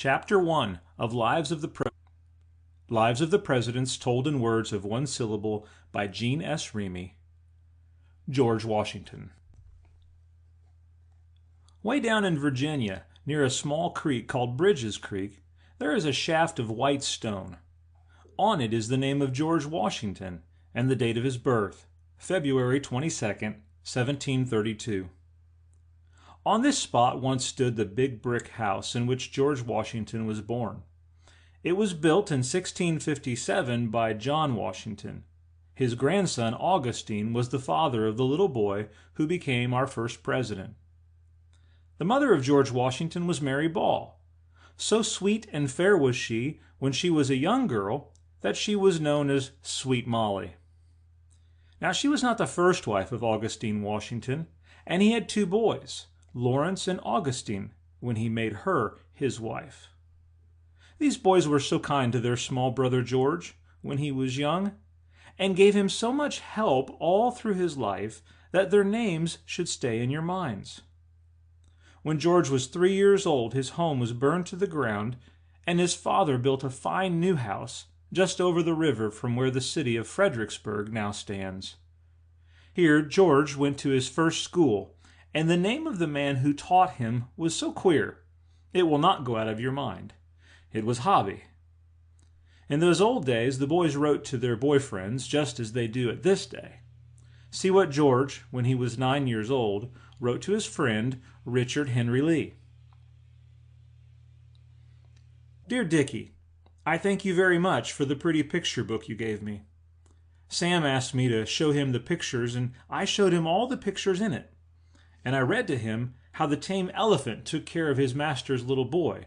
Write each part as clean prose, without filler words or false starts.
Chapter 1 of Lives of the Presidents Told in Words of One Syllable by Jean S. Remy. George Washington. Way down in Virginia, near a small creek called Bridges Creek, there is a shaft of white stone. On it is the name of George Washington and the date of his birth, February 22nd, 1732. On this spot once stood the big brick house in which George Washington was born. It was built in 1657 by John Washington. His grandson Augustine was the father of the little boy who became our first president. The mother of George Washington was Mary Ball. So sweet and fair was she when she was a young girl that she was known as Sweet Molly. Now she was not the first wife of Augustine Washington, and he had two boys, Lawrence and Augustine, when he made her his wife. These boys were so kind to their small brother George when he was young, and gave him so much help all through his life that their names should stay in your minds. When George was 3 years old, his home was burned to the ground, and his father built a fine new house just over the river from where the city of Fredericksburg now stands. Here George went to his first school, and the name of the man who taught him was so queer, it will not go out of your mind. It was Hobby. In those old days, the boys wrote to their boyfriends just as they do at this day. See what George, when he was 9 years old, wrote to his friend Richard Henry Lee. Dear Dickie, I thank you very much for the pretty picture book you gave me. Sam asked me to show him the pictures, and I showed him all the pictures in it. And I read to him how the tame elephant took care of his master's little boy,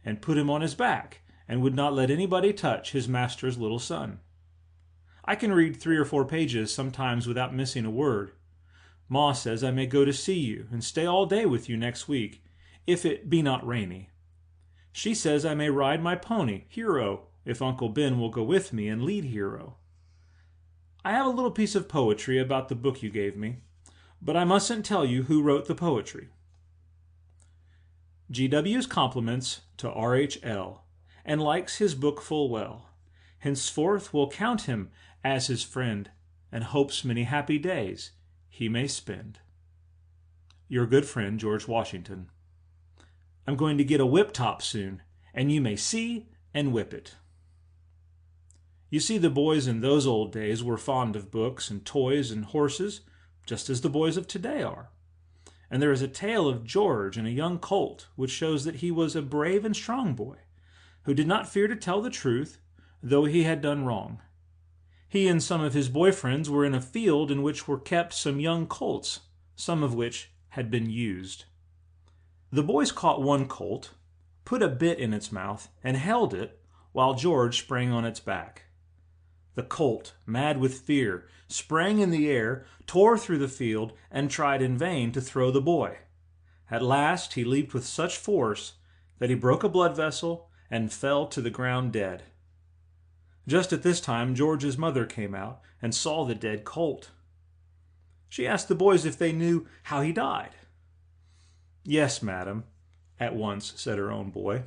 and put him on his back, and would not let anybody touch his master's little son. I can read 3 or 4 pages sometimes without missing a word. Ma says I may go to see you and stay all day with you next week, if it be not rainy. She says I may ride my pony, Hero, if Uncle Ben will go with me and lead Hero. I have a little piece of poetry about the book you gave me, but I mustn't tell you who wrote the poetry. G.W.'s compliments to R.H.L., and likes his book full well. Henceforth will count him as his friend, and hopes many happy days he may spend. Your good friend, George Washington. I'm going to get a whip top soon, and you may see and whip it. You see, the boys in those old days were fond of books and toys and horses, just as the boys of today are. And there is a tale of George and a young colt, which shows that he was a brave and strong boy, who did not fear to tell the truth, though he had done wrong. He and some of his boyfriends were in a field in which were kept some young colts, some of which had been used. The boys caught one colt, put a bit in its mouth, and held it while George sprang on its back. The colt, mad with fear, sprang in the air, tore through the field, and tried in vain to throw the boy. At last he leaped with such force that he broke a blood vessel and fell to the ground dead. Just at this time George's mother came out and saw the dead colt. She asked the boys if they knew how he died. "Yes, madam," at once said her own boy.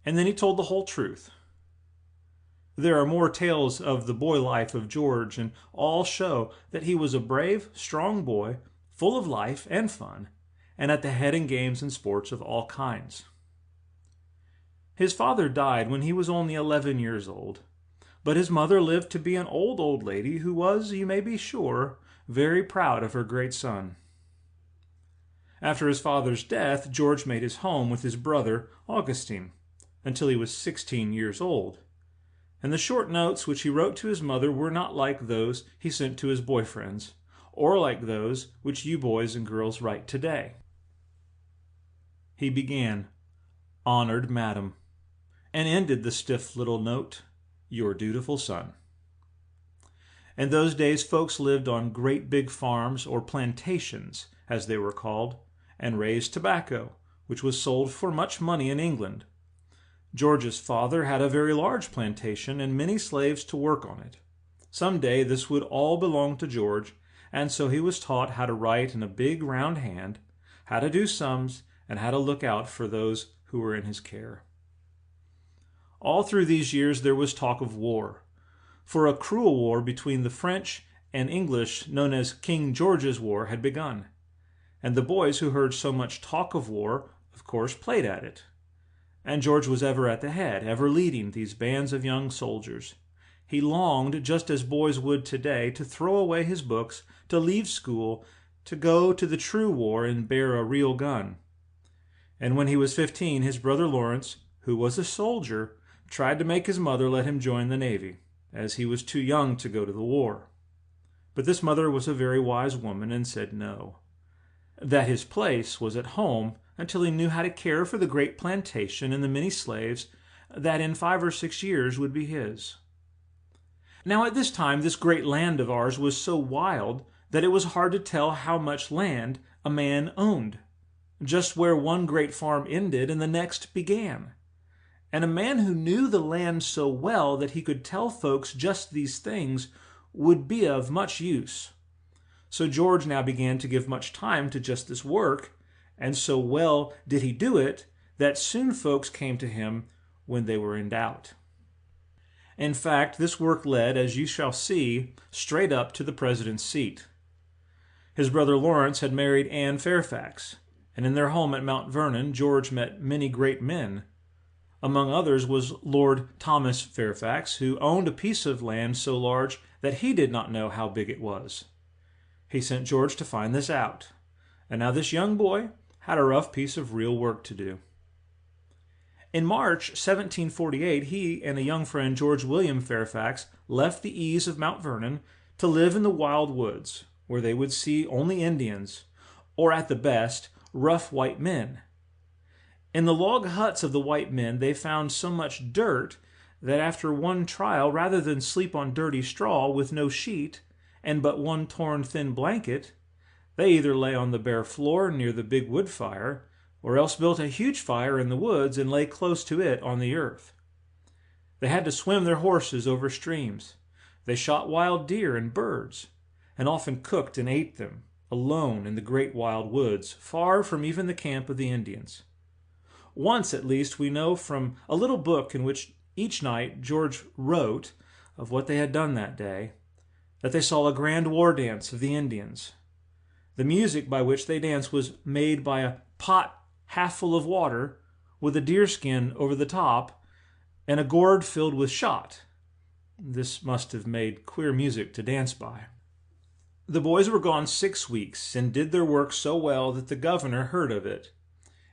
And then he told the whole truth. There are more tales of the boy life of George, and all show that he was a brave, strong boy, full of life and fun, and at the head in games and sports of all kinds. His father died when he was only 11 years old, but his mother lived to be an old lady who was, you may be sure, very proud of her great son. After his father's death, George made his home with his brother, Augustine, until he was 16 years old. And the short notes which he wrote to his mother were not like those he sent to his boyfriends, or like those which you boys and girls write today. He began, "Honored Madam," and ended the stiff little note, "Your dutiful son." In those days folks lived on great big farms, or plantations, as they were called, and raised tobacco, which was sold for much money in England. George's father had a very large plantation and many slaves to work on it. Some day this would all belong to George, and so he was taught how to write in a big round hand, how to do sums, and how to look out for those who were in his care. All through these years there was talk of war, for a cruel war between the French and English known as King George's War had begun, and the boys who heard so much talk of war, of course, played at it. And George was ever at the head, ever leading these bands of young soldiers. He longed, just as boys would today, to throw away his books, to leave school, to go to the true war and bear a real gun. And when he was 15, his brother Lawrence, who was a soldier, tried to make his mother let him join the Navy, as he was too young to go to the war. But this mother was a very wise woman and said no, that his place was at home until he knew how to care for the great plantation and the many slaves that in 5 or 6 years would be his. Now at this time this great land of ours was so wild that it was hard to tell how much land a man owned, just where one great farm ended and the next began. And a man who knew the land so well that he could tell folks just these things would be of much use. So George now began to give much time to just this work, and so well did he do it that soon folks came to him when they were in doubt. In fact, this work led, as you shall see, straight up to the president's seat. His brother Lawrence had married Anne Fairfax, and in their home at Mount Vernon, George met many great men. Among others was Lord Thomas Fairfax, who owned a piece of land so large that he did not know how big it was. He sent George to find this out, and now this young boy had a rough piece of real work to do. In March 1748, he and a young friend, George William Fairfax, left the ease of Mount Vernon to live in the wild woods, where they would see only Indians, or at the best, rough white men. In the log huts of the white men, they found so much dirt that after one trial, rather than sleep on dirty straw with no sheet and but one torn thin blanket, they either lay on the bare floor near the big wood fire, or else built a huge fire in the woods and lay close to it on the earth. They had to swim their horses over streams. They shot wild deer and birds, and often cooked and ate them, alone in the great wild woods, far from even the camp of the Indians. Once, at least, we know from a little book in which each night George wrote of what they had done that day, that they saw a grand war dance of the Indians. The music by which they danced was made by a pot half full of water with a deerskin over the top and a gourd filled with shot. This must have made queer music to dance by. The boys were gone 6 weeks and did their work so well that the governor heard of it.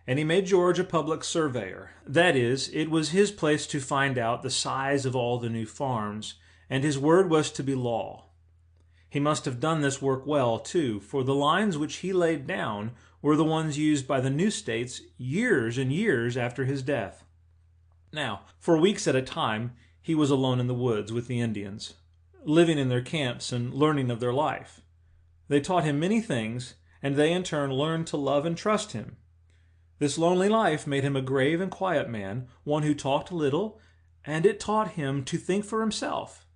And he made George a public surveyor. That is, it was his place to find out the size of all the new farms, and his word was to be law. He must have done this work well, too, for the lines which he laid down were the ones used by the new states years and years after his death. Now, for weeks at a time, he was alone in the woods with the Indians, living in their camps and learning of their life. They taught him many things, and they in turn learned to love and trust him. This lonely life made him a grave and quiet man, one who talked little, and it taught him to think for himself,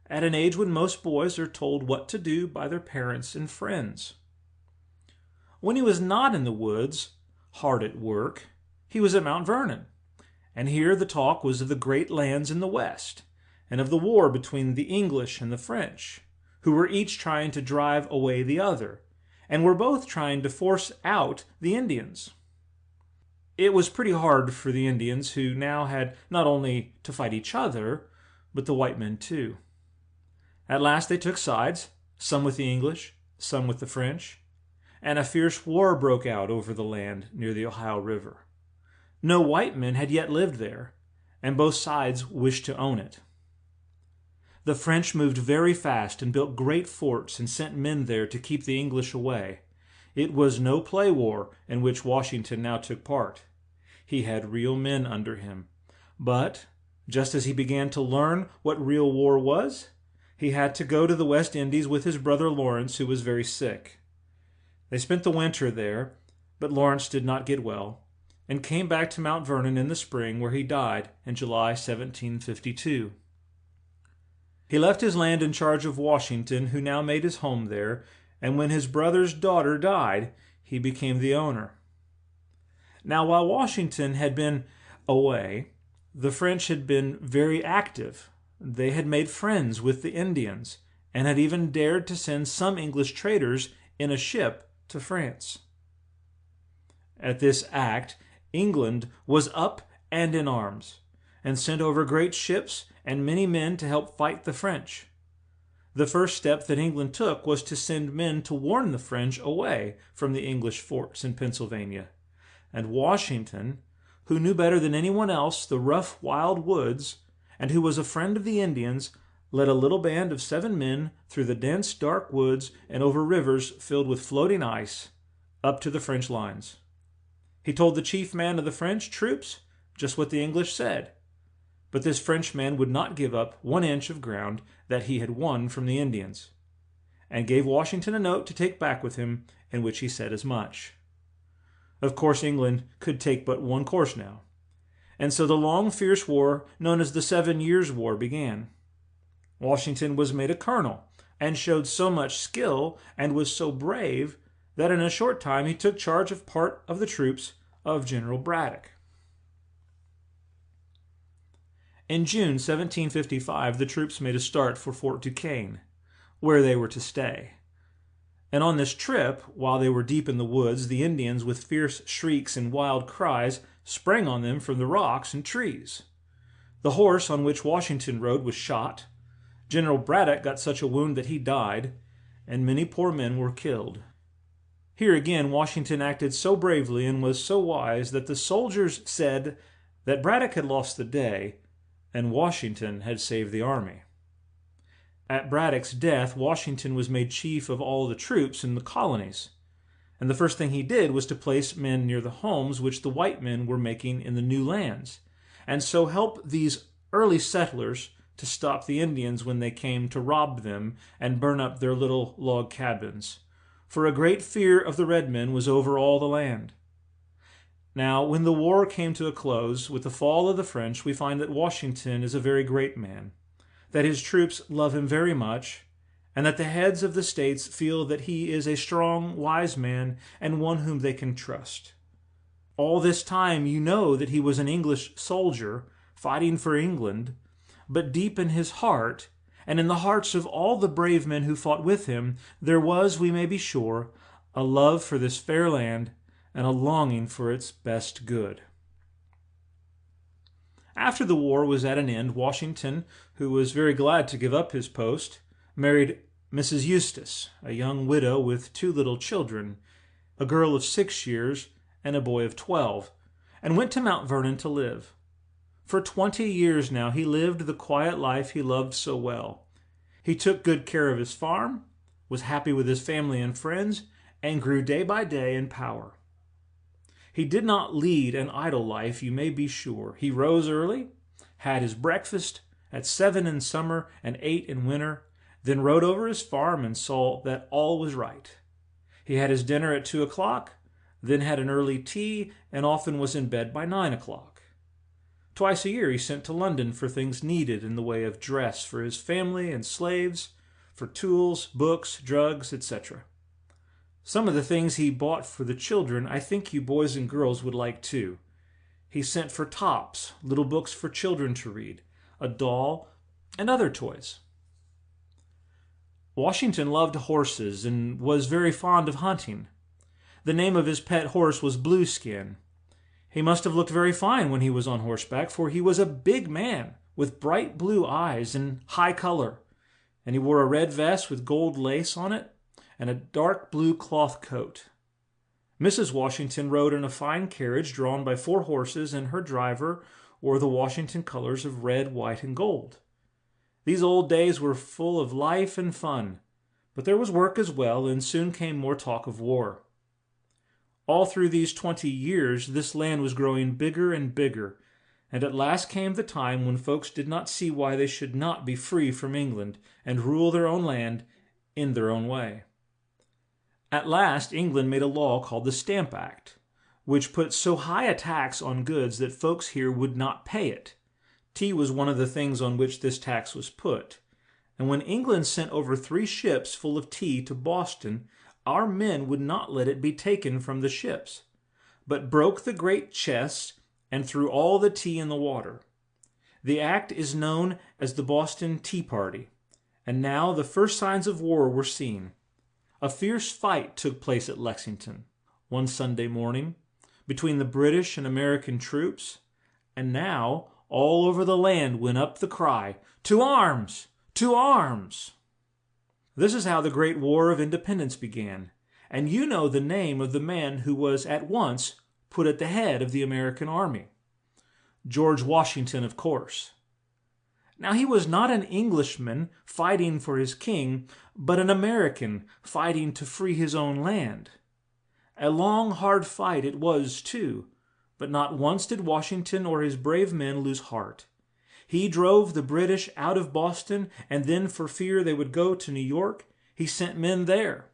at an age when most boys are told what to do by their parents and friends. When he was not in the woods, hard at work, he was at Mount Vernon, and here the talk was of the great lands in the West, and of the war between the English and the French, who were each trying to drive away the other, and were both trying to force out the Indians. It was pretty hard for the Indians, who now had not only to fight each other, but the white men too. At last they took sides, some with the English, some with the French, and a fierce war broke out over the land near the Ohio River. No white men had yet lived there, and both sides wished to own it. The French moved very fast and built great forts and sent men there to keep the English away. It was no play war in which Washington now took part. He had real men under him. But, just as he began to learn what real war was, he had to go to the West Indies with his brother Lawrence, who was very sick. They spent the winter there, but Lawrence did not get well, and came back to Mount Vernon in the spring, where he died in July 1752. He left his land in charge of Washington, who now made his home there, and when his brother's daughter died, he became the owner. Now, while Washington had been away, the French had been very active. They had made friends with the Indians and had even dared to send some English traders in a ship to France. At this act, England was up and in arms, and sent over great ships and many men to help fight the French. The first step that England took was to send men to warn the French away from the English forts in Pennsylvania. And Washington, who knew better than anyone else the rough, wild woods, and who was a friend of the Indians, led a little band of 7 men through the dense, dark woods and over rivers filled with floating ice up to the French lines. He told the chief man of the French troops just what the English said. But this Frenchman would not give up 1 inch of ground that he had won from the Indians, and gave Washington a note to take back with him, in which he said as much. Of course, England could take but one course now, and so the long, fierce war known as the 7 Years' War began. Washington was made a colonel, and showed so much skill and was so brave that in a short time he took charge of part of the troops of General Braddock. In June 1755, the troops made a start for Fort Duquesne, where they were to stay. And on this trip, while they were deep in the woods, the Indians, with fierce shrieks and wild cries, sprang on them from the rocks and trees. The horse on which Washington rode was shot. General Braddock got such a wound that he died, and many poor men were killed. Here again, Washington acted so bravely and was so wise that the soldiers said that Braddock had lost the day, and Washington had saved the army. At Braddock's death, Washington was made chief of all the troops in the colonies, and the first thing he did was to place men near the homes which the white men were making in the new lands, and so help these early settlers to stop the Indians when they came to rob them and burn up their little log cabins. For a great fear of the red men was over all the land. Now, when the war came to a close with the fall of the French, we find that Washington is a very great man, that his troops love him very much, and that the heads of the states feel that he is a strong, wise man and one whom they can trust. All this time you know that he was an English soldier fighting for England, but deep in his heart, and in the hearts of all the brave men who fought with him, there was, we may be sure, a love for this fair land and a longing for its best good. After the war was at an end, Washington, who was very glad to give up his post, married Mrs. Eustis, a young widow with 2 little children, a girl of 6 years and a boy of 12, and went to Mount Vernon to live. For 20 years now he lived the quiet life he loved so well. He took good care of his farm, was happy with his family and friends, and grew day by day in power. He did not lead an idle life, you may be sure. He rose early, had his breakfast at 7 in summer and 8 in winter, then rode over his farm and saw that all was right. He had his dinner at 2 o'clock, then had an early tea, and often was in bed by 9 o'clock. Twice a year he sent to London for things needed in the way of dress for his family and slaves, for tools, books, drugs, etc. Some of the things he bought for the children I think you boys and girls would like too. He sent for tops, little books for children to read, a doll, and other toys. Washington loved horses and was very fond of hunting. The name of his pet horse was Blueskin. He must have looked very fine when he was on horseback, for he was a big man with bright blue eyes and high color, and he wore a red vest with gold lace on it and a dark blue cloth coat. Mrs. Washington rode in a fine carriage drawn by 4 horses, and her driver wore the Washington colors of red, white, and gold. These old days were full of life and fun, but there was work as well, and soon came more talk of war. All through these 20 years, this land was growing bigger and bigger, and at last came the time when folks did not see why they should not be free from England and rule their own land in their own way. At last, England made a law called the Stamp Act, which put so high a tax on goods that folks here would not pay it. Tea was one of the things on which this tax was put. And when England sent over 3 ships full of tea to Boston, our men would not let it be taken from the ships, but broke the great chest and threw all the tea in the water. The act is known as the Boston Tea Party, and now the first signs of war were seen. A fierce fight took place at Lexington one Sunday morning between the British and American troops, and now all over the land went up the cry, "To arms! To arms!" This is how the Great War of Independence began, and you know the name of the man who was at once put at the head of the American army. George Washington, of course. Now, he was not an Englishman fighting for his king, but an American fighting to free his own land. A long, hard fight it was, too, but not once did Washington or his brave men lose heart. He drove the British out of Boston, and then, for fear they would go to New York, he sent men there.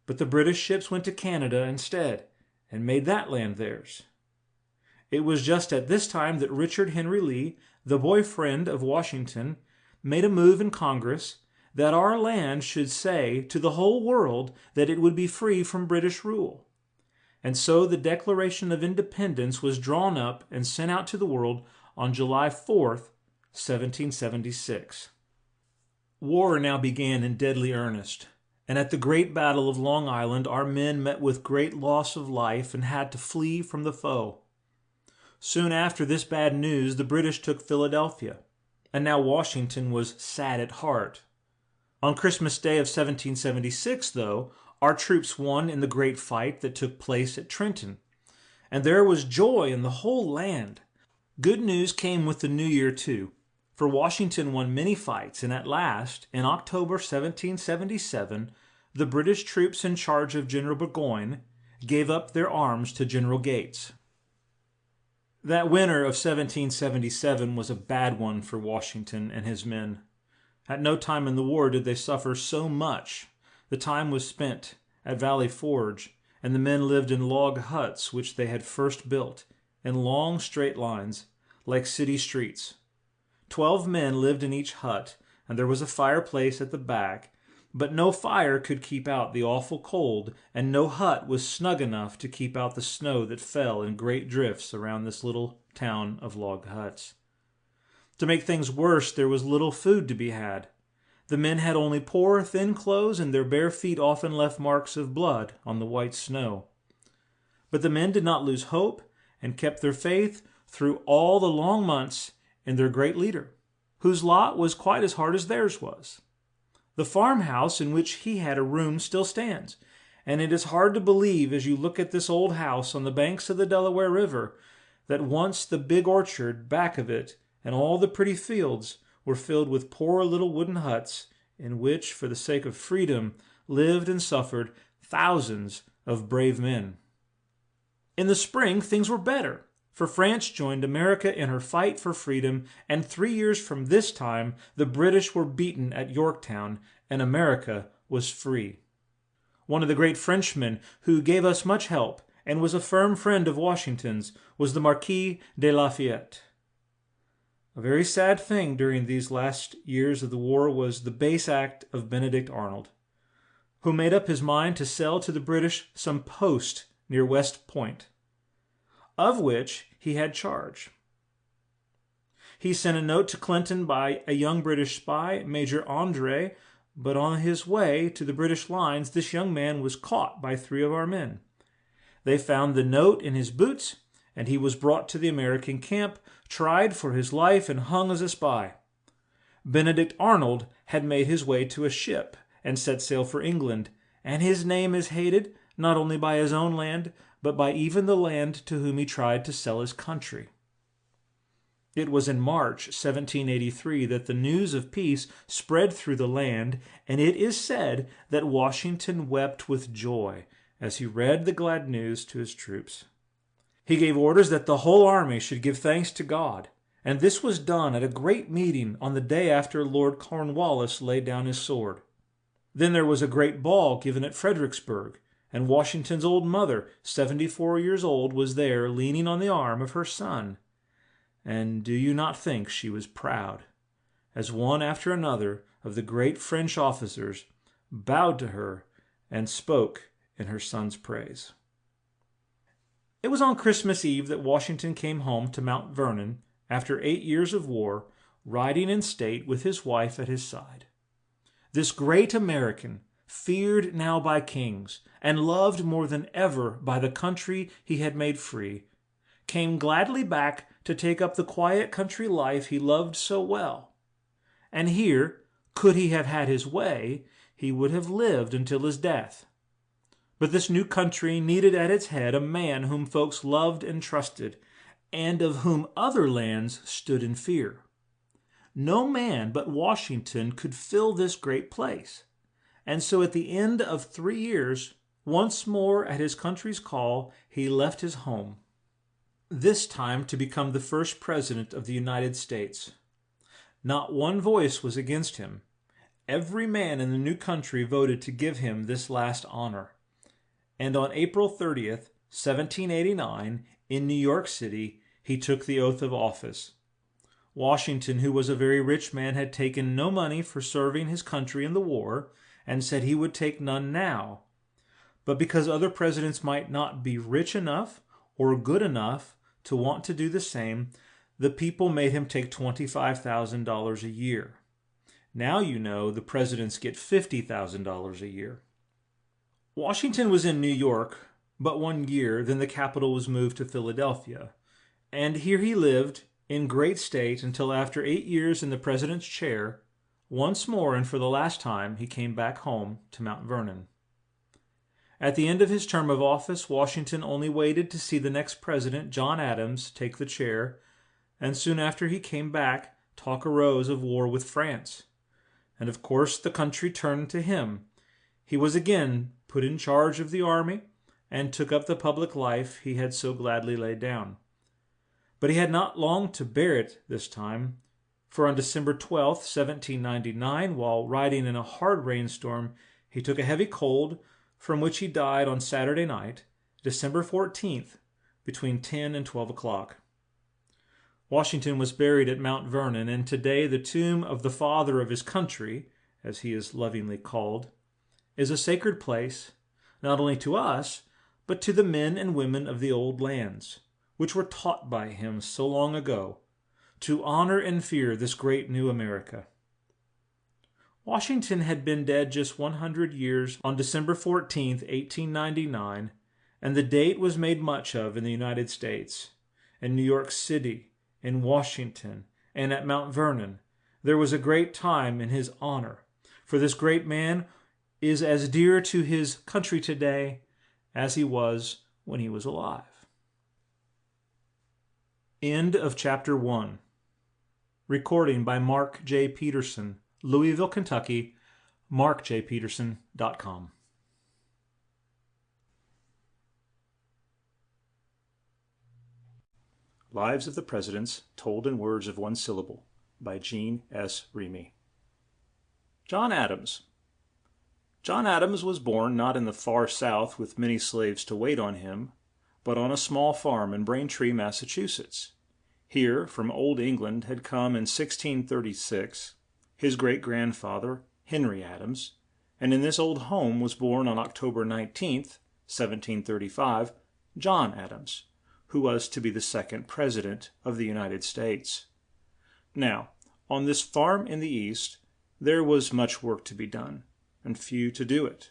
But the British ships went to Canada instead, and made that land theirs. It was just at this time that Richard Henry Lee, the boyfriend of Washington, made a move in Congress that our land should say to the whole world that it would be free from British rule. And so the Declaration of Independence was drawn up and sent out to the world on July 4th, 1776. War now began in deadly earnest, and at the great battle of Long Island our men met with great loss of life and had to flee from the foe. Soon after this bad news, the British took Philadelphia, and now Washington was sad at heart. On Christmas Day of 1776, though, our troops won in the great fight that took place at Trenton, and there was joy in the whole land. Good news came with the new year, too, for Washington won many fights, and at last, in October 1777, the British troops in charge of General Burgoyne gave up their arms to General Gates. That winter of 1777 was a bad one for Washington and his men. At no time in the war did they suffer so much. The time was spent at Valley Forge, and the men lived in log huts which they had first built, in long straight lines, like city streets. 12 men lived in each hut, and there was a fireplace at the back, but no fire could keep out the awful cold, and no hut was snug enough to keep out the snow that fell in great drifts around this little town of log huts. To make things worse, there was little food to be had. The men had only poor, thin clothes, and their bare feet often left marks of blood on the white snow. But the men did not lose hope, and kept their faith through all the long months in their great leader, whose lot was quite as hard as theirs was. The farmhouse in which he had a room still stands, and it is hard to believe as you look at this old house on the banks of the Delaware River that once the big orchard back of it and all the pretty fields were filled with poor little wooden huts in which, for the sake of freedom, lived and suffered thousands of brave men. In the spring, things were better, for France joined America in her fight for freedom, and 3 years from this time, the British were beaten at Yorktown, and America was free. One of the great Frenchmen who gave us much help, and was a firm friend of Washington's, was the Marquis de Lafayette. A very sad thing during these last years of the war was the base act of Benedict Arnold, who made up his mind to sell to the British some post near West Point, of which he had charge. He sent a note to Clinton by a young British spy, Major Andre, but on his way to the British lines, this young man was caught by 3 of our men. They found the note in his boots, and he was brought to the American camp, tried for his life, and hung as a spy. Benedict Arnold had made his way to a ship and set sail for England, and his name is hated not only by his own land, but by even the land to whom he tried to sell his country. It was in March 1783 that the news of peace spread through the land, and it is said that Washington wept with joy as he read the glad news to his troops. He gave orders that the whole army should give thanks to God, and this was done at a great meeting on the day after Lord Cornwallis laid down his sword. Then there was a great ball given at Fredericksburg, and Washington's old mother, 74 years old, was there leaning on the arm of her son. And do you not think she was proud, as one after another of the great French officers bowed to her and spoke in her son's praise? It was on Christmas Eve that Washington came home to Mount Vernon after 8 years of war, riding in state with his wife at his side. This great American, feared now by kings and loved more than ever by the country he had made free, came gladly back to take up the quiet country life he loved so well. And here, could he have had his way, he would have lived until his death. But this new country needed at its head a man whom folks loved and trusted, and of whom other lands stood in fear. No man but Washington could fill this great place. And so at the end of 3 years, once more at his country's call, he left his home, this time to become the first president of the United States. Not one voice was against him. Every man in the new country voted to give him this last honor. And on April 30th, 1789, in New York City, he took the oath of office. Washington, who was a very rich man, had taken no money for serving his country in the war, and said he would take none now. But because other presidents might not be rich enough or good enough to want to do the same, the people made him take $25,000 a year. Now you know the presidents get $50,000 a year. Washington was in New York but 1 year, then the capital was moved to Philadelphia. And here he lived in great state until after 8 years in the president's chair, once more and for the last time, he came back home to Mount Vernon. At the end of his term of office, Washington only waited to see the next president, John Adams, take the chair, and soon after he came back, talk arose of war with France. And of course the country turned to him. He was again put in charge of the army and took up the public life he had so gladly laid down. But he had not long to bear it this time, for on December 12th, 1799, while riding in a hard rainstorm, he took a heavy cold, from which he died on Saturday night, December 14th, between 10 and 12 o'clock. Washington was buried at Mount Vernon, and today the tomb of the father of his country, as he is lovingly called, is a sacred place, not only to us, but to the men and women of the old lands, which were taught by him so long ago, to honor and fear this great new America. Washington had been dead just 100 years on December 14, 1899, and the date was made much of in the United States. In New York City, in Washington, and at Mount Vernon, there was a great time in his honor, for this great man is as dear to his country today as he was when he was alive. End of Chapter 1. Recording by Mark J. Peterson, Louisville, Kentucky, markjpeterson.com. Lives of the Presidents Told in Words of One Syllable by Jean S. Remy. John Adams. John Adams was born not in the far South with many slaves to wait on him, but on a small farm in Braintree, Massachusetts. Here, from Old England, had come in 1636 his great-grandfather, Henry Adams, and in this old home was born on October 19th, 1735, John Adams, who was to be the second President of the United States. Now, on this farm in the East, there was much work to be done, and few to do it.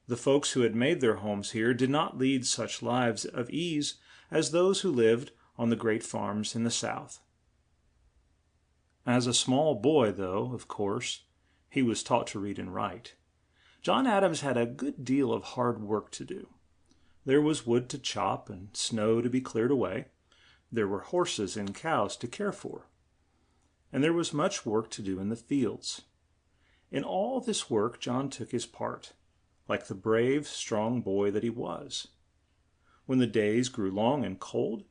The folks who had made their homes here did not lead such lives of ease as those who lived on the great farms in the South. As a small boy, though, of course, he was taught to read and write. John Adams had a good deal of hard work to do. There was wood to chop and snow to be cleared away. There were horses and cows to care for. And there was much work to do in the fields. In all this work, John took his part, like the brave, strong boy that he was. When the days grew long and cold,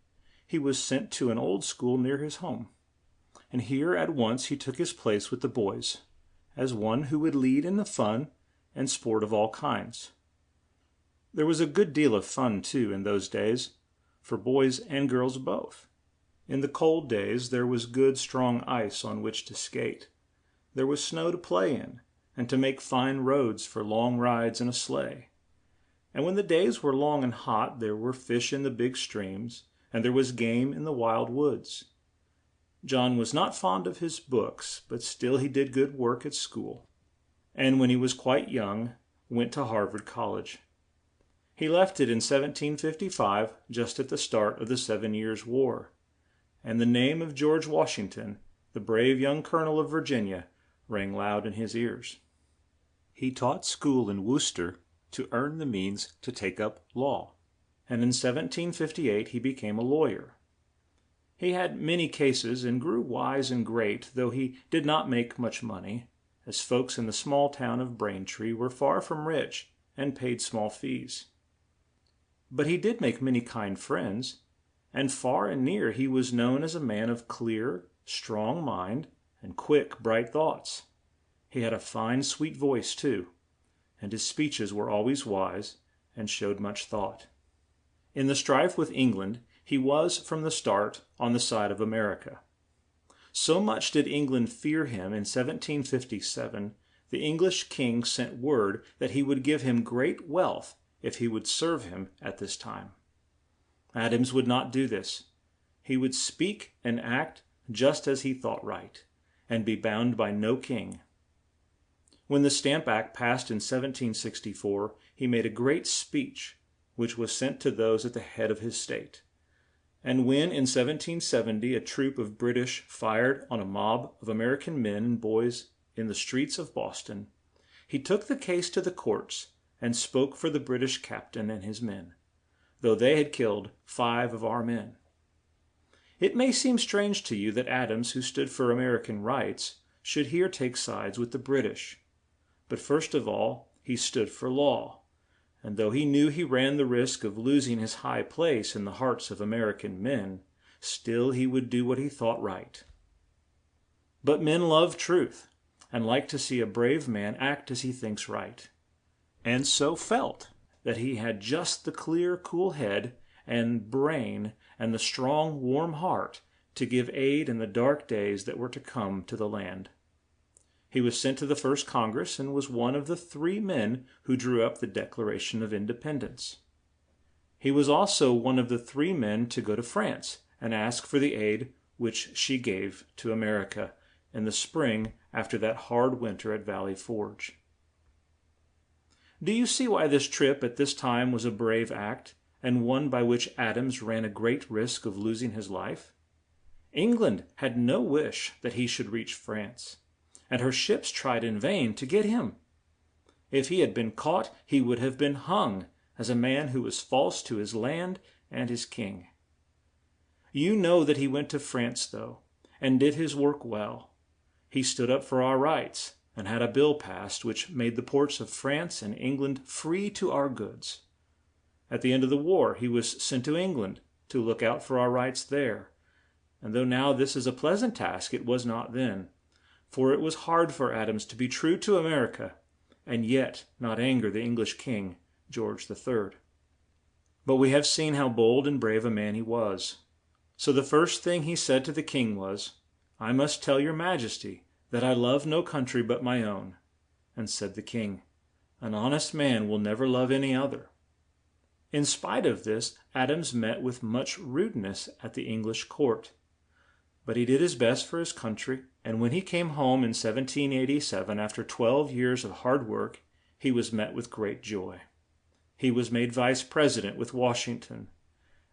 he was sent to an old school near his home. And here at once he took his place with the boys, as one who would lead in the fun and sport of all kinds. There was a good deal of fun, too, in those days, for boys and girls both. In the cold days there was good, strong ice on which to skate. There was snow to play in, and to make fine roads for long rides in a sleigh. And when the days were long and hot, there were fish in the big streams, and there was game in the wild woods. John was not fond of his books, but still he did good work at school, and when he was quite young, went to Harvard College. He left it in 1755, just at the start of the 7 Years' War, and the name of George Washington, the brave young colonel of Virginia, rang loud in his ears. He taught school in Worcester to earn the means to take up law, and in 1758 he became a lawyer. He had many cases and grew wise and great, though he did not make much money, as folks in the small town of Braintree were far from rich and paid small fees. But he did make many kind friends, and far and near he was known as a man of clear, strong mind and quick, bright thoughts. He had a fine, sweet voice, too, and his speeches were always wise and showed much thought. In the strife with England, he was from the start on the side of America. So much did England fear him in 1757, the English king sent word that he would give him great wealth if he would serve him at this time. Adams would not do this. He would speak and act just as he thought right, and be bound by no king. When the Stamp Act passed in 1764, he made a great speech, which was sent to those at the head of his state. And when in 1770 a troop of British fired on a mob of American men and boys in the streets of Boston, he took the case to the courts and spoke for the British captain and his men, though they had killed 5 of our men. It may seem strange to you that Adams, who stood for American rights, should here take sides with the British. But first of all, he stood for law, and though he knew he ran the risk of losing his high place in the hearts of American men, still he would do what he thought right. But men love truth, and like to see a brave man act as he thinks right, and so felt that he had just the clear, cool head and brain and the strong, warm heart to give aid in the dark days that were to come to the land. He was sent to the first Congress and was one of the 3 men who drew up the Declaration of Independence. He was also one of the 3 men to go to France and ask for the aid which she gave to America in the spring after that hard winter at Valley Forge. Do you see why this trip at this time was a brave act, and one by which Adams ran a great risk of losing his life? England had no wish that he should reach France, and her ships tried in vain to get him. If he had been caught, he would have been hung as a man who was false to his land and his king. You know that he went to France, though, and did his work well. He stood up for our rights and had a bill passed which made the ports of France and England free to our goods. At the end of the war, he was sent to England to look out for our rights there. And though now this is a pleasant task, it was not then, for it was hard for Adams to be true to America and yet not anger the English king, George III. But we have seen how bold and brave a man he was. So the first thing he said to the king was, "I must tell your majesty that I love no country but my own." And said the king, "An honest man will never love any other." In spite of this, Adams met with much rudeness at the English court. But he did his best for his country, and when he came home in 1787, after 12 years of hard work, he was met with great joy. He was made vice president with Washington,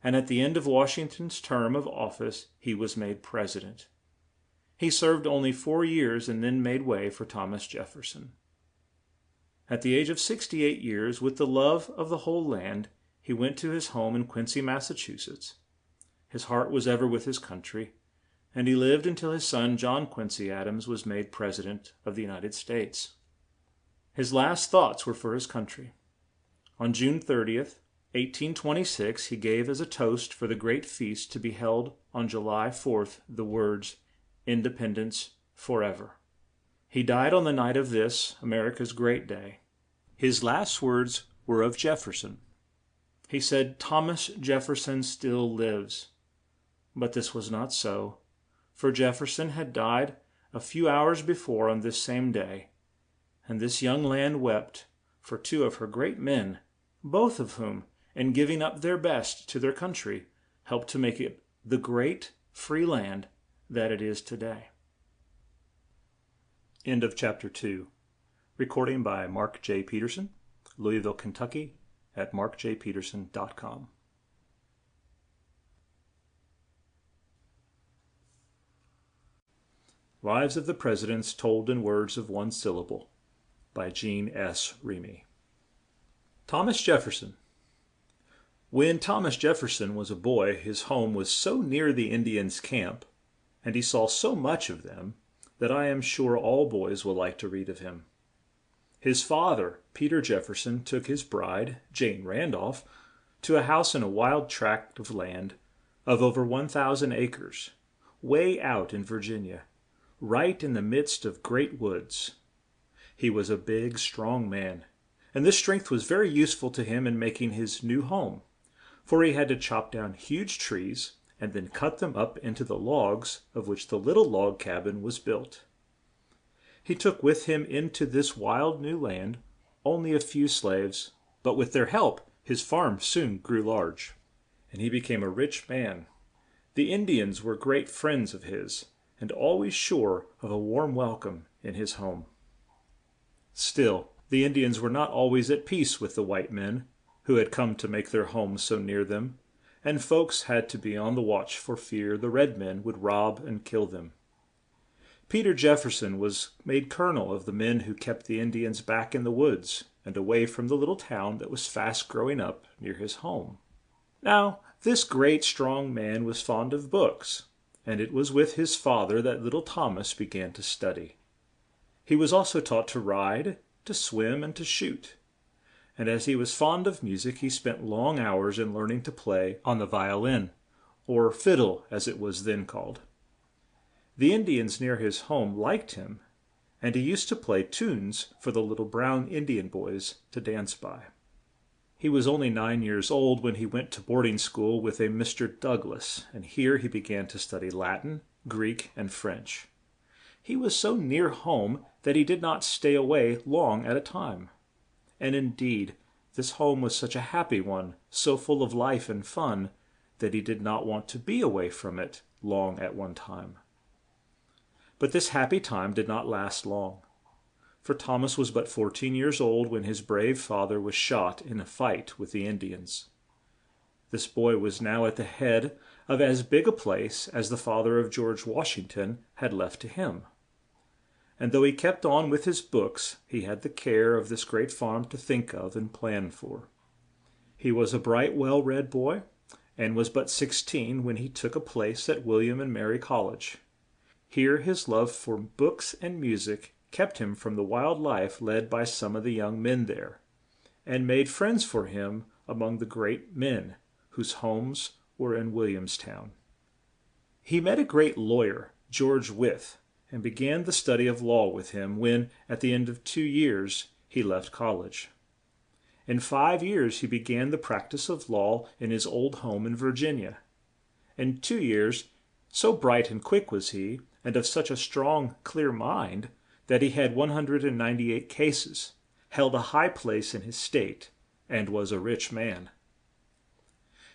and at the end of Washington's term of office, he was made president. He served only 4 years and then made way for Thomas Jefferson. At the age of 68 years, with the love of the whole land, he went to his home in Quincy, Massachusetts. His heart was ever with his country, and he lived until his son John Quincy Adams was made President of the United States. His last thoughts were for his country. On June 30th, 1826, he gave as a toast for the great feast to be held on July 4th the words, "Independence forever." He died on the night of this, America's great day. His last words were of Jefferson. He said, "Thomas Jefferson still lives." But this was not so, for Jefferson had died a few hours before on this same day, and this young land wept for 2 of her great men both of whom, in giving up their best to their country, helped to make it the great free land that it is today. End of chapter 2. Recording by Mark J. Peterson, Louisville, Kentucky, at markjpeterson.com. Lives of the Presidents Told in Words of One Syllable by Jean S. Remy. Thomas Jefferson. When Thomas Jefferson was a boy, his home was so near the Indians' camp, and he saw so much of them, that I am sure all boys will like to read of him. His father, Peter Jefferson, took his bride, Jane Randolph, to a house in a wild tract of land of over 1,000 acres, way out in Virginia, right in the midst of great woods. He was a big, strong man, and this strength was very useful to him in making his new home, for he had to chop down huge trees and then cut them up into the logs of which the little log cabin was built. He took with him into this wild new land only a few slaves, but with their help his farm soon grew large, and he became a rich man. The Indians were great friends of his, and always sure of a warm welcome in his home. Still, the Indians were not always at peace with the white men who had come to make their homes so near them, and folks had to be on the watch for fear the red men would rob and kill them. Peter Jefferson was made colonel of the men who kept the Indians back in the woods and away from the little town that was fast growing up near his home. Now, this great, strong man was fond of books, and it was with his father that little Thomas began to study. He was also taught to ride, to swim, and to shoot. And as he was fond of music, he spent long hours in learning to play on the violin, or fiddle as it was then called. The Indians near his home liked him, and he used to play tunes for the little brown Indian boys to dance by. He was only 9 years old when he went to boarding school with a Mr. Douglas, and here he began to study Latin, Greek, and French. He was so near home that he did not stay away long at a time. And indeed, this home was such a happy one, so full of life and fun, that he did not want to be away from it long at one time. But this happy time did not last long, for Thomas was but 14 years old when his brave father was shot in a fight with the Indians. This boy was now at the head of as big a place as the father of George Washington had left to him. And though he kept on with his books, he had the care of this great farm to think of and plan for. He was a bright, well-read boy, and was but 16 when he took a place at William and Mary College. Here his love for books and music kept him from the wild life led by some of the young men there, and made friends for him among the great men whose homes were in Williamstown. He met a great lawyer, George Wythe, and began the study of law with him when, at the end of 2 years, he left college. In 5 years he began the practice of law in his old home in Virginia. In 2 years, so bright and quick was he, and of such a strong, clear mind, that he had 198 cases, held a high place in his state, and was a rich man.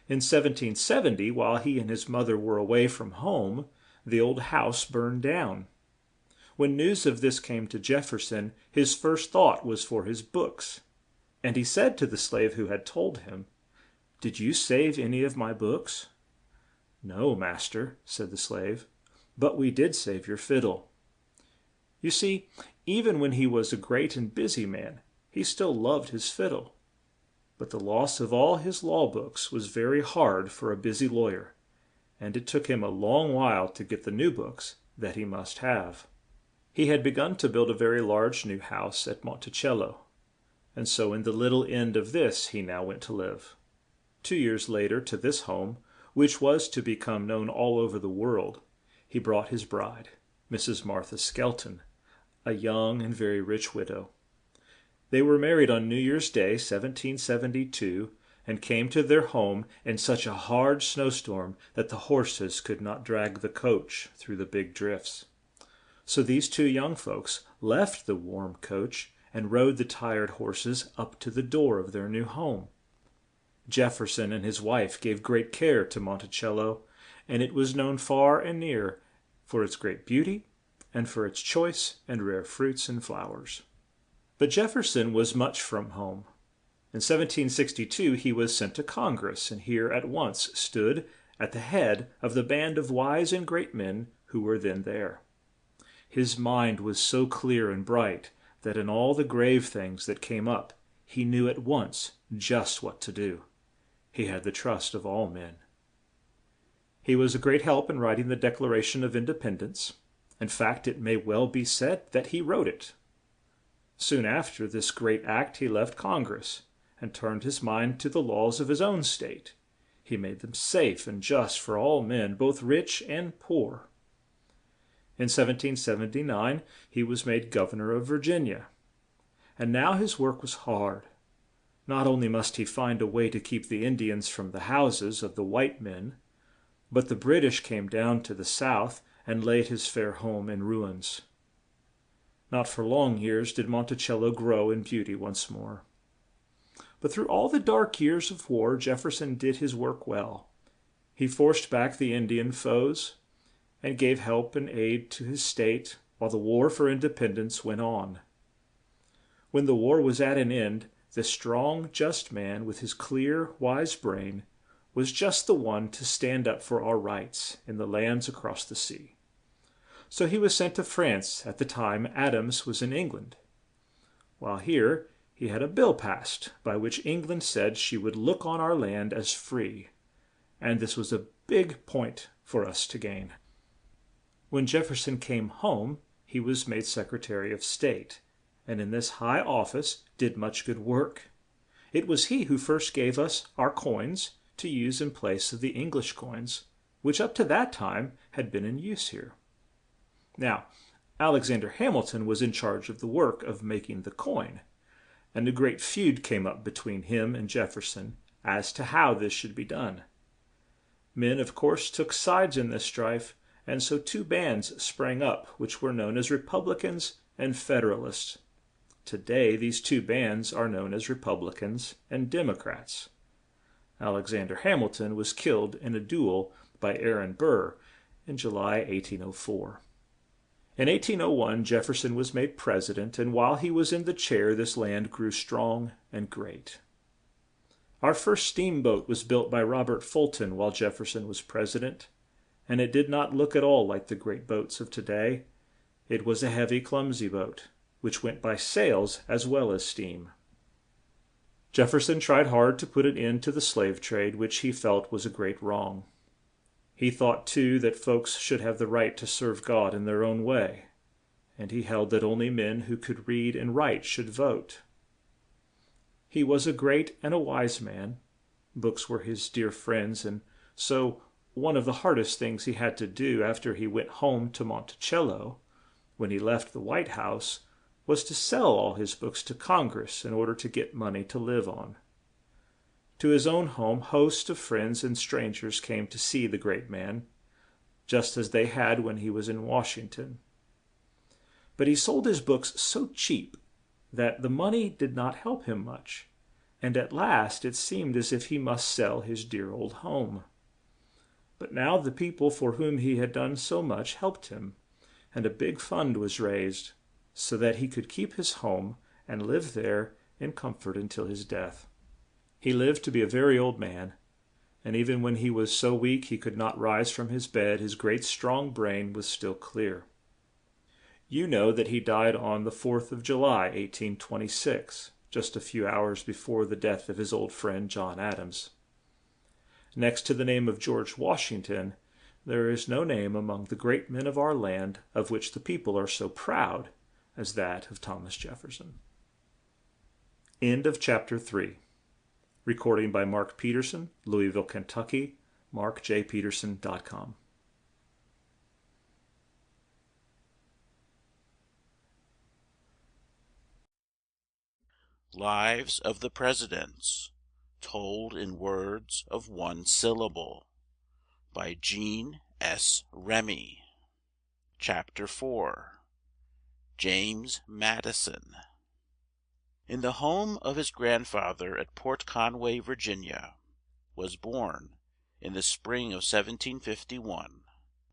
In 1770, while he and his mother were away from home, the old house burned down. When news of this came to Jefferson, his first thought was for his books, and he said to the slave who had told him, "Did you save any of my books?" "No, master," said the slave, "but we did save your fiddle." You see, even when he was a great and busy man, he still loved his fiddle. But the loss of all his law books was very hard for a busy lawyer, and it took him a long while to get the new books that he must have. He had begun to build a very large new house at Monticello, and so in the little end of this he now went to live. 2 years later, to this home, which was to become known all over the world, he brought his bride, Mrs. Martha Skelton, a young and very rich widow. They were married on New Year's Day, 1772, and came to their home in such a hard snowstorm that the horses could not drag the coach through the big drifts. So these two young folks left the warm coach and rode the tired horses up to the door of their new home, Jefferson and his wife gave great care to Monticello, and it was known far and near for its great beauty and for its choice and rare fruits and flowers. But Jefferson was much from home. In 1762 he was sent to Congress, and here at once stood at the head of the band of wise and great men who were then there. His mind was so clear and bright that in all the grave things that came up he knew at once just what to do. He had the trust of all men. He was a great help in writing the Declaration of Independence. In fact, it may well be said that he wrote it. Soon after this great act he left Congress and turned his mind to the laws of his own state. He made them safe and just for all men, both rich and poor. In 1779 he was made governor of Virginia. And now his work was hard. Not only must he find a way to keep the Indians from the houses of the white men, but the British came down to the South and laid his fair home in ruins. Not for long years did Monticello grow in beauty once more. But through all the dark years of war, Jefferson did his work well. He forced back the Indian foes and gave help and aid to his state while the war for independence went on. When the war was at an end, this strong, just man with his clear, wise brain was just the one to stand up for our rights in the lands across the sea. So he was sent to France at the time Adams was in England. While here, he had a bill passed by which England said she would look on our land as free, and this was a big point for us to gain. When Jefferson came home, he was made Secretary of State, and in this high office did much good work. It was he who first gave us our coins to use in place of the English coins, which up to that time had been in use here. Now, Alexander Hamilton was in charge of the work of making the coin, and a great feud came up between him and Jefferson as to how this should be done. Men, of course, took sides in this strife, and so two bands sprang up which were known as Republicans and Federalists. Today, these two bands are known as Republicans and Democrats. Alexander Hamilton was killed in a duel by Aaron Burr in July 1804. In 1801, Jefferson was made president, and while he was in the chair, this land grew strong and great. Our first steamboat was built by Robert Fulton while Jefferson was president, and it did not look at all like the great boats of today. It was a heavy, clumsy boat, which went by sails as well as steam. Jefferson tried hard to put an end to the slave trade, which he felt was a great wrong. He thought, too, that folks should have the right to serve God in their own way, and he held that only men who could read and write should vote. He was a great and a wise man. Books were his dear friends, and so one of the hardest things he had to do after he went home to Monticello, when he left the White House, was to sell all his books to Congress in order to get money to live on. To his own home, hosts of friends and strangers came to see the great man, just as they had when he was in Washington. But he sold his books so cheap that the money did not help him much, and at last it seemed as if he must sell his dear old home. But now the people for whom he had done so much helped him, and a big fund was raised so that he could keep his home and live there in comfort until his death. He lived to be a very old man, and even when he was so weak he could not rise from his bed, his great strong brain was still clear. You know that he died on the 4th of July, 1826, just a few hours before the death of his old friend John Adams. Next to the name of George Washington, there is no name among the great men of our land of which the people are so proud as that of Thomas Jefferson. End of chapter 3. Recording by Mark Peterson, Louisville, Kentucky, markjpeterson.com. Lives of the Presidents, Told in Words of One Syllable, by Jean S. Remy. Chapter 4. James Madison. In the home of his grandfather at Port Conway, Virginia, was born, in the spring of 1751,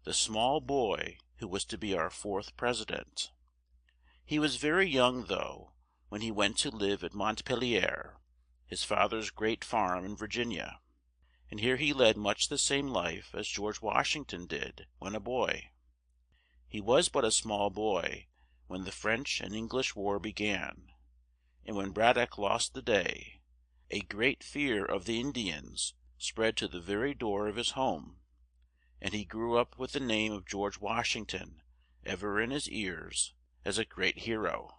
the small boy who was to be our fourth president. He was very young, though, when he went to live at Montpelier, his father's great farm in Virginia, and here he led much the same life as George Washington did when a boy. He was but a small boy when the French and English war began, and when Braddock lost the day, a great fear of the Indians spread to the very door of his home, and he grew up with the name of George Washington ever in his ears as a great hero.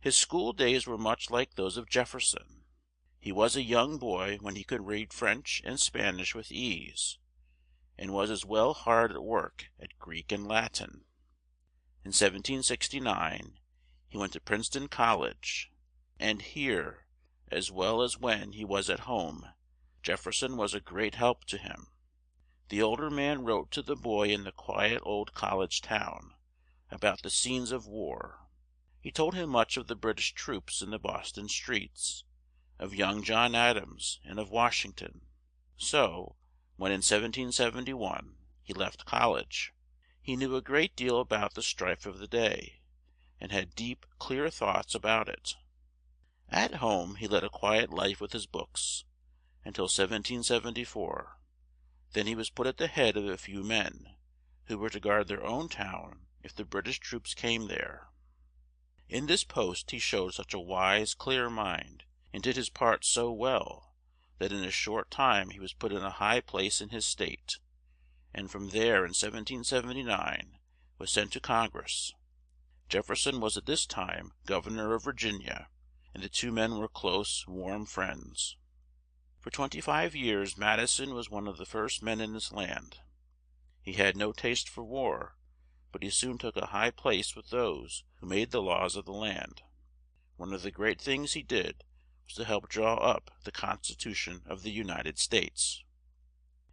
His school days were much like those of Jefferson. He was a young boy when he could read French and Spanish with ease, and was as well hard at work at Greek and Latin. In 1769 he went to Princeton College, and here, as well as when he was at home, Jefferson was a great help to him. The older man wrote to the boy in the quiet old college town about the scenes of war. He told him much of the British troops in the Boston streets, of young John Adams, and of Washington. So, when in 1771 he left college, he knew a great deal about the strife of the day, and had deep, clear thoughts about it. At home he led a quiet life with his books, until 1774. Then he was put at the head of a few men, who were to guard their own town if the British troops came there. In this post he showed such a wise, clear mind, and did his part so well, that in a short time he was put in a high place in his state, and from there in 1779 was sent to Congress. Jefferson was at this time governor of Virginia, and the two men were close, warm friends. For 25 years Madison was one of the first men in this land. He had no taste for war, but he soon took a high place with those who made the laws of the land. One of the great things he did was to help draw up the Constitution of the United States.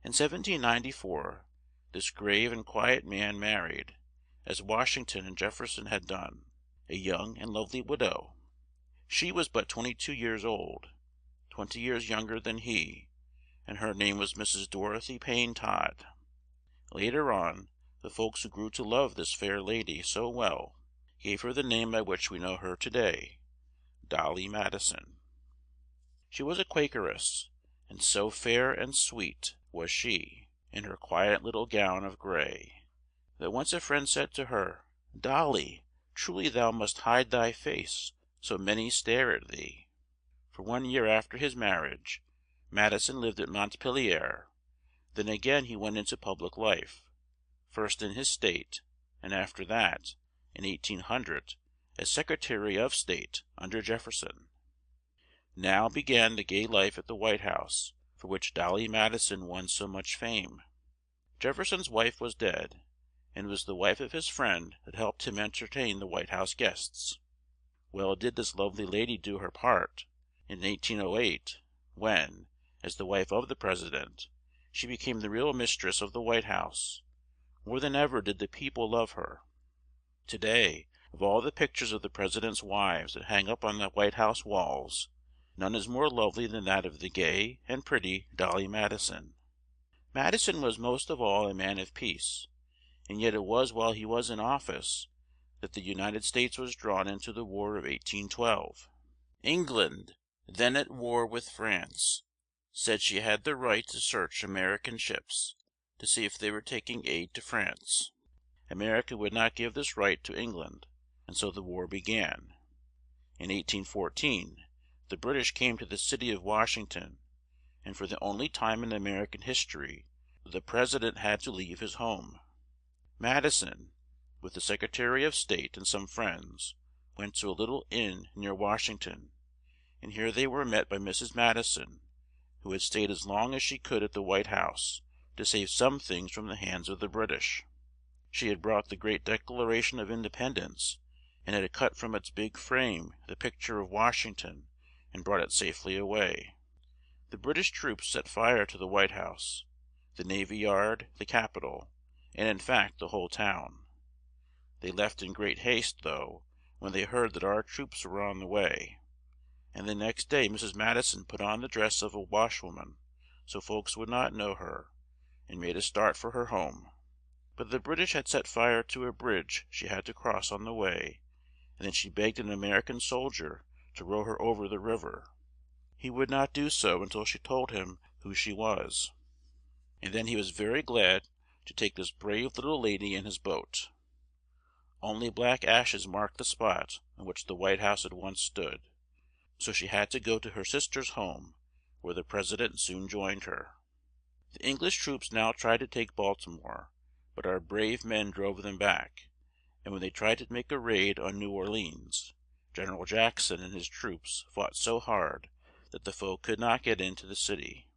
In 1794 this grave and quiet man married, as Washington and Jefferson had done, a young and lovely widow. She was but 22 years old, 20 years younger than he, and her name was Mrs. Dorothy Payne Todd. Later on, the folks who grew to love this fair lady so well gave her the name by which we know her today, Dolly Madison. She was a Quakeress, and so fair and sweet was she, in her quiet little gown of gray, that once a friend said to her, "Dolly, truly thou must hide thy face, so many stare at thee." For 1 year after his marriage, Madison lived at Montpelier. Then again he went into public life, first in his state, and after that, in 1800, as Secretary of State under Jefferson. Now began the gay life at the White House, for which Dolly Madison won so much fame. Jefferson's wife was dead, and it was the wife of his friend that helped him entertain the White House guests. Well did this lovely lady do her part, in 1808, when, as the wife of the President, she became the real mistress of the White House. More than ever did the people love her. Today, of all the pictures of the President's wives that hang up on the White House walls, none is more lovely than that of the gay and pretty Dolly Madison. Madison was most of all a man of peace, and yet it was while he was in office that the United States was drawn into the War of 1812. England, then at war with France, said she had the right to search American ships to see if they were taking aid to France. America would not give this right to England, and so the war began. In 1814 the British came to the city of Washington, and for the only time in American history the President had to leave his home. Madison, with the Secretary of State and some friends, went to a little inn near Washington, and here they were met by Mrs. Madison, who had stayed as long as she could at the White House to save some things from the hands of the British. She had brought the great Declaration of Independence, and had cut from its big frame the picture of Washington and brought it safely away. The British troops set fire to the White House, the Navy Yard, the Capitol, and in fact the whole town. They left in great haste, though, when they heard that our troops were on the way. and the next day Mrs. Madison put on the dress of a washwoman, so folks would not know her, and made a start for her home. But the British had set fire to a bridge she had to cross on the way, and then she begged an American soldier to row her over the river. He would not do so until she told him who she was, and then he was very glad to take this brave little lady in his boat. Only black ashes marked the spot on which the White House had once stood, so she had to go to her sister's home, where the President soon joined her. The English troops now tried to take Baltimore, but our brave men drove them back, and when they tried to make a raid on New Orleans, General Jackson and his troops fought so hard that the foe could not get into the city.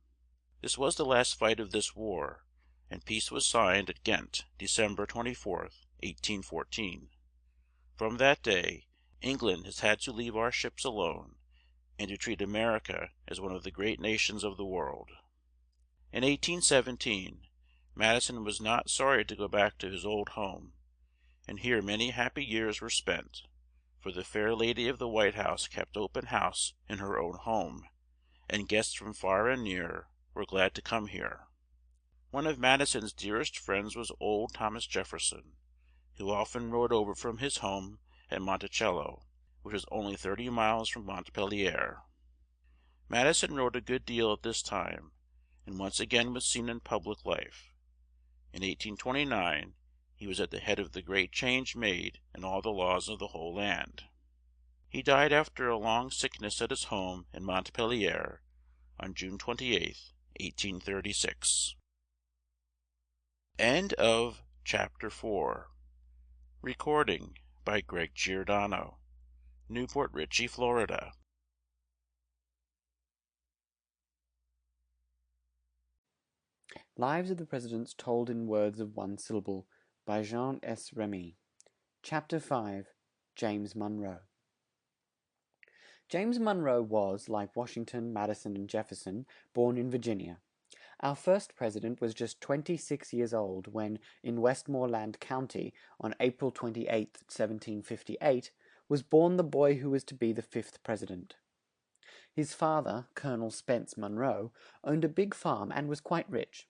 This was the last fight of this war, and peace was signed at Ghent, December 24th, 1814. From that day, England has had to leave our ships alone, and to treat America as one of the great nations of the world. In 1817, Madison was not sorry to go back to his old home, and here many happy years were spent, for the fair lady of the White House kept open house in her own home, and guests from far and near were glad to come here. One of Madison's dearest friends was old Thomas Jefferson, who often rode over from his home at Monticello, which was only 30 miles from Montpelier. Madison wrote a good deal at this time, and once again was seen in public life. In 1829 he was at the head of the great change made in all the laws of the whole land. He died after a long sickness at his home in Montpelier on June 28, 1836. End of Chapter 4. Recording by Greg Giordano. Newport Richey, Florida. Lives of the Presidents Told in Words of One Syllable by Jean S. Remy. Chapter 5. James Monroe. James Monroe was, like Washington, Madison, and Jefferson, born in Virginia. Our first president was just 26 years old when, in Westmoreland County, on April 28, 1758, was born the boy who was to be the fifth president. His father, Colonel Spence Monroe, owned a big farm and was quite rich.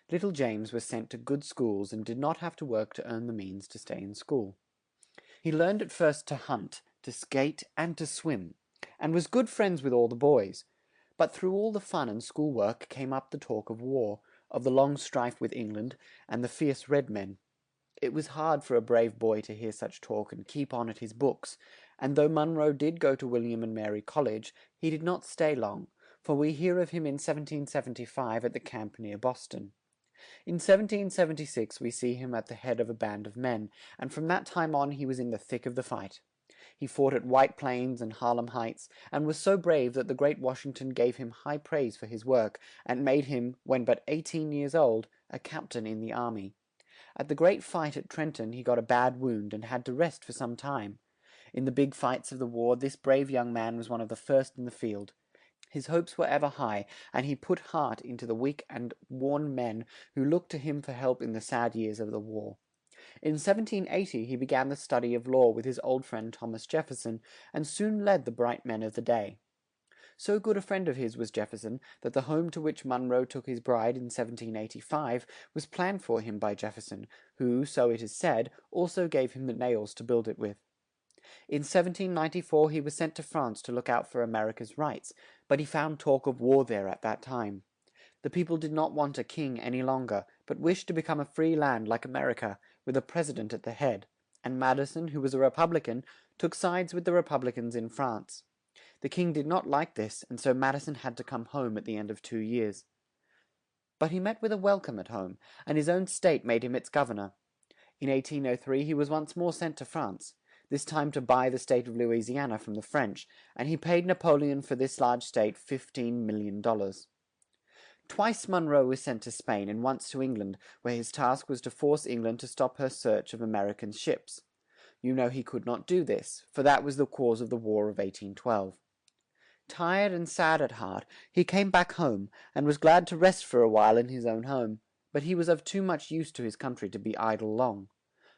Little James was sent to good schools and did not have to work to earn the means to stay in school. He learned at first to hunt, to skate, and to swim, and was good friends with all the boys. But through all the fun and schoolwork came up the talk of war, of the long strife with England, and the fierce red men. It was hard for a brave boy to hear such talk and keep on at his books, and though Monroe did go to William and Mary College, he did not stay long, for we hear of him in 1775 at the camp near Boston. In 1776 we see him at the head of a band of men, and from that time on he was in the thick of the fight. He fought at White Plains and Harlem Heights, and was so brave that the great Washington gave him high praise for his work, and made him, when but 18 years old, a captain in the army. At the great fight at Trenton he got a bad wound and had to rest for some time. In the big fights of the war this brave young man was one of the first in the field. His hopes were ever high, and he put heart into the weak and worn men who looked to him for help in the sad years of the war. In 1780 he began the study of law with his old friend Thomas Jefferson, and soon led the bright men of the day. So good a friend of his was Jefferson that the home to which Monroe took his bride in 1785 was planned for him by Jefferson, who, so it is said, also gave him the nails to build it with. In 1794 he was sent to France to look out for America's rights, but he found talk of war there at that time. The people did not want a king any longer, but wished to become a free land like America, with a president at the head, and Madison, who was a Republican, took sides with the Republicans in France. The king did not like this, and so Madison had to come home at the end of 2 years. But he met with a welcome at home, and his own state made him its governor. In 1803 he was once more sent to France, this time to buy the state of Louisiana from the French, and he paid Napoleon for this large state $15 million. Twice Monroe was sent to Spain and once to England, where his task was to force England to stop her search of American ships. You know he could not do this, for that was the cause of the War of 1812. Tired and sad at heart, he came back home, and was glad to rest for a while in his own home, but he was of too much use to his country to be idle long.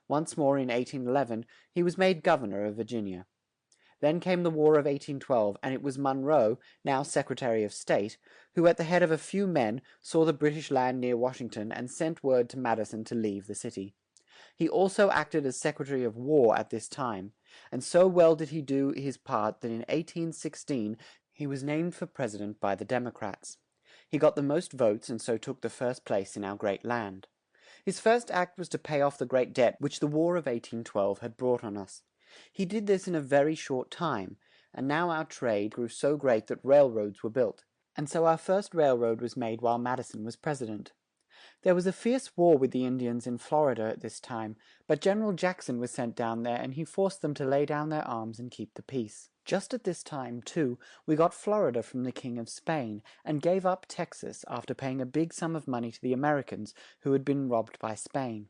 Once more in 1811 he was made governor of Virginia. Then came the War of 1812, and it was Monroe, now Secretary of State, who at the head of a few men saw the British land near Washington and sent word to Madison to leave the city. He also acted as Secretary of War at this time, and so well did he do his part that in 1816 he was named for President by the Democrats. He got the most votes and so took the first place in our great land. His first act was to pay off the great debt which the War of 1812 had brought on us. He did this in a very short time, and now our trade grew so great that railroads were built, and so our first railroad was made while Madison was president. There was a fierce war with the Indians in Florida at this time, but General Jackson was sent down there and he forced them to lay down their arms and keep the peace. Just at this time, too, we got Florida from the King of Spain, and gave up Texas after paying a big sum of money to the Americans who had been robbed by Spain.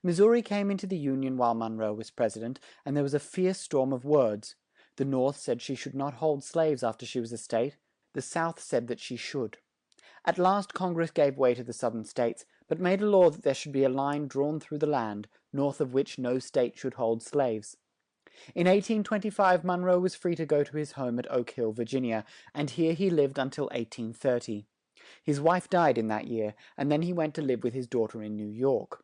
Missouri came into the Union while Monroe was president, and there was a fierce storm of words. The North said she should not hold slaves after she was a state. The South said that she should. At last Congress gave way to the Southern states, but made a law that there should be a line drawn through the land, north of which no state should hold slaves. In 1825 Monroe was free to go to his home at Oak Hill, Virginia, and here he lived until 1830. His wife died in that year, and then he went to live with his daughter in New York.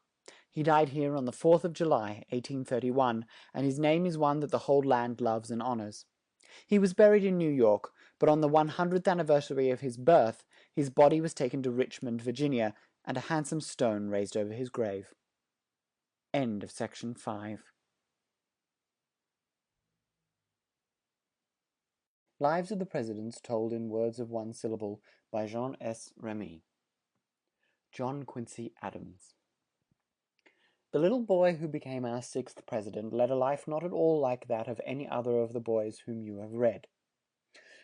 He died here on the 4th of July, 1831, and his name is one that the whole land loves and honors. He was buried in New York, but on the 100th anniversary of his birth, his body was taken to Richmond, Virginia, and a handsome stone raised over his grave. End of section 5. Lives of the Presidents Told in Words of One Syllable by Jean S. Remy. John Quincy Adams. The little boy who became our 6th president led a life not at all like that of any other of the boys whom you have read.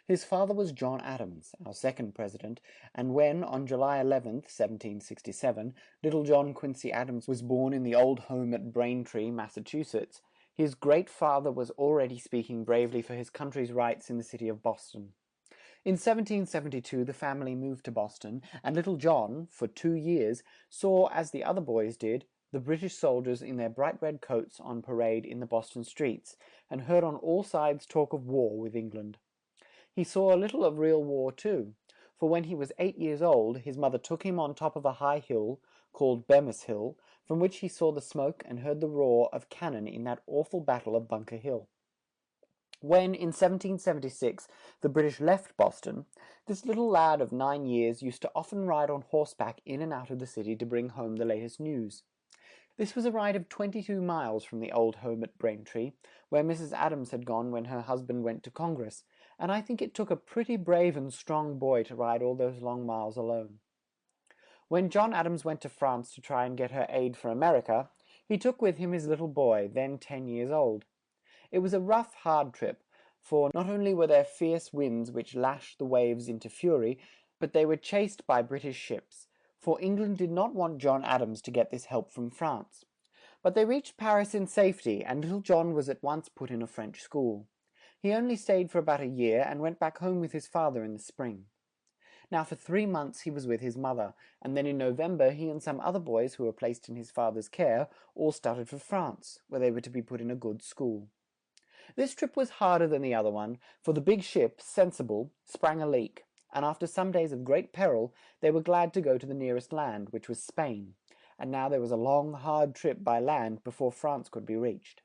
His father was John Adams, our 2nd president, and when, on July 11th, 1767, little John Quincy Adams was born in the old home at Braintree, Massachusetts, his great father was already speaking bravely for his country's rights in the city of Boston. In 1772 the family moved to Boston, and little John, for 2 years, saw, as the other boys did, the British soldiers in their bright red coats on parade in the Boston streets, and heard on all sides talk of war with England. He saw a little of real war too, for when he was 8 years old, his mother took him on top of a high hill, called Bemis Hill, from which he saw the smoke and heard the roar of cannon in that awful battle of Bunker Hill. When, in 1776, the British left Boston, this little lad of 9 years used to often ride on horseback in and out of the city to bring home the latest news. This was a ride of 22 miles from the old home at Braintree, where Mrs. Adams had gone when her husband went to Congress, and I think it took a pretty brave and strong boy to ride all those long miles alone. When John Adams went to France to try and get her aid for America, he took with him his little boy, then 10 years old. It was a rough, hard trip, for not only were there fierce winds which lashed the waves into fury, but they were chased by British ships, for England did not want John Adams to get this help from France. But they reached Paris in safety, and little John was at once put in a French school. He only stayed for about a year, and went back home with his father in the spring. Now for 3 months he was with his mother, and then in November he and some other boys who were placed in his father's care all started for France, where they were to be put in a good school. This trip was harder than the other one, for the big ship, Syllable, sprang a leak, and after some days of great peril, they were glad to go to the nearest land, which was Spain, and now there was a long, hard trip by land before France could be reached.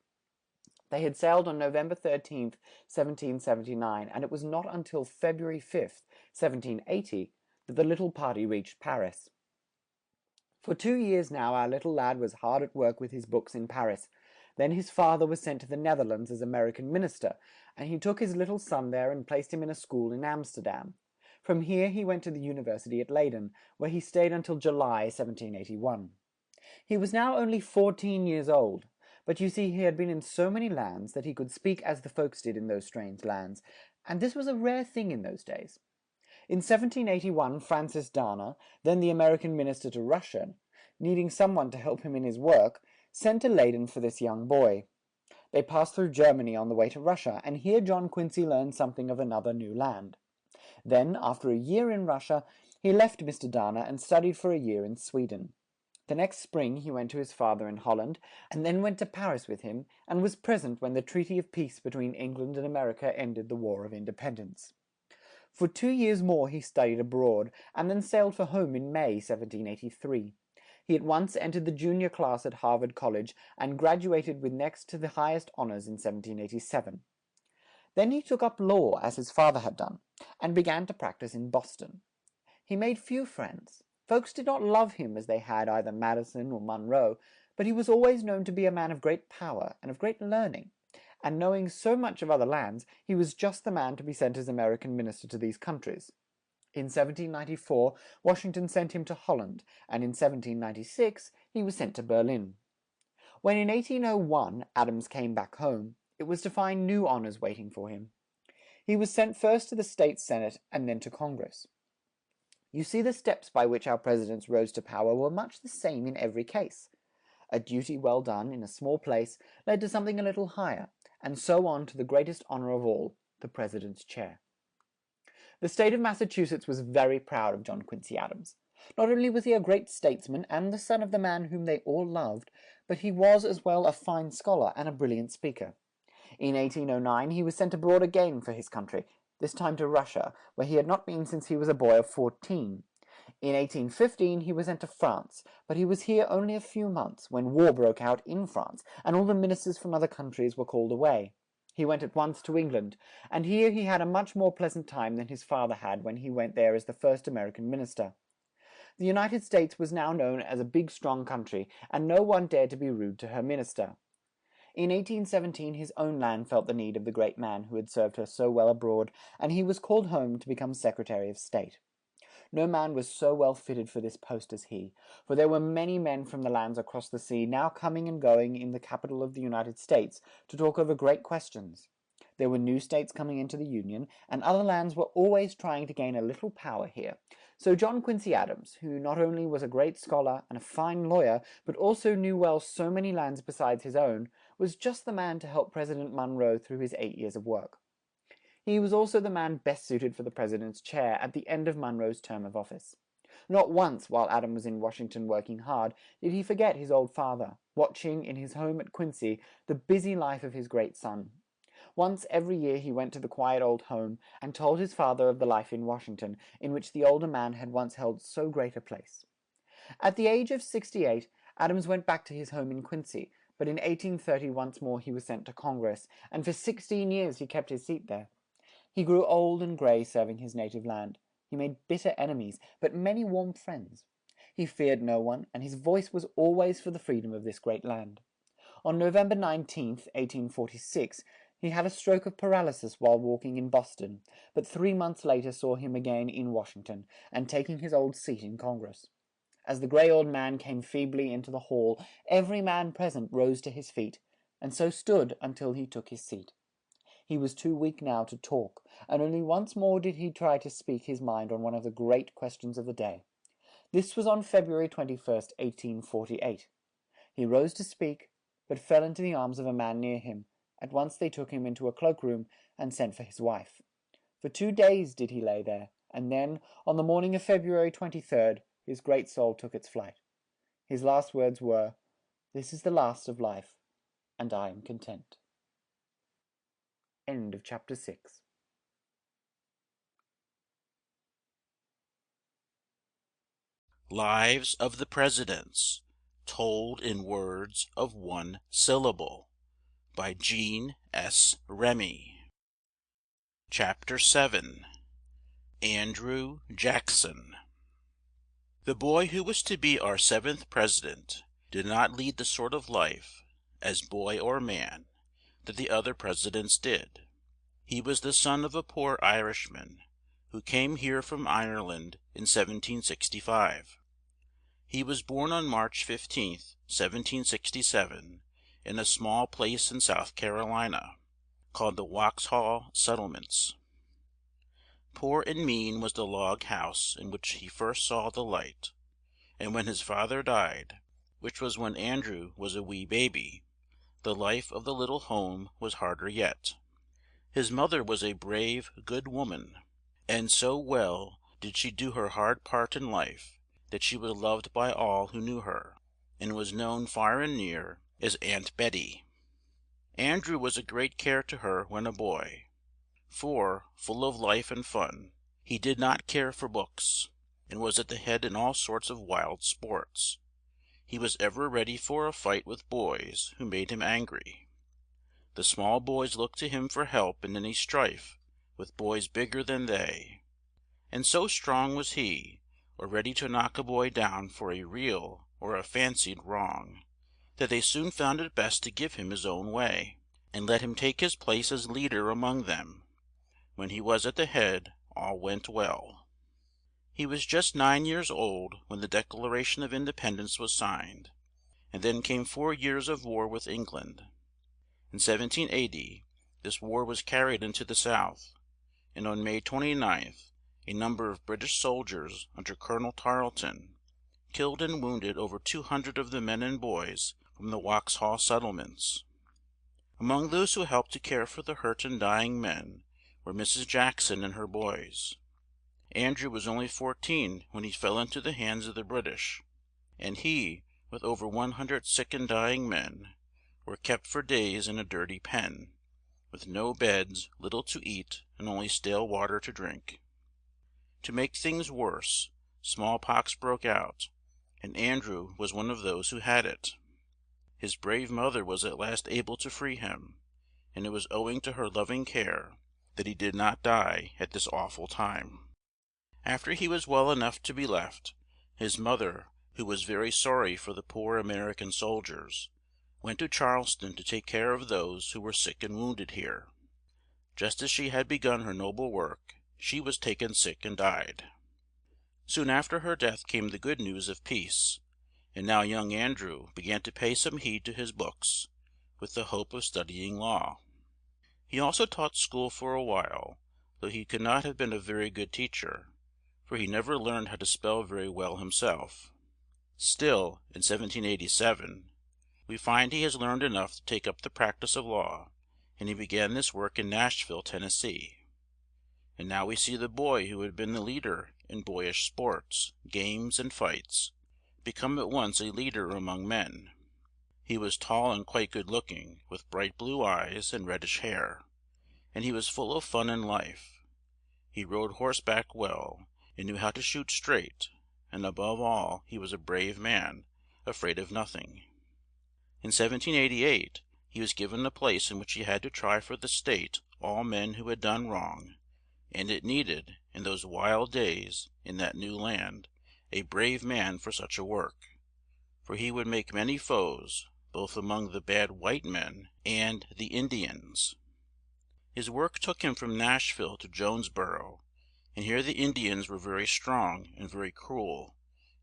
They had sailed on November 13th, 1779, and it was not until February 5th, 1780, that the little party reached Paris. For 2 years now our little lad was hard at work with his books in Paris. Then his father was sent to the Netherlands as American minister, and he took his little son there and placed him in a school in Amsterdam. From here he went to the university at Leyden, where he stayed until July 1781. He was now only 14 years old, but you see he had been in so many lands that he could speak as the folks did in those strange lands, and this was a rare thing in those days. In 1781 Francis Dana, then the American minister to Russia, needing someone to help him in his work, sent to Leyden for this young boy. They passed through Germany on the way to Russia, and here John Quincy learned something of another new land. Then, after a year in Russia, he left Mr. Dana and studied for a year in Sweden. The next spring he went to his father in Holland, and then went to Paris with him, and was present when the treaty of peace between England and America ended the War of Independence. For 2 years more he studied abroad, and then sailed for home in May 1783. He at once entered the junior class at Harvard College, and graduated with next to the highest honors in 1787. Then he took up law as his father had done, and began to practice in Boston. He made few friends. Folks did not love him as they had either Madison or Monroe, but he was always known to be a man of great power and of great learning, and knowing so much of other lands, he was just the man to be sent as American minister to these countries. In 1794, Washington sent him to Holland, and in 1796 he was sent to Berlin. When in 1801 Adams came back home, it was to find new honors waiting for him. He was sent first to the State Senate and then to Congress. You see, the steps by which our presidents rose to power were much the same in every case. A duty well done in a small place led to something a little higher, and so on to the greatest honor of all, the president's chair. The state of Massachusetts was very proud of John Quincy Adams. Not only was he a great statesman and the son of the man whom they all loved, but he was as well a fine scholar and a brilliant speaker. In 1809 he was sent abroad again for his country, this time to Russia, where he had not been since he was a boy of 14. In 1815 he was sent to France, but he was here only a few months, when war broke out in France, and all the ministers from other countries were called away. He went at once to England, and here he had a much more pleasant time than his father had when he went there as the first American minister. The United States was now known as a big strong country, and no one dared to be rude to her minister. In 1817 his own land felt the need of the great man who had served her so well abroad, and he was called home to become Secretary of State. No man was so well fitted for this post as he, for there were many men from the lands across the sea now coming and going in the capital of the United States to talk over great questions. There were new states coming into the Union, and other lands were always trying to gain a little power here. So John Quincy Adams, who not only was a great scholar and a fine lawyer, but also knew well so many lands besides his own, was just the man to help President Monroe through his 8 years of work. He was also the man best suited for the president's chair at the end of Monroe's term of office. Not once, while Adams was in Washington working hard, did he forget his old father, watching in his home at Quincy the busy life of his great son. Once every year he went to the quiet old home and told his father of the life in Washington, in which the older man had once held so great a place. At the age of 68, Adams went back to his home in Quincy, but in 1830 once more he was sent to Congress, and for 16 years he kept his seat there. He grew old and grey serving his native land. He made bitter enemies, but many warm friends. He feared no one, and his voice was always for the freedom of this great land. On November 19th, 1846, he had a stroke of paralysis while walking in Boston, but 3 months later saw him again in Washington, and taking his old seat in Congress. As the grey old man came feebly into the hall, every man present rose to his feet, and so stood until he took his seat. He was too weak now to talk, and only once more did he try to speak his mind on one of the great questions of the day. This was on February 21st, 1848. He rose to speak, but fell into the arms of a man near him. At once they took him into a cloakroom and sent for his wife. For 2 days did he lay there, and then, on the morning of February 23rd, his great soul took its flight. His last words were, "This is the last of life, and I am content." End of chapter 6. Lives of the Presidents, told in words of one syllable, by Jean S. Remy. Chapter 7. Andrew Jackson. The boy who was to be our 7th president did not lead the sort of life, as boy or man, that the other presidents did. He was the son of a poor Irishman, who came here from Ireland in 1765. He was born on March 15th, 1767, in a small place in South Carolina, called the Waxhaw Settlements. Poor and mean was the log house in which he first saw the light, and when his father died, which was when Andrew was a wee baby, the life of the little home was harder yet. His mother was a brave, good woman, and so well did she do her hard part in life that she was loved by all who knew her. and was known far and near as Aunt Betty. Andrew was a great care to her when a boy, for, full of life and fun, he did not care for books, and was at the head in all sorts of wild sports. He was ever ready for a fight with boys who made him angry. The small boys looked to him for help in any strife with boys bigger than they, and so strong was he, or ready to knock a boy down for a real or a fancied wrong, that they soon found it best to give him his own way, and let him take his place as leader among them. When he was at the head, all went well. He was just 9 years old when the Declaration of Independence was signed, and then came 4 years of war with England. In 1780, this war was carried into the South, and on May 29th a number of British soldiers under Colonel Tarleton killed and wounded over 200 of the men and boys from the Waxhaw settlements. Among those who helped to care for the hurt and dying men were Mrs. Jackson and her boys. Andrew was only 14 when he fell into the hands of the British, and he, with over 100 sick and dying men, were kept for days in a dirty pen, with no beds, little to eat, and only stale water to drink. To make things worse, smallpox broke out, and Andrew was one of those who had it. His brave mother was at last able to free him, and it was owing to her loving care that he did not die at this awful time. After he was well enough to be left, his mother, who was very sorry for the poor American soldiers, went to Charleston to take care of those who were sick and wounded here. Just as she had begun her noble work, she was taken sick and died. Soon after her death came the good news of peace, and now young Andrew began to pay some heed to his books, with the hope of studying law. He also taught school for a while, though he could not have been a very good teacher, for he never learned how to spell very well himself. Still, in 1787, we find he has learned enough to take up the practice of law, and he began this work in Nashville, Tennessee. And now we see the boy who had been the leader in boyish sports, games, and fights, become at once a leader among men. He was tall and quite good looking, with bright blue eyes and reddish hair, and he was full of fun and life. He rode horseback well, and knew how to shoot straight, and above all he was a brave man, afraid of nothing. In 1788 he was given a place in which he had to try for the state all men who had done wrong, and it needed, in those wild days in that new land, a brave man for such a work, for he would make many foes, both among the bad white men and the Indians. His work took him from Nashville to Jonesboro, and here the Indians were very strong and very cruel,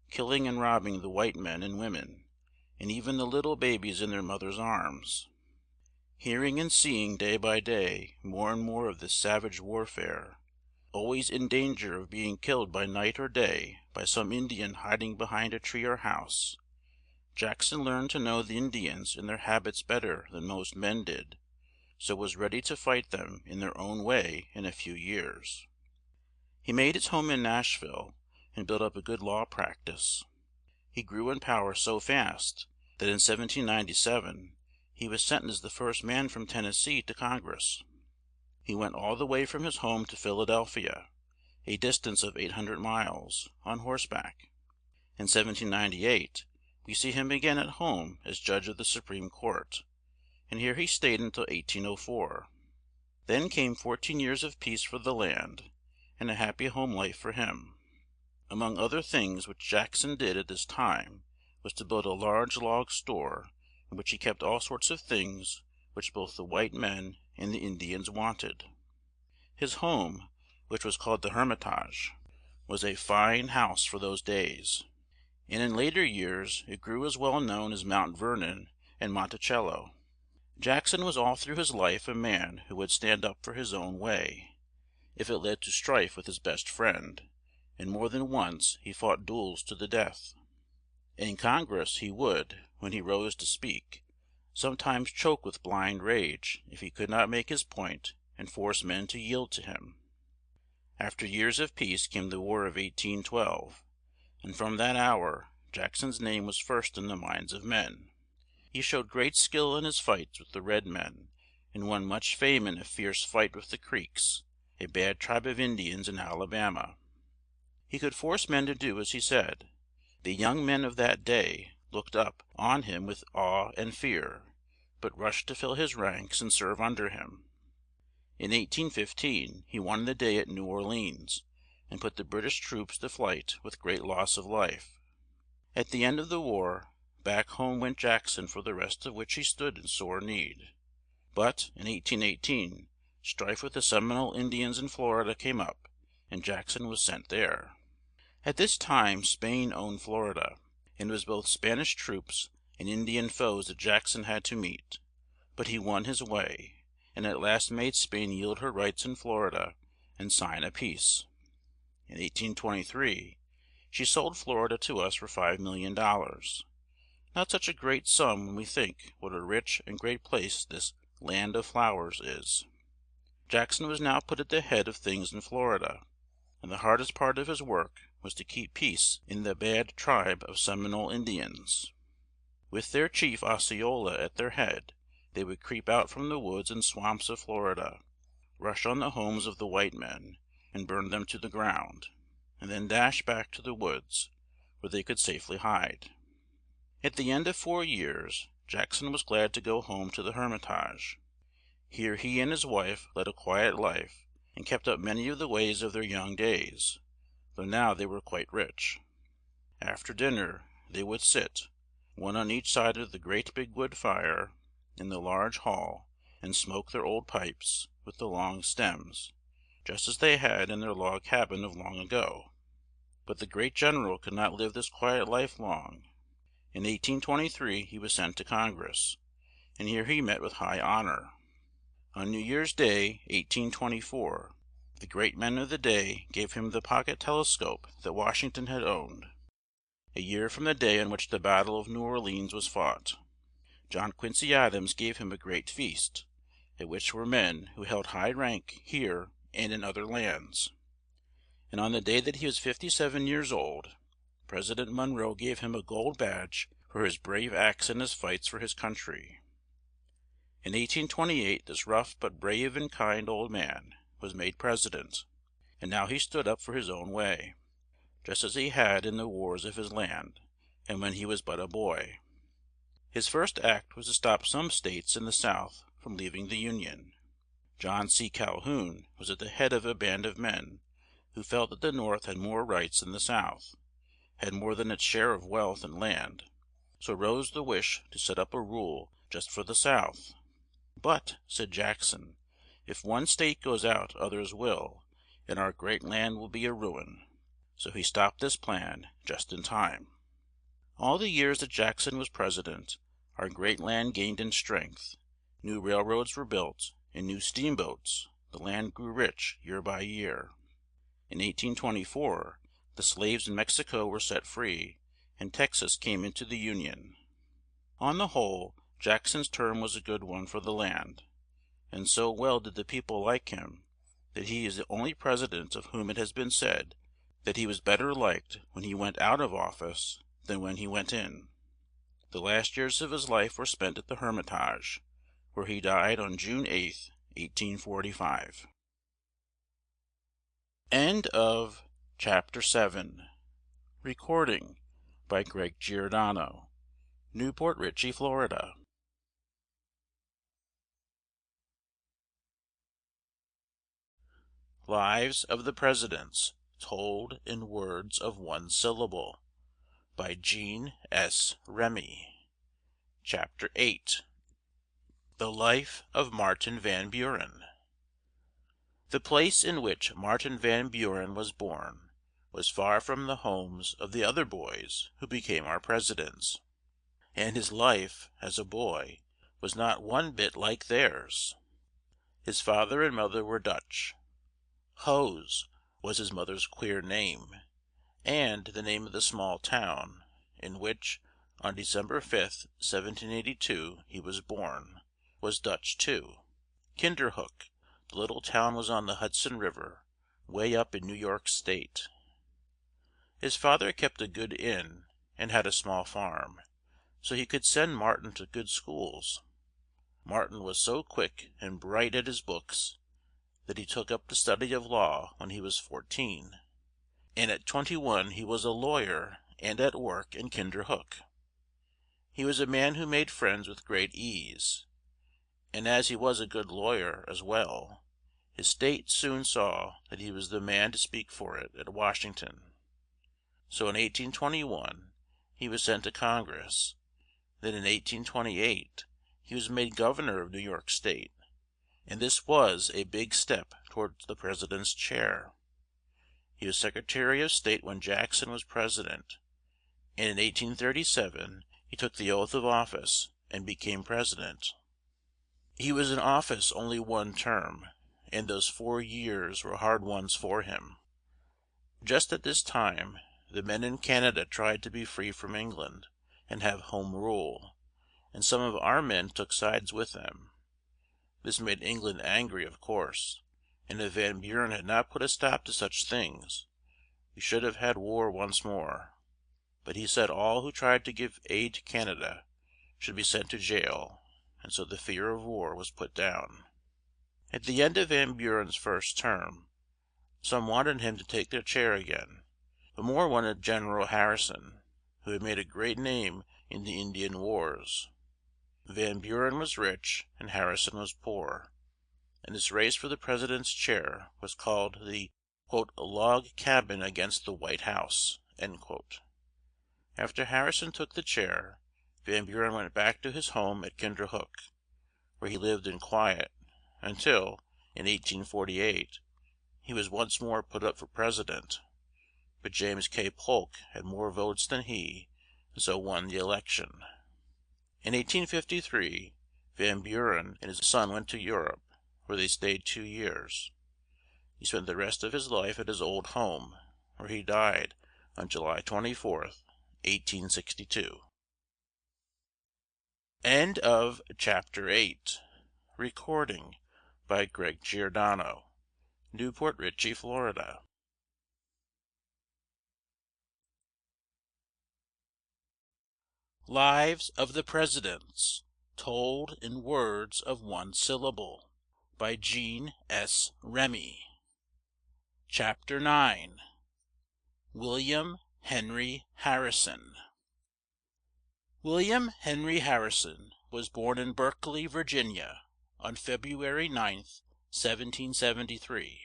killing and robbing the white men and women, and even the little babies in their mothers' arms. Hearing and seeing day by day more and more of this savage warfare, always in danger of being killed by night or day by some Indian hiding behind a tree or house, Jackson learned to know the Indians and their habits better than most men did, so was ready to fight them in their own way in a few years. He made his home in Nashville, and built up a good law practice. He grew in power so fast that in 1797 he was sent as the first man from Tennessee to Congress. He went all the way from his home to Philadelphia, a distance of 800 miles, on horseback. In 1798 we see him again at home as judge of the Supreme Court, and here he stayed until 1804. Then came 14 years of peace for the land, and a happy home life for him. Among other things which Jackson did at this time was to build a large log store in which he kept all sorts of things which both the white men and the Indians wanted. His home, which was called the Hermitage, was a fine house for those days, and in later years it grew as well known as Mount Vernon and Monticello. Jackson was all through his life a man who would stand up for his own way, if it led to strife with his best friend, and more than once he fought duels to the death. In Congress he would, when he rose to speak, sometimes choke with blind rage if he could not make his point and force men to yield to him. After years of peace came the War of 1812, and from that hour Jackson's name was first in the minds of men. He showed great skill in his fights with the red men, and won much fame in a fierce fight with the Creeks, a bad tribe of Indians in Alabama. He could force men to do as he said. The young men of that day looked up on him with awe and fear, but rushed to fill his ranks and serve under him. In 1815 he won the day at New Orleans, and put the British troops to flight with great loss of life. At the end of the war, back home went Jackson, for the rest of which he stood in sore need. But in 1818 strife with the Seminole Indians in Florida came up, and Jackson was sent there. At this time Spain owned Florida, and it was both Spanish troops and Indian foes that Jackson had to meet. But he won his way, and at last made Spain yield her rights in Florida and sign a peace. In 1823 she sold Florida to us for $5,000,000. Not such a great sum when we think what a rich and great place this "land of flowers" is. Jackson was now put at the head of things in Florida, and the hardest part of his work was to keep peace in the bad tribe of Seminole Indians. With their chief Osceola at their head, they would creep out from the woods and swamps of Florida, rush on the homes of the white men, and burn them to the ground, and then dash back to the woods, where they could safely hide. At the end of 4 years, Jackson was glad to go home to the Hermitage. Here he and his wife led a quiet life, and kept up many of the ways of their young days, though now they were quite rich. After dinner they would sit, one on each side of the great big wood fire in the large hall, and smoke their old pipes, with the long stems, just as they had in their log cabin of long ago. But the great general could not live this quiet life long. In 1823 he was sent to Congress, and here he met with high honor. On New Year's Day, 1824, the great men of the day gave him the pocket telescope that Washington had owned, a year from the day on which the battle of New Orleans was fought. John Quincy Adams gave him a great feast, at which were men who held high rank here and in other lands. And on the day that he was 57 years old, President Monroe gave him a gold badge for his brave acts in his fights for his country. In 1828 this rough but brave and kind old man was made president, and now he stood up for his own way, just as he had in the wars of his land, and when he was but a boy. His first act was to stop some states in the South from leaving the Union. John C. Calhoun was at the head of a band of men who felt that the North had more rights than the South, had more than its share of wealth and land. So rose the wish to set up a rule just for the South. "But," said Jackson, "if one state goes out others will, and our great land will be a ruin." So he stopped this plan just in time. All the years that Jackson was president, our great land gained in strength. New railroads were built, and new steamboats. The land grew rich year by year. In 1824 the slaves in Mexico were set free, and Texas came into the Union. On the whole, Jackson's term was a good one for the land, and so well did the people like him that he is the only president of whom it has been said that he was better liked when he went out of office than when he went in. The last years of his life were spent at the Hermitage, where he died on June 8th, 1845. End of Chapter 7. Recording by Greg Giordano. Newport Richey, Florida. Lives of the Presidents Told in Words of One Syllable by Jean S. Remy. Chapter 8. The Life of Martin Van Buren. The place in which Martin Van Buren was born was far from the homes of the other boys who became our presidents, and his life as a boy was not one bit like theirs. His father and mother were Dutch. Hose was his mother's queer name, and the name of the small town, in which, on December 5th, 1782, he was born, was Dutch too. Kinderhook, the little town, was on the Hudson River, way up in New York State. His father kept a good inn, and had a small farm, so he could send Martin to good schools. Martin was so quick and bright at his books that he took up the study of law when he was 14, and at 21 he was a lawyer and at work in Kinderhook. He was a man who made friends with great ease, and as he was a good lawyer as well, his state soon saw that he was the man to speak for it at Washington. So in 1821 he was sent to Congress. Then in 1828 he was made governor of New York State, and this was a big step towards the president's chair. He was Secretary of State when Jackson was president, and in 1837 he took the oath of office and became president. He was in office only one term, and those 4 years were hard ones for him. Just at this time the men in Canada tried to be free from England and have home rule, and some of our men took sides with them. This made England angry, of course, and if Van Buren had not put a stop to such things, we should have had war once more. But he said all who tried to give aid to Canada should be sent to jail, and so the fear of war was put down. At the end of Van Buren's first term, some wanted him to take their chair again, but more wanted General Harrison, who had made a great name in the Indian wars. Van Buren was rich and Harrison was poor, and this race for the president's chair was called the "log cabin against the White House." After Harrison took the chair, Van Buren went back to his home at Kinderhook, where he lived in quiet until, in 1848, he was once more put up for president, but James K. Polk had more votes than he, and so won the election. In 1853, Van Buren and his son went to Europe, where they stayed 2 years. He spent the rest of his life at his old home, where he died on July 24th, 1862. End of Chapter 8. Recording by Greg Giordano, Newport Richey, Florida. Lives of the Presidents, Told in Words of One Syllable, by Jean S. Remy. Chapter 9. William Henry Harrison. William Henry Harrison was born in Berkeley, Virginia, on February 9th, 1773.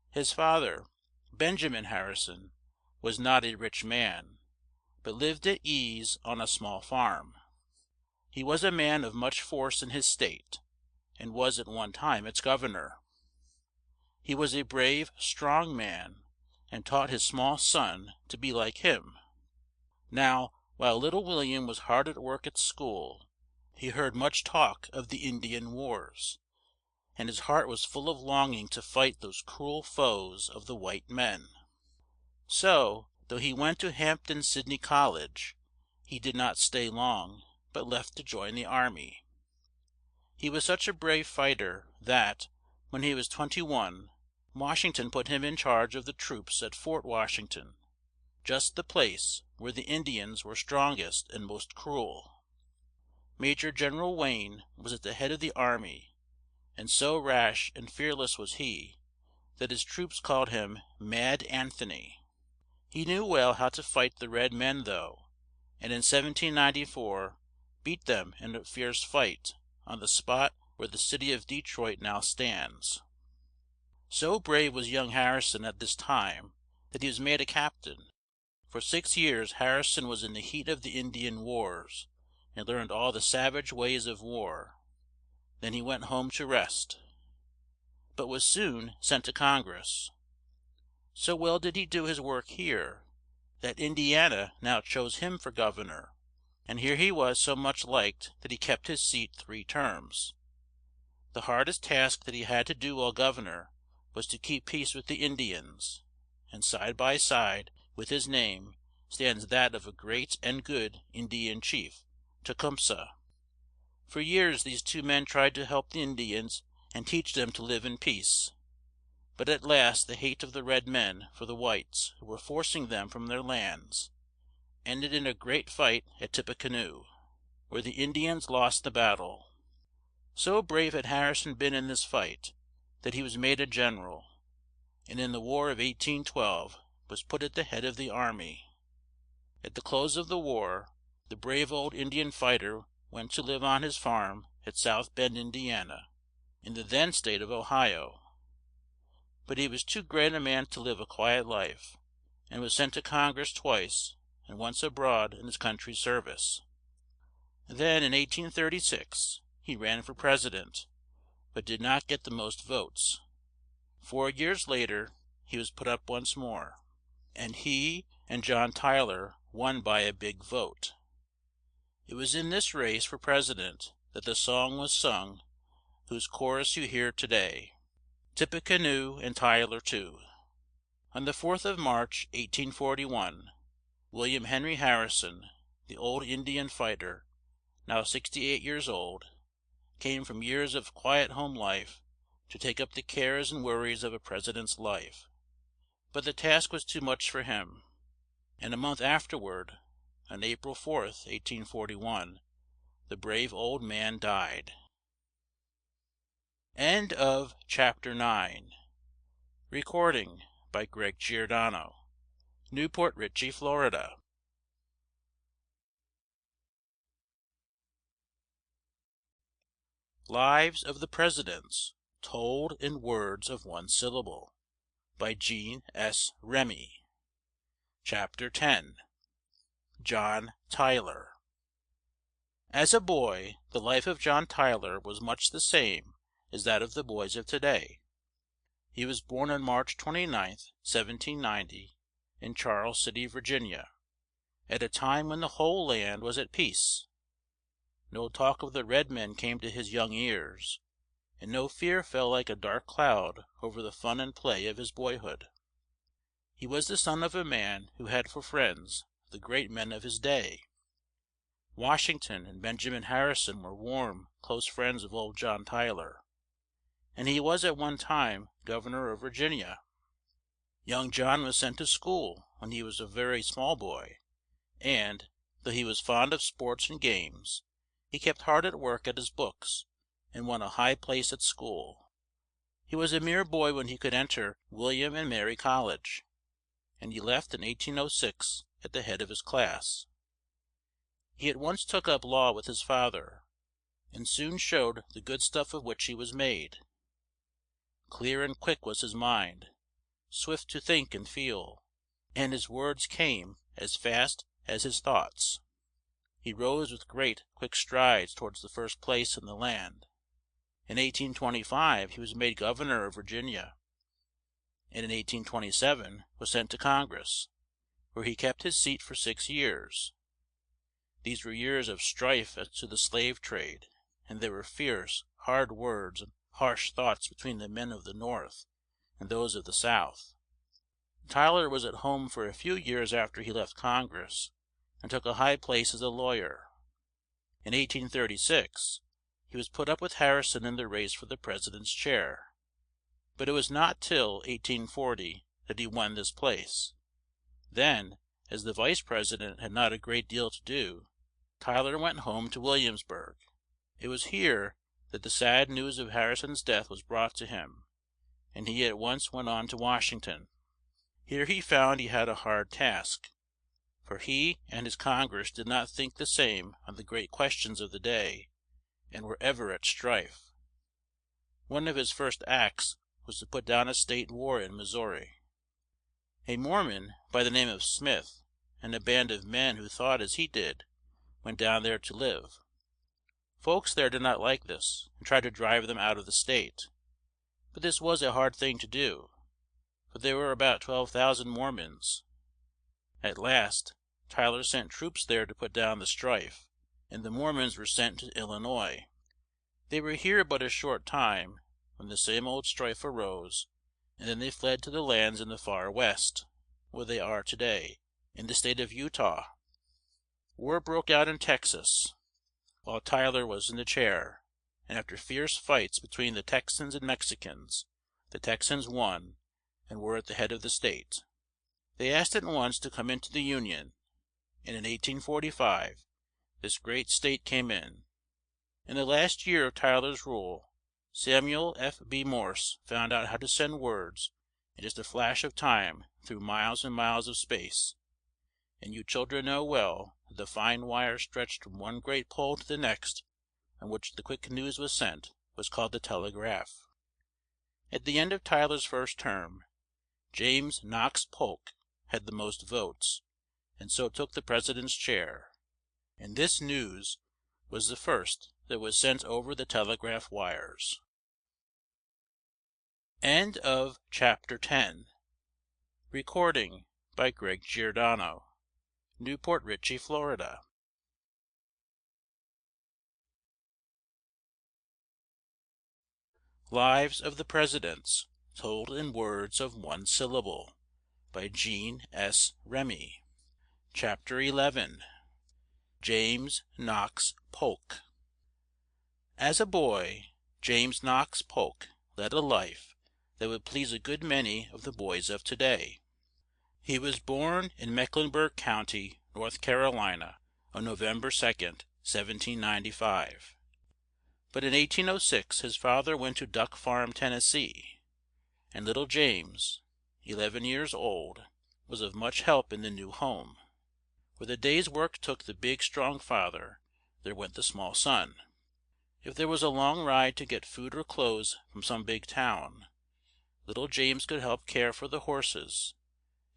His father, Benjamin Harrison, was not a rich man, but lived at ease on a small farm. He was a man of much force in his state, and was at one time its governor. He was a brave, strong man, and taught his small son to be like him. Now, while little William was hard at work at school, he heard much talk of the Indian wars, and his heart was full of longing to fight those cruel foes of the white men. So, though he went to Hampden-Sydney College, he did not stay long, but left to join the army. He was such a brave fighter that, when he was 21, Washington put him in charge of the troops at Fort Washington, just the place where the Indians were strongest and most cruel. Major General Wayne was at the head of the army, and so rash and fearless was he, that his troops called him Mad Anthony. He knew well how to fight the red men, though, and in 1794 beat them in a fierce fight on the spot where the city of Detroit now stands. So brave was young Harrison at this time that he was made a captain. For 6 years Harrison was in the heat of the Indian wars, and learned all the savage ways of war. Then he went home to rest, but was soon sent to Congress. So well did he do his work here, that Indiana now chose him for governor, and here he was so much liked that he kept his seat 3 terms. The hardest task that he had to do while governor was to keep peace with the Indians, and side by side with his name stands that of a great and good Indian chief, Tecumseh. For years these 2 men tried to help the Indians and teach them to live in peace, but at last the hate of the red men for the whites who were forcing them from their lands, ended in a great fight at Tippecanoe, where the Indians lost the battle. So brave had Harrison been in this fight that he was made a general, and in the War of 1812 was put at the head of the army. At the close of the war, the brave old Indian fighter went to live on his farm at South Bend, Indiana, in the then state of Ohio. But he was too great a man to live a quiet life, and was sent to Congress twice and once abroad in his country's service. Then, in 1836, he ran for president, but did not get the most votes. 4 years later he was put up once more, and he and John Tyler won by a big vote. It was in this race for president that the song was sung whose chorus you hear today, Tippecanoe and Tyler too. On the 4th of March, 1841, William Henry Harrison, the old Indian fighter, now 68 years old, came from years of quiet home life to take up the cares and worries of a president's life. But the task was too much for him, and a month afterward, on April 4th, 1841, the brave old man died. End of Chapter 9. Recording by Greg Giordano. Newport Richey, Florida. Lives of the Presidents Told in Words of One Syllable by Jean S. Remy. Chapter 10. John Tyler. As a boy, the life of John Tyler was much the same as that of the boys of today. He was born on March 29th, 1790, in Charles City, Virginia, at a time when the whole land was at peace. No talk of the red men came to his young ears, and no fear fell like a dark cloud over the fun and play of his boyhood. He was the son of a man who had for friends the great men of his day. Washington and Benjamin Harrison were warm, close friends of old John Tyler, and he was at one time governor of Virginia. Young John was sent to school when he was a very small boy, and, though he was fond of sports and games, he kept hard at work at his books, and won a high place at school. He was a mere boy when he could enter William and Mary College, and he left in 1806 at the head of his class. He at once took up law with his father, and soon showed the good stuff of which he was made. Clear and quick was his mind, swift to think and feel, and his words came as fast as his thoughts. He rose with great, quick strides towards the first place in the land. In 1825 he was made governor of Virginia, and in 1827 was sent to Congress, where he kept his seat for 6 years. These were years of strife as to the slave trade, and there were fierce, hard words and harsh thoughts between the men of the North and those of the South. Tyler was at home for a few years after he left Congress, and took a high place as a lawyer. In 1836 he was put up with Harrison in the race for the president's chair, but it was not till 1840 that he won this place. Then, as the vice president had not a great deal to do, Tyler went home to Williamsburg. It was here that the sad news of Harrison's death was brought to him, and he at once went on to Washington. Here he found he had a hard task, for he and his Congress did not think the same on the great questions of the day, and were ever at strife. One of his first acts was to put down a state war in Missouri. A Mormon by the name of Smith, and a band of men who thought as he did, went down there to live. Folks there did not like this, and tried to drive them out of the state. But this was a hard thing to do, for there were about 12,000 Mormons. At last, Tyler sent troops there to put down the strife, and the Mormons were sent to Illinois. They were here but a short time, when the same old strife arose, and then they fled to the lands in the far West, where they are today, in the state of Utah. War broke out in Texas, while Tyler was in the chair, and after fierce fights between the Texans and Mexicans, the Texans won, and were at the head of the state. They asked at once to come into the Union, and in 1845 this great state came in. In the last year of Tyler's rule, Samuel F. B. Morse found out how to send words in just a flash of time through miles and miles of space, and you children know well that the fine wire stretched from one great pole to the next on which the quick news was sent was called the telegraph. At the end of Tyler's first term, James Knox Polk had the most votes, and so took the president's chair, and this news was the first that was sent over the telegraph wires. End of Chapter 10. Recording by Greg Giordano. Newport Richey, Florida. Lives of the Presidents, Told in Words of One Syllable, by Jean S. Remy. Chapter 11. James Knox Polk. As a boy, James Knox Polk led a life that would please a good many of the boys of today. He was born in Mecklenburg County, North Carolina, on November 2nd, 1795. But in 1806 his father went to Duck Farm, Tennessee, and little James, 11 years old, was of much help in the new home. Where the day's work took the big, strong father, there went the small son. If there was a long ride to get food or clothes from some big town, little James could help care for the horses,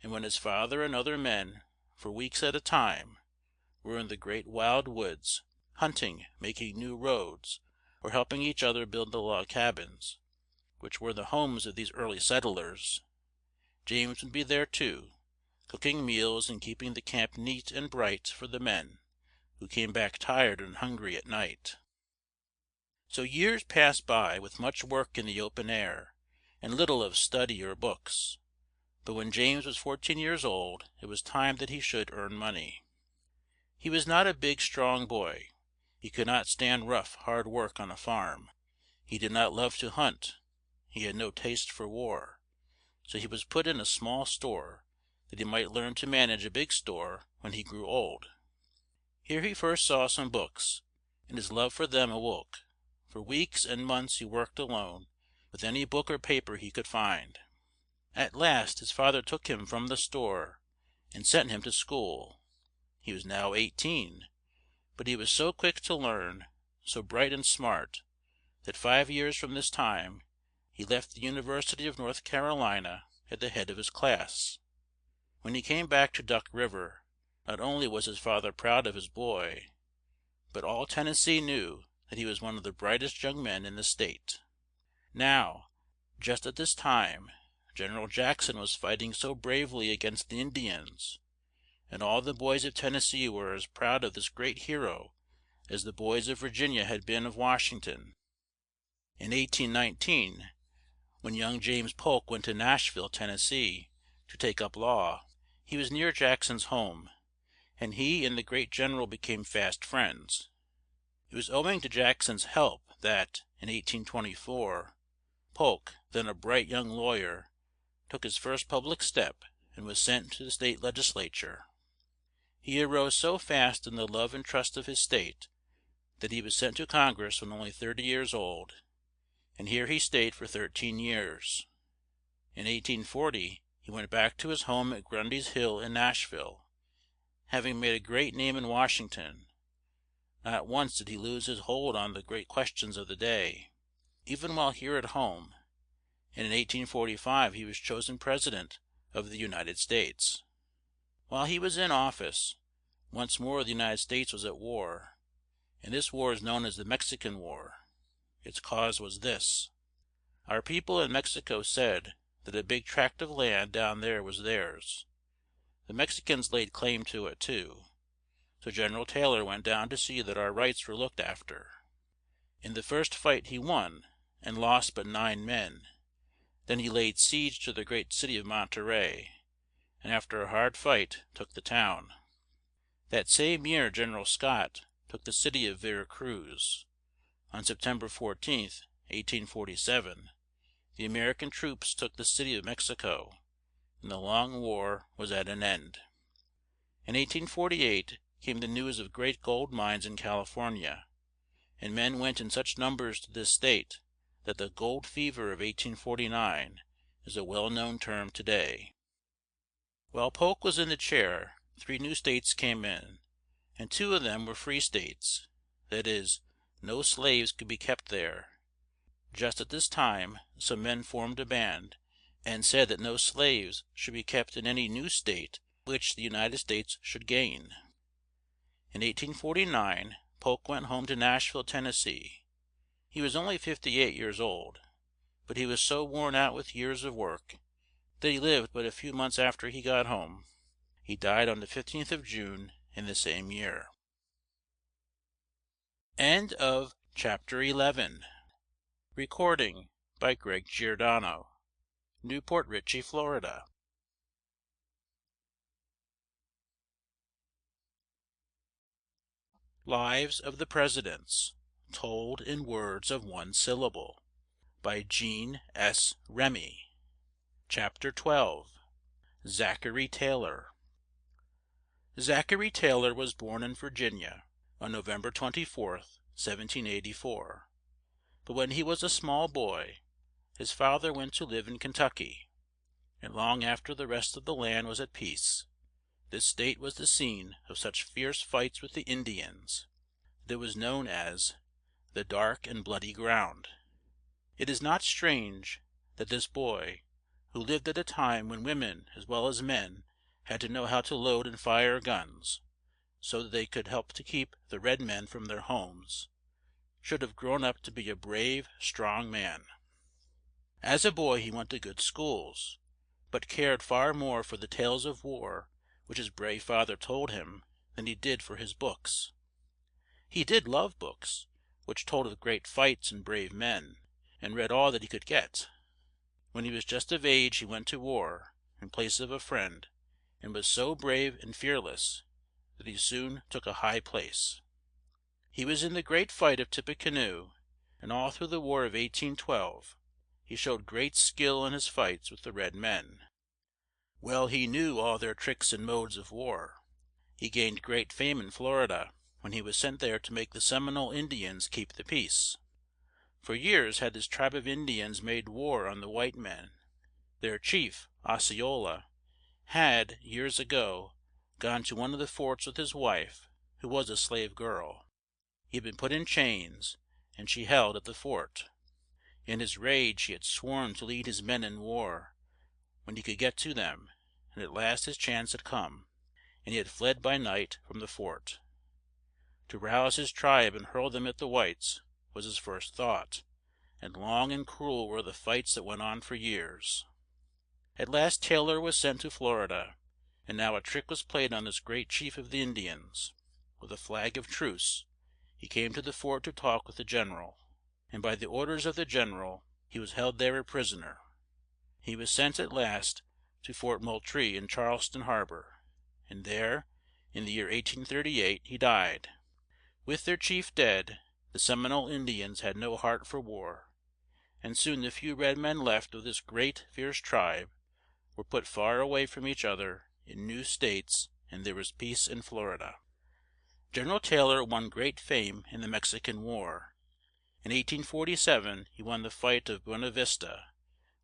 and when his father and other men, for weeks at a time, were in the great wild woods, hunting, making new roads, or helping each other build the log cabins, which were the homes of these early settlers, James would be there too, cooking meals and keeping the camp neat and bright for the men who came back tired and hungry at night. So years passed by with much work in the open air, and little of study or books. But when James was 14 years old, it was time that he should earn money. He was not a big, strong boy. He could not stand rough, hard work on a farm. He did not love to hunt. He had no taste for war. So he was put in a small store, that he might learn to manage a big store when he grew old. Here he first saw some books, and his love for them awoke. For weeks and months he worked alone, with any book or paper he could find. At last his father took him from the store, and sent him to school. He was now 18, but he was so quick to learn, so bright and smart, that 5 years from this time he left the University of North Carolina at the head of his class. When he came back to Duck River, not only was his father proud of his boy, but all Tennessee knew that he was one of the brightest young men in the state. Now, just at this time, General Jackson was fighting so bravely against the Indians, and all the boys of Tennessee were as proud of this great hero as the boys of Virginia had been of Washington. In 1819, when young James Polk went to Nashville, Tennessee, to take up law, he was near Jackson's home, and he and the great general became fast friends. It was owing to Jackson's help that, in 1824, Polk, then a bright young lawyer, took his first public step and was sent to the state legislature. He arose so fast in the love and trust of his state that he was sent to Congress when only 30 years old, and here he stayed for 13 years. In 1840 he went back to his home at Grundy's Hill in Nashville. Having made a great name in Washington, not once did he lose his hold on the great questions of the day, even while here at home, and in 1845 he was chosen President of the United States. While he was in office, once more the United States was at war, and this war is known as the Mexican War. Its cause was this: our people in Mexico said that a big tract of land down there was theirs. The Mexicans laid claim to it too, so General Taylor went down to see that our rights were looked after. In the first fight he won, and lost but 9 men. Then he laid siege to the great city of Monterey, and after a hard fight took the town. That same year General Scott took the city of Vera Cruz. On September 14th, 1847, the American troops took the city of Mexico, and the long war was at an end. In 1848 came the news of great gold mines in California, and men went in such numbers to this state that the "gold fever" of 1849 is a well-known term today. While Polk was in the chair, 3 new states came in, and 2 of them were free states; that is, no slaves could be kept there. Just at this time some men formed a band, and said that no slaves should be kept in any new state which the United States should gain. In 1849 Polk went home to Nashville, Tennessee. He was only 58 years old, but he was so worn out with years of work that he lived but a few months after he got home. He died on the 15th of June in the same year. End of chapter 11. Recording by Greg Giordano. Newport Richey, Florida. Lives of the Presidents, Told in Words of One Syllable, by Jean S. Remy. Chapter 12. Zachary Taylor. Zachary Taylor was born in Virginia on November 24th, 1784. But when he was a small boy, his father went to live in Kentucky, and long after the rest of the land was at peace, this state was the scene of such fierce fights with the Indians that it was known as the Dark and Bloody Ground. It is not strange that this boy, who lived at a time when women as well as men had to know how to load and fire guns, so that they could help to keep the red men from their homes, should have grown up to be a brave, strong man. As a boy he went to good schools, but cared far more for the tales of war which his brave father told him than he did for his books. He did love books, which told of great fights and brave men, and read all that he could get. When he was just of age he went to war, in place of a friend, and was so brave and fearless that he soon took a high place. He was in the great fight of Tippecanoe, and all through the War of 1812 he showed great skill in his fights with the red men. Well he knew all their tricks and modes of war. He gained great fame in Florida, when he was sent there to make the Seminole Indians keep the peace. For years had this tribe of Indians made war on the white men. Their chief, Osceola, had, years ago, gone to one of the forts with his wife, who was a slave girl. He had been put in chains, and she held at the fort. In his rage he had sworn to lead his men in war when he could get to them, and at last his chance had come, and he had fled by night from the fort. To rouse his tribe and hurl them at the whites was his first thought, and long and cruel were the fights that went on for years. At last Taylor was sent to Florida, and now a trick was played on this great chief of the Indians. With a flag of truce, he came to the fort to talk with the general, and by the orders of the general he was held there a prisoner. He was sent at last to Fort Moultrie in Charleston harbor, and there, in the year 1838, he died. With their chief dead, the Seminole Indians had no heart for war, and soon the few red men left of this great, fierce tribe were put far away from each other in new states, and there was peace in Florida. General Taylor won great fame in the Mexican War. In 1847 he won the fight of Buena Vista,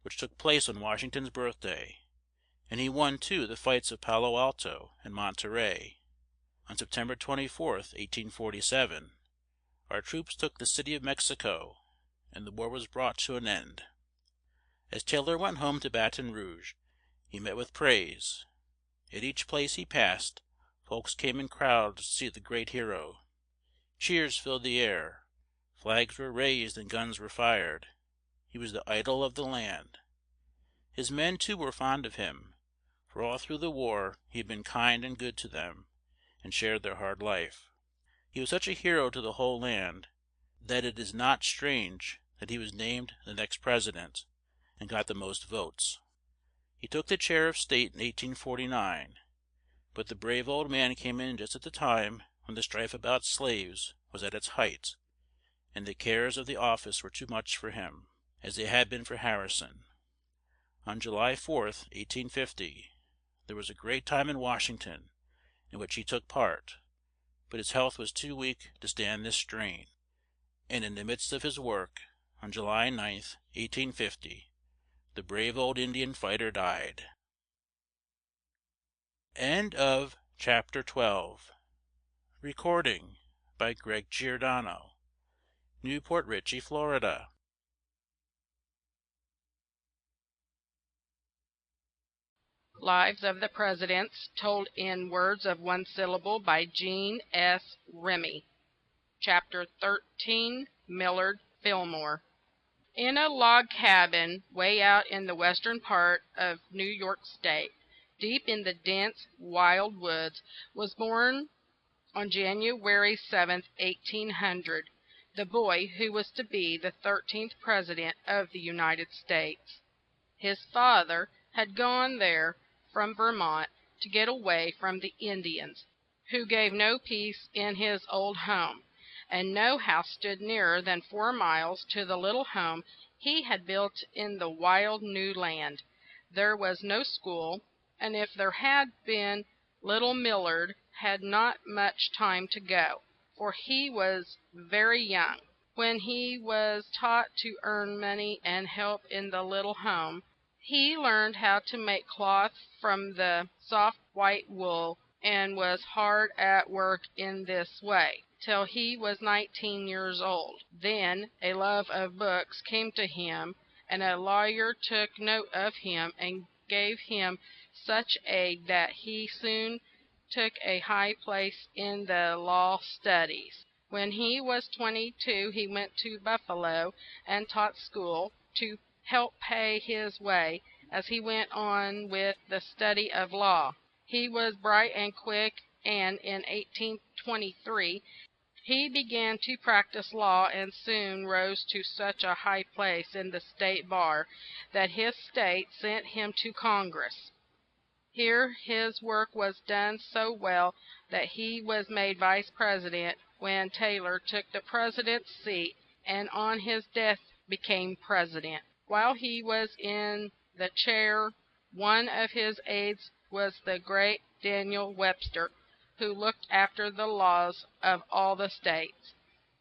which took place on Washington's birthday, and he won too the fights of Palo Alto and Monterey. On September 24th, 1847, our troops took the city of Mexico, and the war was brought to an end. As Taylor went home to Baton Rouge, he met with praise. At each place he passed, folks came in crowds to see the great hero. Cheers filled the air, flags were raised and guns were fired. He was the idol of the land. His men too were fond of him, for all through the war he had been kind and good to them, and shared their hard life. He was such a hero to the whole land that it is not strange that he was named the next president, and got the most votes. He took the chair of state in 1849, but the brave old man came in just at the time when the strife about slaves was at its height, and the cares of the office were too much for him, as they had been for Harrison. On July 4th, 1850, there was a great time in Washington, in which he took part, but his health was too weak to stand this strain, and in the midst of his work, on July 9th, 1850, the brave old Indian fighter died. End of Chapter 12. Recording by Greg Giordano. Newport Richey, Florida. Lives of the Presidents, told in words of one syllable by Jean S. Remy. Chapter 13. Millard Fillmore. In a log cabin way out in the western part of New York State, deep in the dense, wild woods, was born on January 7th, 1800, the boy who was to be the 13th President of the United States. His father had gone there from Vermont to get away from the Indians, who gave no peace in his old home, and no house stood nearer than 4 miles to the little home he had built in the wild new land. There was no school, and if there had been, little Millard had not much time to go, for he was very young when he was taught to earn money and help in the little home. He learned how to make cloth from the soft white wool, and was hard at work in this way till he was 19 years old. Then a love of books came to him, and a lawyer took note of him and gave him such aid that he soon took a high place in the law studies. When he was 22 he went to Buffalo and taught school to help pay his way as he went on with the study of law. He was bright and quick, and in 1823 he began to practice law and soon rose to such a high place in the state bar that his state sent him to Congress. Here his work was done so well that he was made vice president when Taylor took the president's seat, and on his death became president. While he was in the chair, one of his aides was the great Daniel Webster, who looked after the laws of all the states.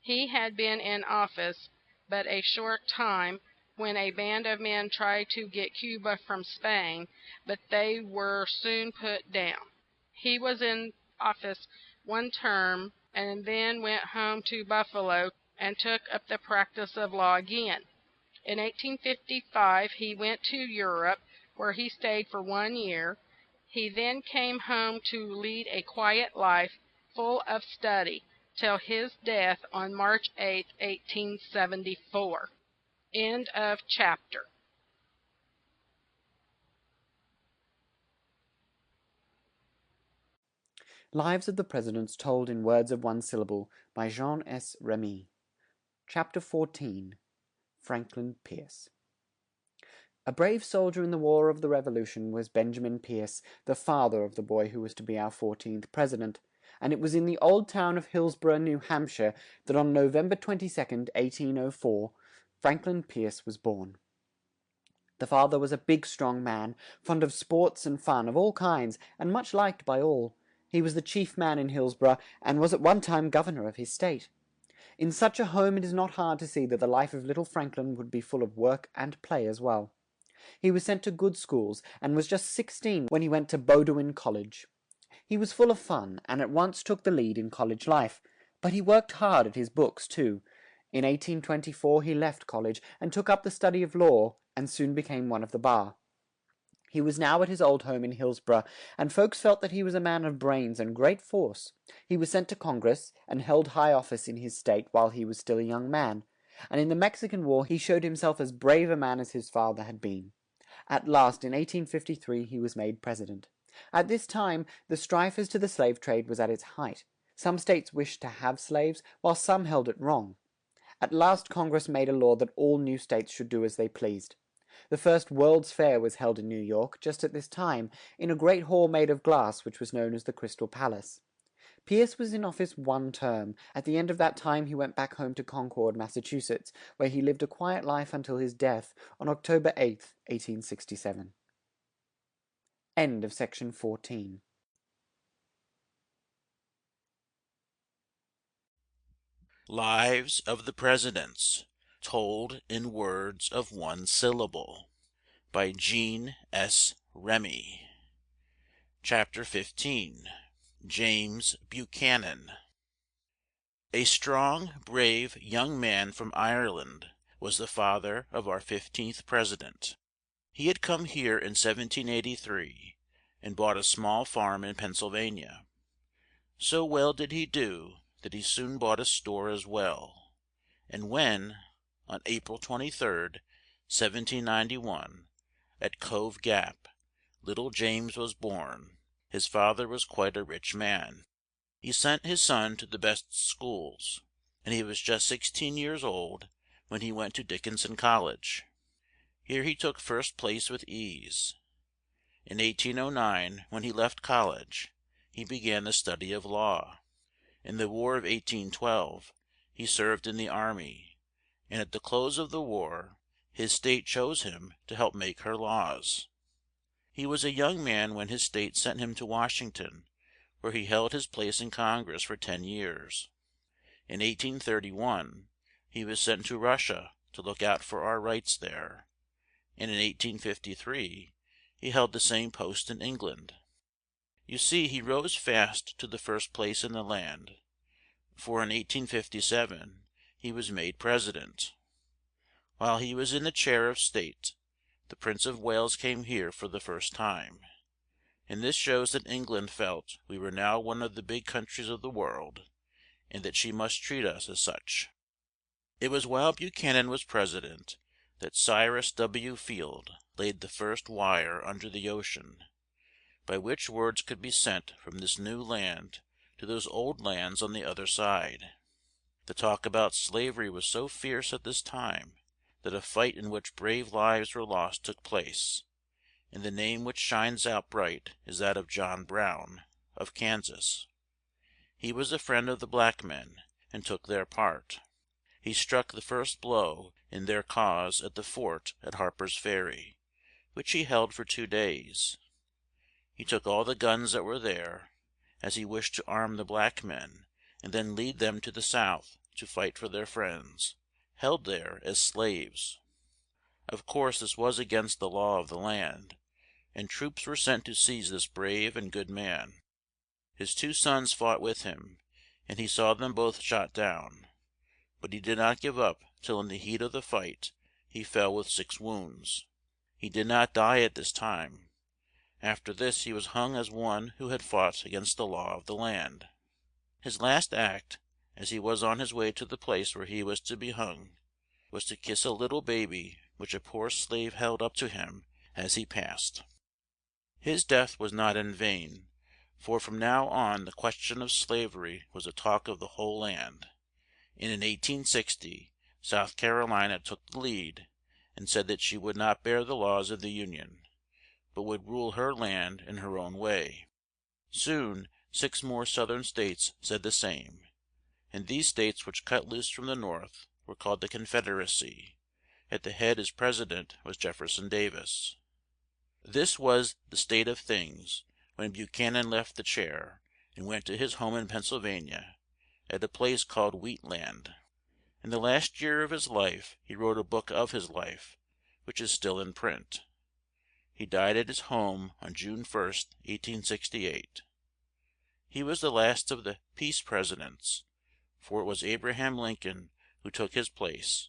He had been in office but a short time when a band of men tried to get Cuba from Spain, but they were soon put down. He was in office one term and then went home to Buffalo and took up the practice of law again. In 1855 he went to Europe, where he stayed for 1 year. He then came home to lead a quiet life, full of study, till his death on March 8, 1874. End of chapter. Lives of the Presidents Told in Words of One Syllable by Jean S. Remy. Chapter 14. Franklin Pierce. A brave soldier in the War of the Revolution was Benjamin Pierce, the father of the boy who was to be our 14th President, and it was in the old town of Hillsborough, New Hampshire, that on November 22nd, 1804, Franklin Pierce was born. The father was a big, strong man, fond of sports and fun of all kinds, and much liked by all. He was the chief man in Hillsborough, and was at one time governor of his state. In such a home it is not hard to see that the life of little Franklin would be full of work and play as well. He was sent to good schools, and was just 16 when he went to Bowdoin College. He was full of fun, and at once took the lead in college life, but he worked hard at his books too. In 1824 he left college, and took up the study of law, and soon became one of the bar. He was now at his old home in Hillsborough, and folks felt that he was a man of brains and great force. He was sent to Congress, and held high office in his state while he was still a young man, and in the Mexican War he showed himself as brave a man as his father had been. At last, in 1853, he was made president. At this time, the strife as to the slave trade was at its height. Some states wished to have slaves, while some held it wrong. At last Congress made a law that all new states should do as they pleased. The first World's Fair was held in New York, just at this time, in a great hall made of glass which was known as the Crystal Palace. Pierce was in office one term. At the end of that time he went back home to Concord, Massachusetts, where he lived a quiet life until his death on October 8, 1867. End of section 14. Lives of the Presidents, told in words of one syllable, by Jean S. Remy. Chapter 15. James Buchanan. A strong, brave young man from Ireland was the father of our 15th president. He had come here in 1783 and bought a small farm in Pennsylvania. So well did he do that he soon bought a store as well, and when, on April 23rd, 1791, at Cove Gap, little James was born, his father was quite a rich man. He sent his son to the best schools, and he was just 16 years old when he went to Dickinson College. Here he took first place with ease. In 1809, when he left college, he began the study of law. In the War of 1812, he served in the army, and at the close of the war, his state chose him to help make her laws. He was a young man when his state sent him to Washington, where he held his place in Congress for 10 years. In 1831, he was sent to Russia to look out for our rights there, and in 1853 he held the same post in England. You see, he rose fast to the first place in the land, for in 1857 he was made president. While he was in the chair of state, the Prince of Wales came here for the first time, and this shows that England felt we were now one of the big countries of the world, and that she must treat us as such. It was while Buchanan was president that Cyrus W. Field laid the first wire under the ocean, by which words could be sent from this new land to those old lands on the other side. The talk about slavery was so fierce at this time that a fight in which brave lives were lost took place, and the name which shines out bright is that of John Brown, of Kansas. He was a friend of the black men, and took their part. He struck the first blow in their cause at the fort at Harper's Ferry, which he held for 2 days. He took all the guns that were there, as he wished to arm the black men, and then lead them to the South to fight for their friends, held there as slaves. Of course this was against the law of the land, and troops were sent to seize this brave and good man. His 2 sons fought with him, and he saw them both shot down, but he did not give up till in the heat of the fight he fell with 6 wounds. He did not die at this time. After this he was hung as one who had fought against the law of the land. His last act, as he was on his way to the place where he was to be hung, was to kiss a little baby which a poor slave held up to him as he passed. His death was not in vain, for from now on the question of slavery was a talk of the whole land, and in 1860 South Carolina took the lead and said that she would not bear the laws of the Union, but would rule her land in her own way. Soon 6 more Southern states said the same, and these states which cut loose from the North were called the Confederacy. At the head as president was Jefferson Davis. This was the state of things when Buchanan left the chair and went to his home in Pennsylvania, at a place called Wheatland. In the last year of his life he wrote a book of his life, which is still in print. He died at his home on June 1st, 1868. He was the last of the peace presidents, for it was Abraham Lincoln who took his place,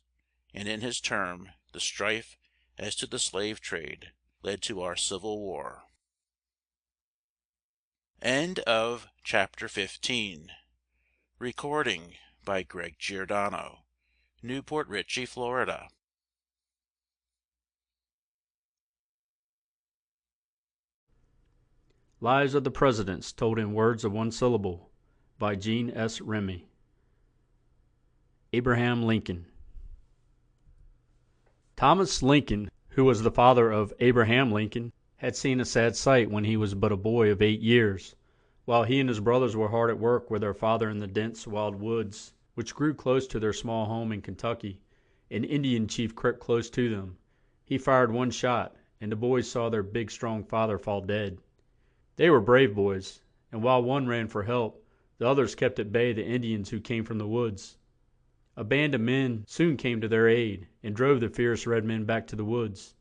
and in his term the strife as to the slave trade led to our Civil War. End of chapter 15. Recording by Greg Giordano, Newport Richey, Florida. Lives of the Presidents, told in words of one syllable, by Jean S. Remy. Abraham Lincoln. Thomas Lincoln, who was the father of Abraham Lincoln, had seen a sad sight when he was but a boy of 8 years. While he and his brothers were hard at work with their father in the dense wild woods, which grew close to their small home in Kentucky, an Indian chief crept close to them. He fired one shot, and the boys saw their big strong father fall dead. They were brave boys, and while one ran for help, the others kept at bay the Indians who came from the woods. A band of men soon came to their aid and drove the fierce red men back to the woods.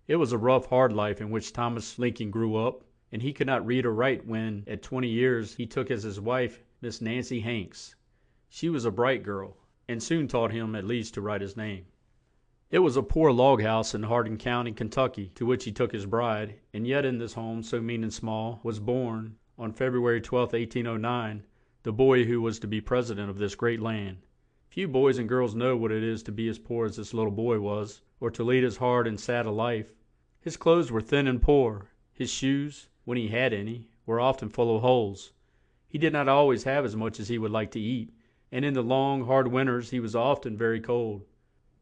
It was a rough, hard life in which Thomas Lincoln grew up, and he could not read or write when, at 20 years, he took as his wife Miss Nancy Hanks. She was a bright girl, and soon taught him at least to write his name. It was a poor log house in Hardin County, Kentucky, to which he took his bride, and yet in this home, so mean and small, was born, on February 12, 1809, the boy who was to be president of this great land. Few boys and girls know what it is to be as poor as this little boy was, or to lead as hard and sad a life. His clothes were thin and poor. His shoes, when he had any, were often full of holes. He did not always have as much as he would like to eat, and in the long, hard winters he was often very cold.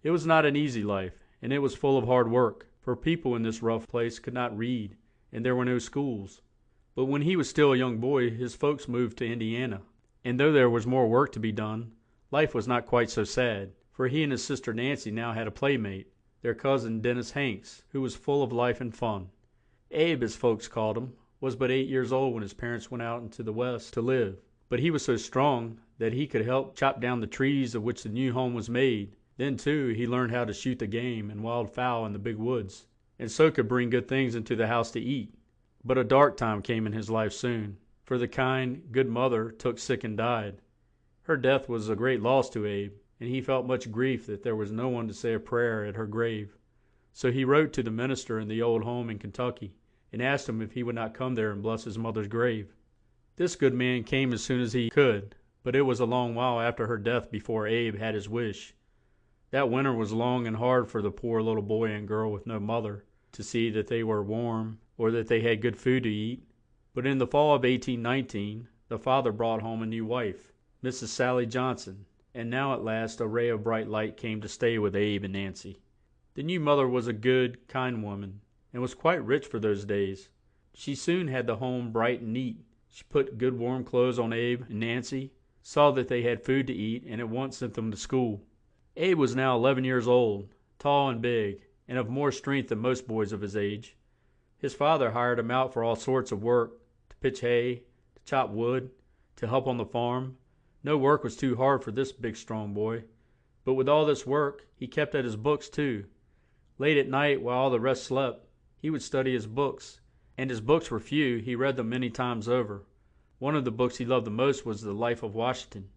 It was not an easy life, and it was full of hard work, for people in this rough place could not read, and there were no schools. But when he was still a young boy, his folks moved to Indiana, and though there was more work to be done, life was not quite so sad, for he and his sister Nancy now had a playmate, their cousin Dennis Hanks, who was full of life and fun. Abe, as folks called him, was but 8 years old when his parents went out into the West to live, but he was so strong that he could help chop down the trees of which the new home was made. Then, too, he learned how to shoot the game and wild fowl in the big woods, and so could bring good things into the house to eat. But a dark time came in his life soon, for the kind, good mother took sick and died. Her death was a great loss to Abe, and he felt much grief that there was no one to say a prayer at her grave. So he wrote to the minister in the old home in Kentucky, and asked him if he would not come there and bless his mother's grave. This good man came as soon as he could, but it was a long while after her death before Abe had his wish. That winter was long and hard for the poor little boy and girl with no mother, to see that they were warm, or that they had good food to eat. But in the fall of 1819, the father brought home a new wife, Mrs. Sally Johnson, and now at last a ray of bright light came to stay with Abe and Nancy. The new mother was a good, kind woman, and was quite rich for those days. She soon had the home bright and neat. She put good warm clothes on Abe and Nancy, saw that they had food to eat, and at once sent them to school. Abe was now 11 years old, tall and big, and of more strength than most boys of his age. His father hired him out for all sorts of work, to pitch hay, to chop wood, to help on the farm. No work was too hard for this big strong boy. But with all this work, he kept at his books too. Late at night, while all the rest slept, he would study his books, and his books were few, he read them many times over. One of the books he loved the most was The Life of Washington.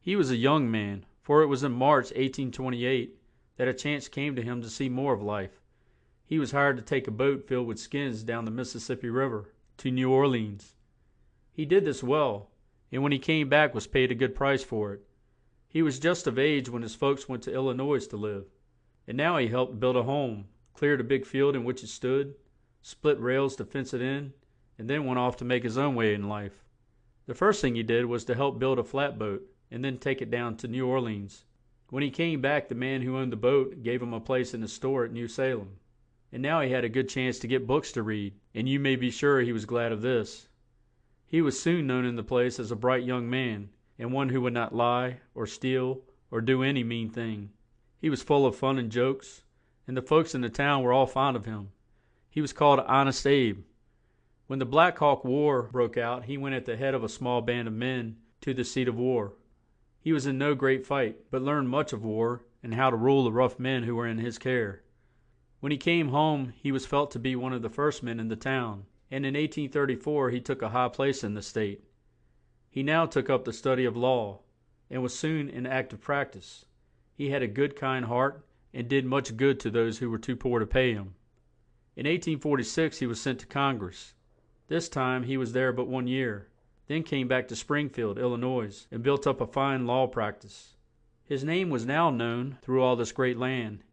He was a young man, for it was in March 1828 that a chance came to him to see more of life. He was hired to take a boat filled with skins down the Mississippi River to New Orleans. He did this well, and when he came back was paid a good price for it. He was just of age when his folks went to Illinois to live, and now he helped build a home, cleared a big field in which it stood, split rails to fence it in, and then went off to make his own way in life. The first thing he did was to help build a flatboat, and then take it down to New Orleans. When he came back, the man who owned the boat gave him a place in the store at New Salem. And now he had a good chance to get books to read, and you may be sure he was glad of this. He was soon known in the place as a bright young man, and one who would not lie, or steal, or do any mean thing. He was full of fun and jokes, and the folks in the town were all fond of him. He was called Honest Abe. When the Black Hawk War broke out, he went at the head of a small band of men to the seat of war. He was in no great fight, but learned much of war and how to rule the rough men who were in his care. When he came home, he was felt to be one of the first men in the town, and in 1834 he took a high place in the state. He now took up the study of law, and was soon in active practice. He had a good, kind heart, and did much good to those who were too poor to pay him. In 1846 he was sent to Congress. This time he was there but 1 year, then came back to Springfield, Illinois, and built up a fine law practice. His name was now known through all this great land,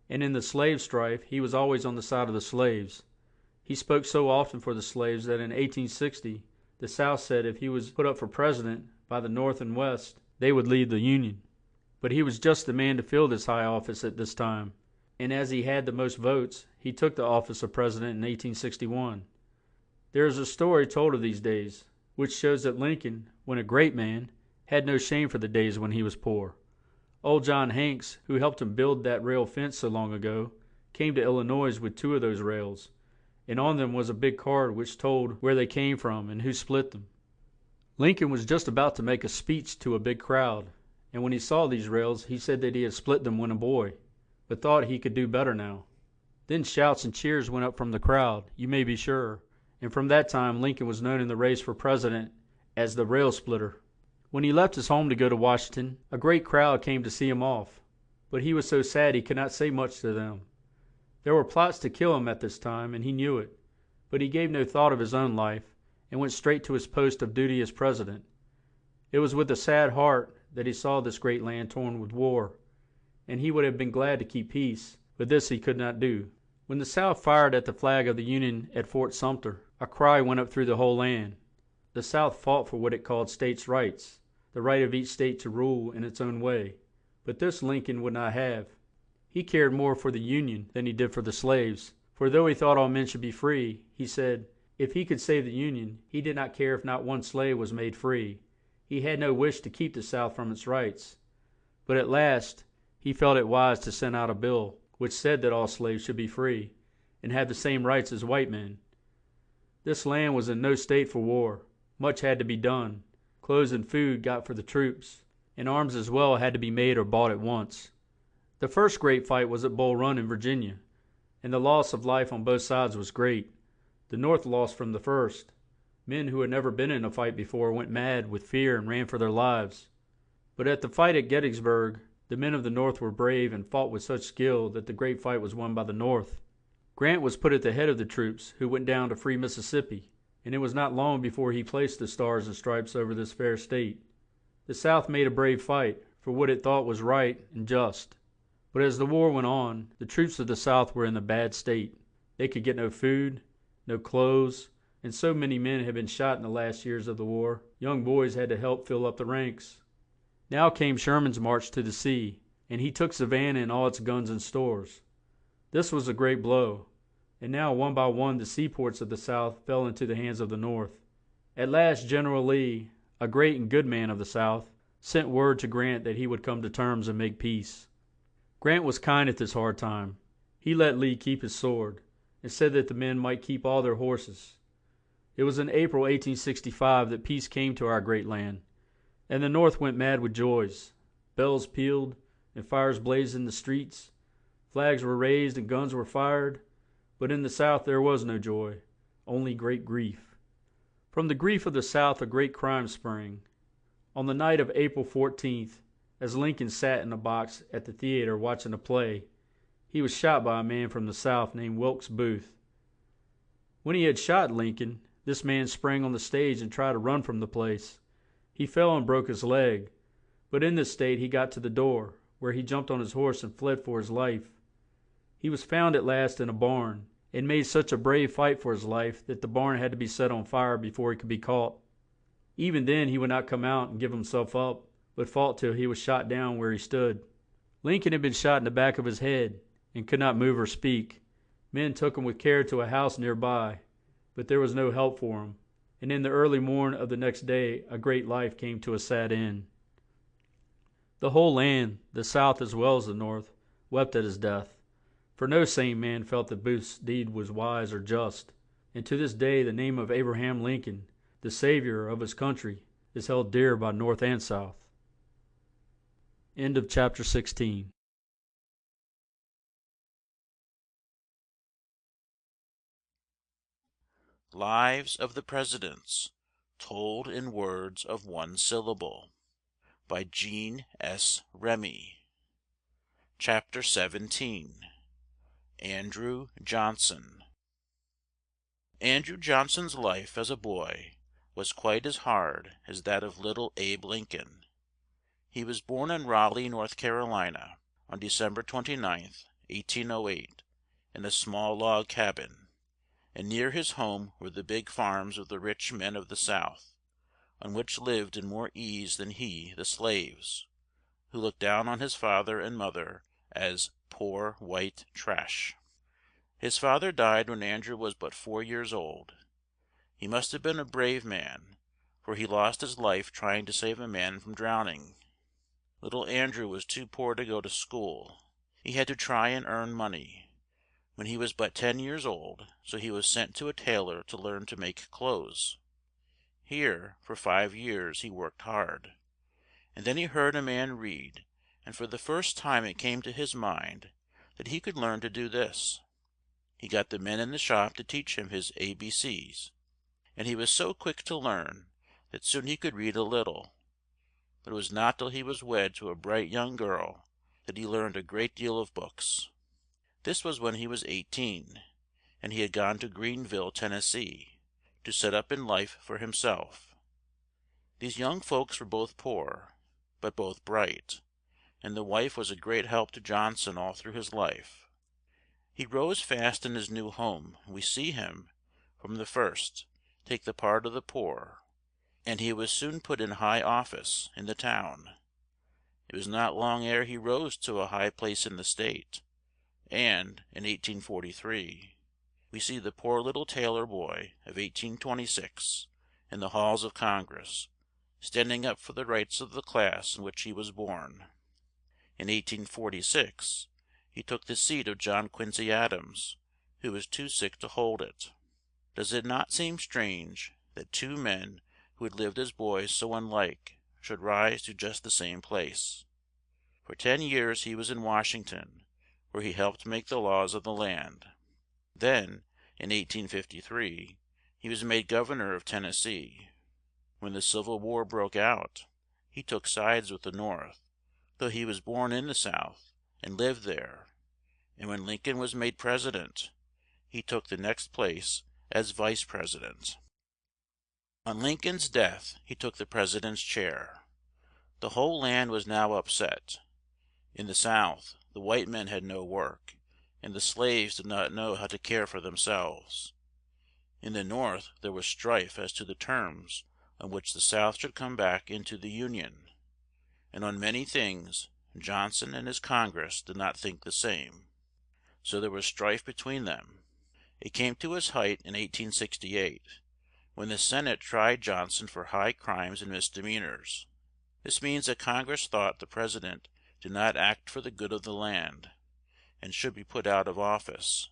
and in the slave strife he was always on the side of the slaves. He spoke so often for the slaves that in 1860 the South said if he was put up for president by the North and West, they would leave the Union. But he was just the man to fill this high office at this time, and as he had the most votes, he took the office of president in 1861. There is a story told of these days, which shows that Lincoln, when a great man, had no shame for the days when he was poor. Old John Hanks, who helped him build that rail fence so long ago, came to Illinois with 2 of those rails, and on them was a big card which told where they came from and who split them. Lincoln was just about to make a speech to a big crowd, and when he saw these rails he said that he had split them when a boy, but thought he could do better now. Then shouts and cheers went up from the crowd, you may be sure, and from that time Lincoln was known in the race for president as the rail splitter. When he left his home to go to Washington, a great crowd came to see him off, but he was so sad he could not say much to them. There were plots to kill him at this time, and he knew it, but he gave no thought of his own life, and went straight to his post of duty as president. It was with a sad heart that he saw this great land torn with war, and he would have been glad to keep peace, but this he could not do. When the South fired at the flag of the Union at Fort Sumter, a cry went up through the whole land. The South fought for what it called states' rights, the right of each state to rule in its own way, but this Lincoln would not have. He cared more for the Union than he did for the slaves, for though he thought all men should be free, he said, if he could save the Union, he did not care if not one slave was made free. He had no wish to keep the South from its rights. But at last, he felt it wise to send out a bill which said that all slaves should be free, and have the same rights as white men. This land was in no state for war. Much had to be done. Clothes and food got for the troops, and arms as well had to be made or bought at once. The first great fight was at Bull Run in Virginia, and the loss of life on both sides was great. The North lost from the first. Men who had never been in a fight before went mad with fear and ran for their lives. But at the fight at Gettysburg, the men of the North were brave and fought with such skill that the great fight was won by the North. Grant was put at the head of the troops who went down to free Mississippi, and it was not long before he placed the stars and stripes over this fair state. The South made a brave fight for what it thought was right and just. But as the war went on, the troops of the South were in a bad state. They could get no food, no clothes, and so many men had been shot in the last years of the war, young boys had to help fill up the ranks. Now came Sherman's march to the sea, and he took Savannah and all its guns and stores. This was a great blow, and now one by one the seaports of the South fell into the hands of the North. At last General Lee, a great and good man of the South, sent word to Grant that he would come to terms and make peace. Grant was kind at this hard time. He let Lee keep his sword, and said that the men might keep all their horses. It was in April 1865 that peace came to our great land, and the North went mad with joys. Bells pealed, and fires blazed in the streets. Flags were raised and guns were fired, but in the South there was no joy, only great grief. From the grief of the South a great crime sprang. On the night of April 14th, as Lincoln sat in a box at the theater watching a play, he was shot by a man from the South named Wilkes Booth. When he had shot Lincoln, this man sprang on the stage and tried to run from the place. He fell and broke his leg, but in this state he got to the door, where he jumped on his horse and fled for his life. He was found at last in a barn, and made such a brave fight for his life that the barn had to be set on fire before he could be caught. Even then he would not come out and give himself up, but fought till he was shot down where he stood. Lincoln had been shot in the back of his head, and could not move or speak. Men took him with care to a house nearby, but there was no help for him, and in the early morn of the next day a great life came to a sad end. The whole land, the South as well as the North, wept at his death, for no sane man felt that Booth's deed was wise or just, and to this day the name of Abraham Lincoln, the savior of his country, is held dear by North and South. End of chapter 16. Lives of the Presidents, told in words of one syllable, by Jean S. Remy. Chapter 17. Andrew Johnson. Andrew Johnson's life as a boy was quite as hard as that of little Abe Lincoln. He was born in Raleigh, North Carolina, on December 29th, 1808, in a small log cabin, and near his home were the big farms of the rich men of the South, on which lived in more ease than he the slaves, who looked down on his father and mother as "poor white trash." His father died when Andrew was but 4 years old. He must have been a brave man, for he lost his life trying to save a man from drowning. Little Andrew was too poor to go to school. He had to try and earn money. When he was but 10 years old, so he was sent to a tailor to learn to make clothes. Here, for 5 years, he worked hard, And then he heard a man read, and for the first time it came to his mind that he could learn to do this. He got the men in the shop to teach him his ABCs, and he was so quick to learn that soon he could read a little. But it was not till he was wed to a bright young girl that he learned a great deal of books. This was when he was 18, and he had gone to Greenville, Tennessee, to set up in life for himself. These young folks were both poor, but both bright, and the wife was a great help to Johnson all through his life. He rose fast in his new home. We see him, from the first, take the part of the poor, and he was soon put in high office in the town. It was not long ere he rose to a high place in the state, and, in 1843, we see the poor little tailor boy of 1826 in the halls of Congress, standing up for the rights of the class in which he was born. In 1846, he took the seat of John Quincy Adams, who was too sick to hold it. Does it not seem strange that two men who had lived as boys so unlike should rise to just the same place? For 10 years he was in Washington, where he helped make the laws of the land. Then, in 1853, he was made governor of Tennessee. When the Civil War broke out, he took sides with the North, though he was born in the South and lived there. And when Lincoln was made president, he took the next place as vice president. On Lincoln's death, he took the president's chair. The whole land was now upset. In the South, the white men had no work, and the slaves did not know how to care for themselves. In the North, there was strife as to the terms on which the South should come back into the Union, and on many things Johnson and his Congress did not think the same. So there was strife between them. It came to its height in 1868, when the Senate tried Johnson for high crimes and misdemeanors. This means that Congress thought the President did not act for the good of the land, and should be put out of office.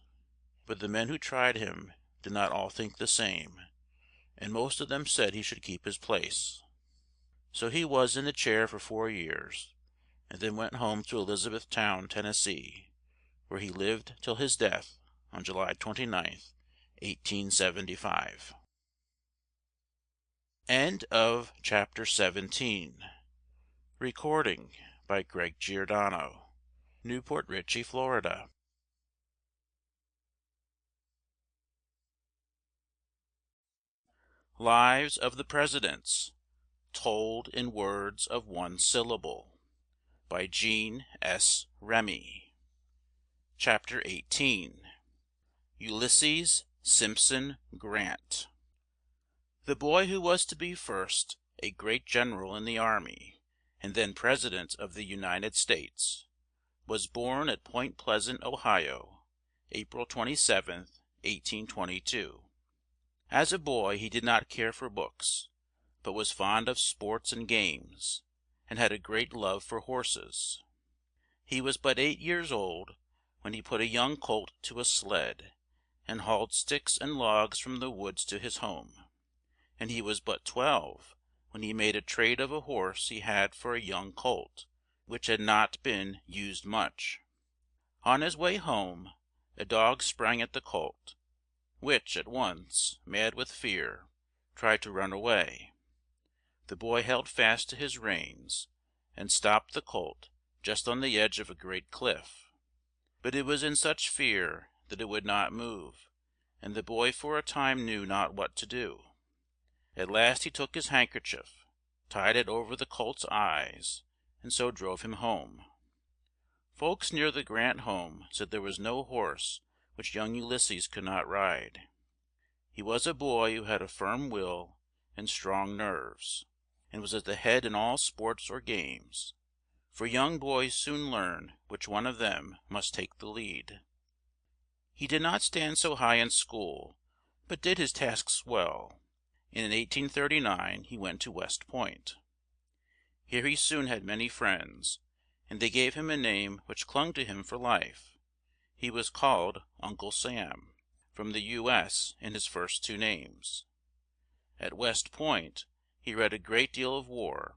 But the men who tried him did not all think the same, and most of them said he should keep his place. So he was in the chair for 4 years, and then went home to Elizabethtown, Tennessee, where he lived till his death on July 29th, 1875. End of chapter 17. Recording by Greg Giordano, Newport Richey, Florida. Lives of the Presidents, told in words of one syllable, by Jean S. Remy. Chapter 18. Ulysses Simpson Grant. The boy who was to be first a great general in the army, and then President of the United States, was born at Point Pleasant, Ohio, April 27th, 1822. As a boy he did not care for books, but was fond of sports and games, and had a great love for horses. He was but 8 years old when he put a young colt to a sled, and hauled sticks and logs from the woods to his home. And he was but 12 when he made a trade of a horse he had for a young colt, which had not been used much. On his way home, a dog sprang at the colt, which at once, mad with fear, tried to run away. The boy held fast to his reins, and stopped the colt just on the edge of a great cliff. But it was in such fear that it would not move, and the boy for a time knew not what to do. At last he took his handkerchief, tied it over the colt's eyes, and so drove him home. Folks near the Grant home said there was no horse which young Ulysses could not ride. He was a boy who had a firm will and strong nerves, and was at the head in all sports or games, for young boys soon learn which one of them must take the lead. He did not stand so high in school, but did his tasks well, and in 1839 he went to West Point. Here he soon had many friends, and they gave him a name which clung to him for life. He was called Uncle Sam, from the U.S. in his first 2 names. At West Point he read a great deal of war,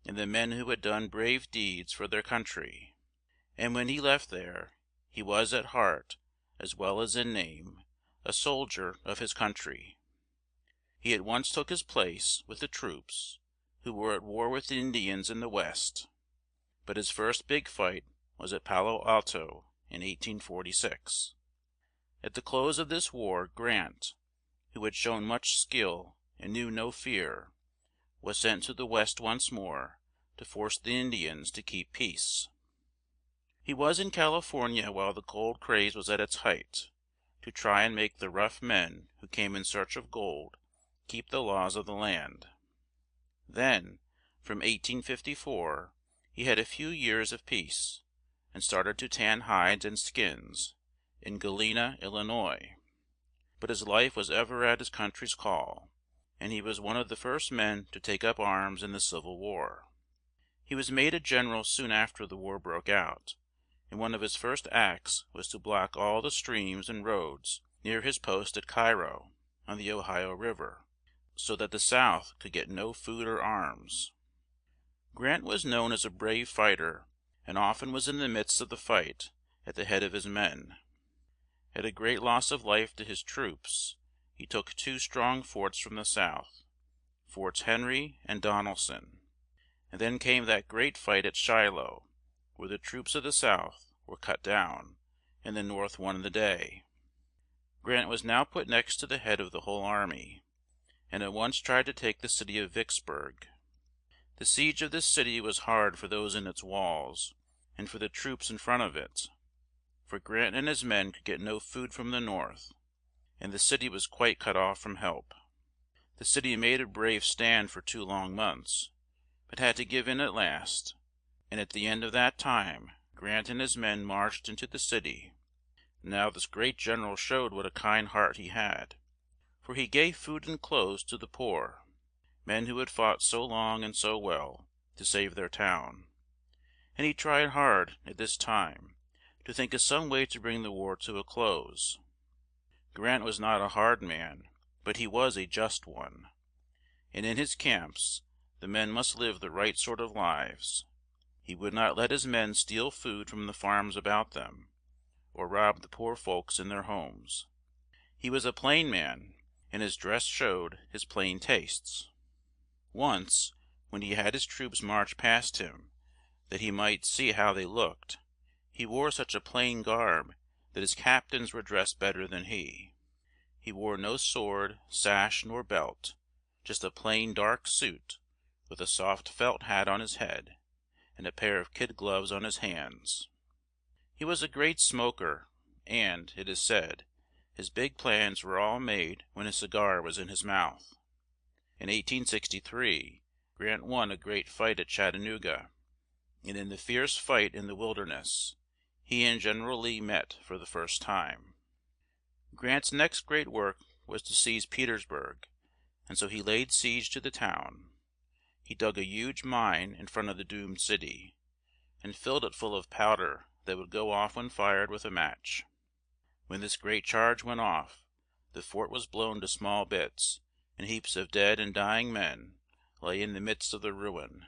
and the men who had done brave deeds for their country. And when he left there, he was at heart, as well as in name, a soldier of his country. He at once took his place with the troops who were at war with the Indians in the West, but his first big fight was at Palo Alto in 1846. At the close of this war, Grant, who had shown much skill and knew no fear, was sent to the West once more to force the Indians to keep peace. He was in California while the gold craze was at its height, to try and make the rough men who came in search of gold keep the laws of the land. Then, from 1854, he had a few years of peace, and started to tan hides and skins in Galena, Illinois. But his life was ever at his country's call, and he was one of the first men to take up arms in the Civil War. He was made a general soon after the war broke out, and one of his first acts was to block all the streams and roads near his post at Cairo, on the Ohio River, so that the South could get no food or arms. Grant was known as a brave fighter, and often was in the midst of the fight at the head of his men. At a great loss of life to his troops, he took two strong forts from the South, Forts Henry and Donelson, and then came that great fight at Shiloh, where the troops of the South were cut down, and the North won the day. Grant was now put next to the head of the whole army, and at once tried to take the city of Vicksburg. The siege of this city was hard for those in its walls, and for the troops in front of it, for Grant and his men could get no food from the North, and the city was quite cut off from help. The city made a brave stand for 2 long months, but had to give in at last, and at the end of that time Grant and his men marched into the city. Now this great general showed what a kind heart he had, for he gave food and clothes to the poor, men who had fought so long and so well to save their town. And he tried hard, at this time, to think of some way to bring the war to a close. Grant was not a hard man, but he was a just one, and in his camps the men must live the right sort of lives. He would not let his men steal food from the farms about them, or rob the poor folks in their homes. He was a plain man, and his dress showed his plain tastes. Once, when he had his troops march past him, that he might see how they looked, he wore such a plain garb that his captains were dressed better than he. He wore no sword, sash, nor belt, just a plain dark suit, with a soft felt hat on his head, and a pair of kid gloves on his hands. He was a great smoker, and, it is said, his big plans were all made when a cigar was in his mouth. In 1863, Grant won a great fight at Chattanooga, and in the fierce fight in the Wilderness, he and General Lee met for the first time. Grant's next great work was to seize Petersburg, and so he laid siege to the town. He dug a huge mine in front of the doomed city, and filled it full of powder that would go off when fired with a match. When this great charge went off, the fort was blown to small bits, and heaps of dead and dying men lay in the midst of the ruin.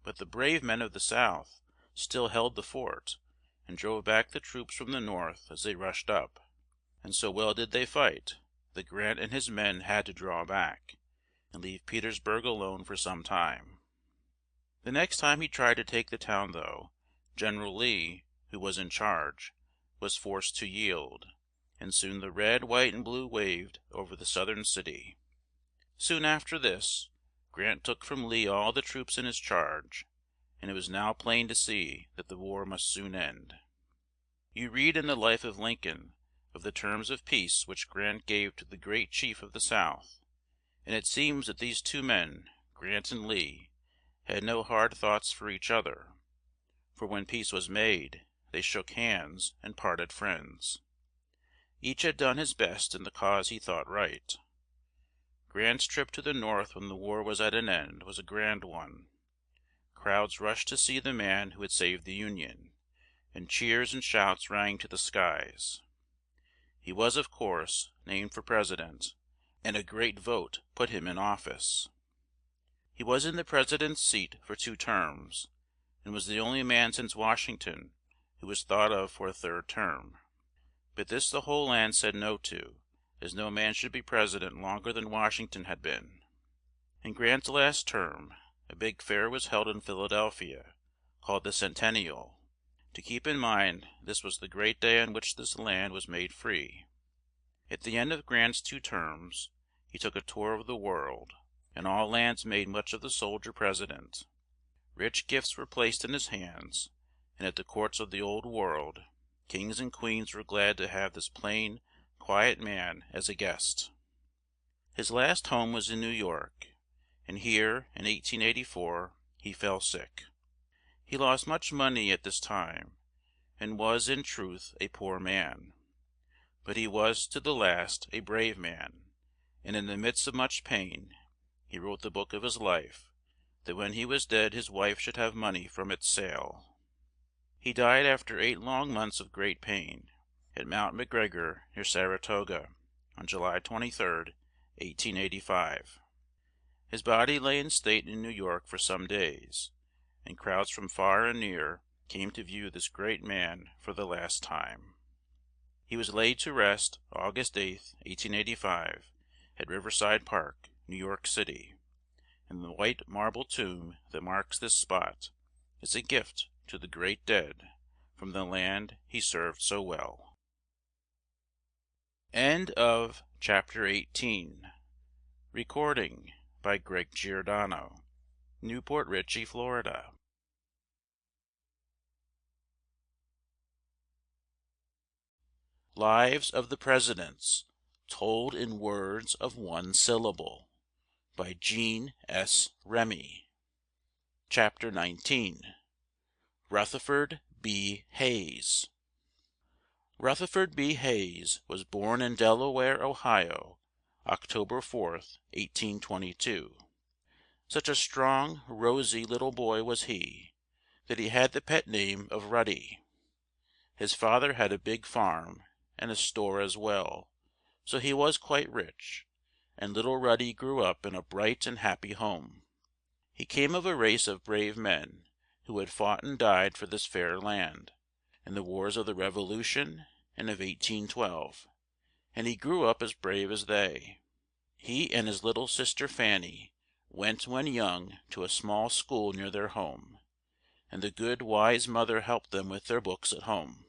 But the brave men of the South still held the fort, and drove back the troops from the North as they rushed up. And so well did they fight, that Grant and his men had to draw back, and leave Petersburg alone for some time. The next time he tried to take the town, though, General Lee, who was in charge, was forced to yield, and soon the red, white, and blue waved over the southern city. Soon after this, Grant took from Lee all the troops in his charge, and it was now plain to see that the war must soon end. You read in the life of Lincoln of the terms of peace which Grant gave to the great chief of the South, and it seems that these two men, Grant and Lee, had no hard thoughts for each other, for when peace was made, they shook hands and parted friends. Each had done his best in the cause he thought right. Grant's trip to the North when the war was at an end was a grand one. Crowds rushed to see the man who had saved the Union, and cheers and shouts rang to the skies. He was, of course, named for president, and a great vote put him in office. He He was in the President's seat for 2 terms, and was the only man since Washington who was thought of for a 3rd term. But this the whole land said no to, as no man should be President longer than Washington had been. In Grant's last term, a big fair was held in Philadelphia, called the Centennial, to keep in mind this was the great day on which this land was made free. At the end of Grant's 2 terms, he took a tour of the world, and all lands made much of the soldier president. Rich gifts were placed in his hands, and at the courts of the Old World, kings and queens were glad to have this plain, quiet man as a guest. His last home was in New York, and here, in 1884, he fell sick. He lost much money at this time, and was, in truth, a poor man. But he was, to the last, a brave man, and in the midst of much pain, he wrote the book of his life, that when he was dead his wife should have money from its sale. He died after 8 long months of great pain, at Mount McGregor, near Saratoga, on July 23, 1885. His body lay in state in New York for some days, and crowds from far and near came to view this great man for the last time. He was laid to rest August 8, 1885, at Riverside Park, New York City, and the white marble tomb that marks this spot is a gift to the great dead from the land he served so well. End of chapter 18. Recording by Greg Giordano, Newport Richey, Florida. Lives of the Presidents Told in Words of One Syllable by Jean S. Remy. Chapter 19. Rutherford B. Hayes. Rutherford B. Hayes was born in Delaware, Ohio, October 4, 1822. Such a strong, rosy little boy was he, that he had the pet name of Ruddy. His father had a big farm, and a store as well, so he was quite rich, and little Ruddy grew up in a bright and happy home. He came of a race of brave men who had fought and died for this fair land, in the wars of the Revolution and of 1812, and he grew up as brave as they. He and his little sister Fanny went when young to a small school near their home, and the good wise mother helped them with their books at home.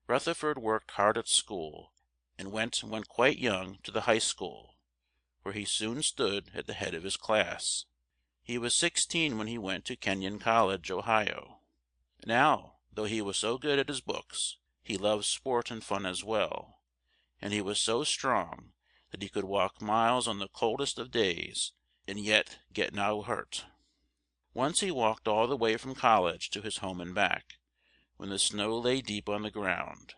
Rutherford worked hard at school, and went when quite young to the high school, where he soon stood at the head of his class. He was 16 when he went to Kenyon College, Ohio. Now, though he was so good at his books, he loved sport and fun as well, and he was so strong that he could walk miles on the coldest of days and yet get no hurt. Once he walked all the way from college to his home and back, when the snow lay deep on the ground,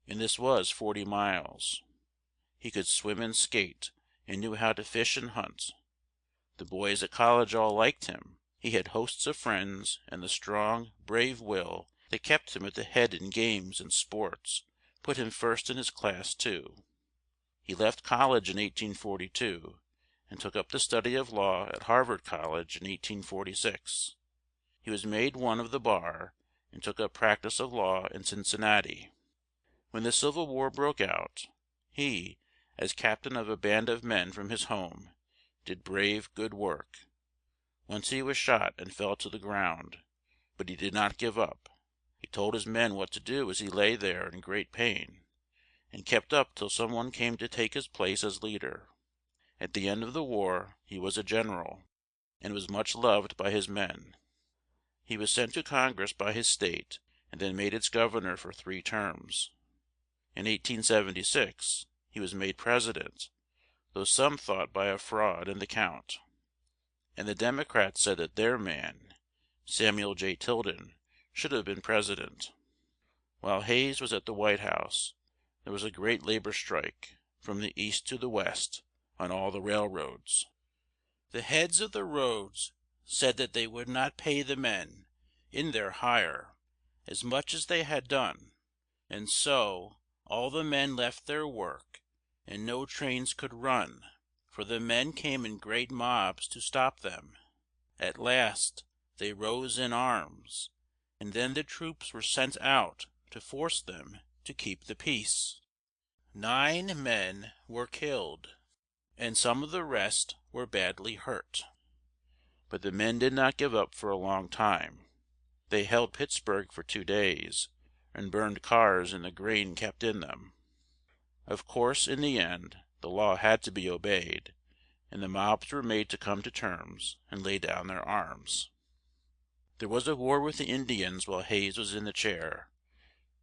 and this was 40 miles. He could swim and skate, and knew how to fish and hunt. The boys at college all liked him. He had hosts of friends, and the strong, brave will that kept him at the head in games and sports put him first in his class, too. He left college in 1842, and took up the study of law at Harvard College in 1846. He was made one of the bar, and took up practice of law in Cincinnati. When the Civil War broke out, he, as captain of a band of men from his home, did brave, good work. Once he was shot and fell to the ground, but he did not give up. He told his men what to do as he lay there in great pain, and kept up till some one came to take his place as leader. At the end of the war he was a general, and was much loved by his men. He was sent to Congress by his state, and then made its governor for 3 terms. In 1876 he was made president, though some thought by a fraud in the count, and the Democrats said that their man, Samuel J. Tilden, should have been president. While Hayes was at the White House, there was a great labor strike, from the east to the west, on all the railroads. The heads of the roads said that they would not pay the men, in their hire, as much as they had done, and so all the men left their work, and no trains could run, for the men came in great mobs to stop them. At last they rose in arms, and then the troops were sent out to force them to keep the peace. 9 men were killed, and some of the rest were badly hurt. But the men did not give up for a long time. They held Pittsburgh for 2 days, and burned cars and the grain kept in them. Of course, in the end, the law had to be obeyed, and the mobs were made to come to terms and lay down their arms. There was a war with the Indians while Hayes was in the chair,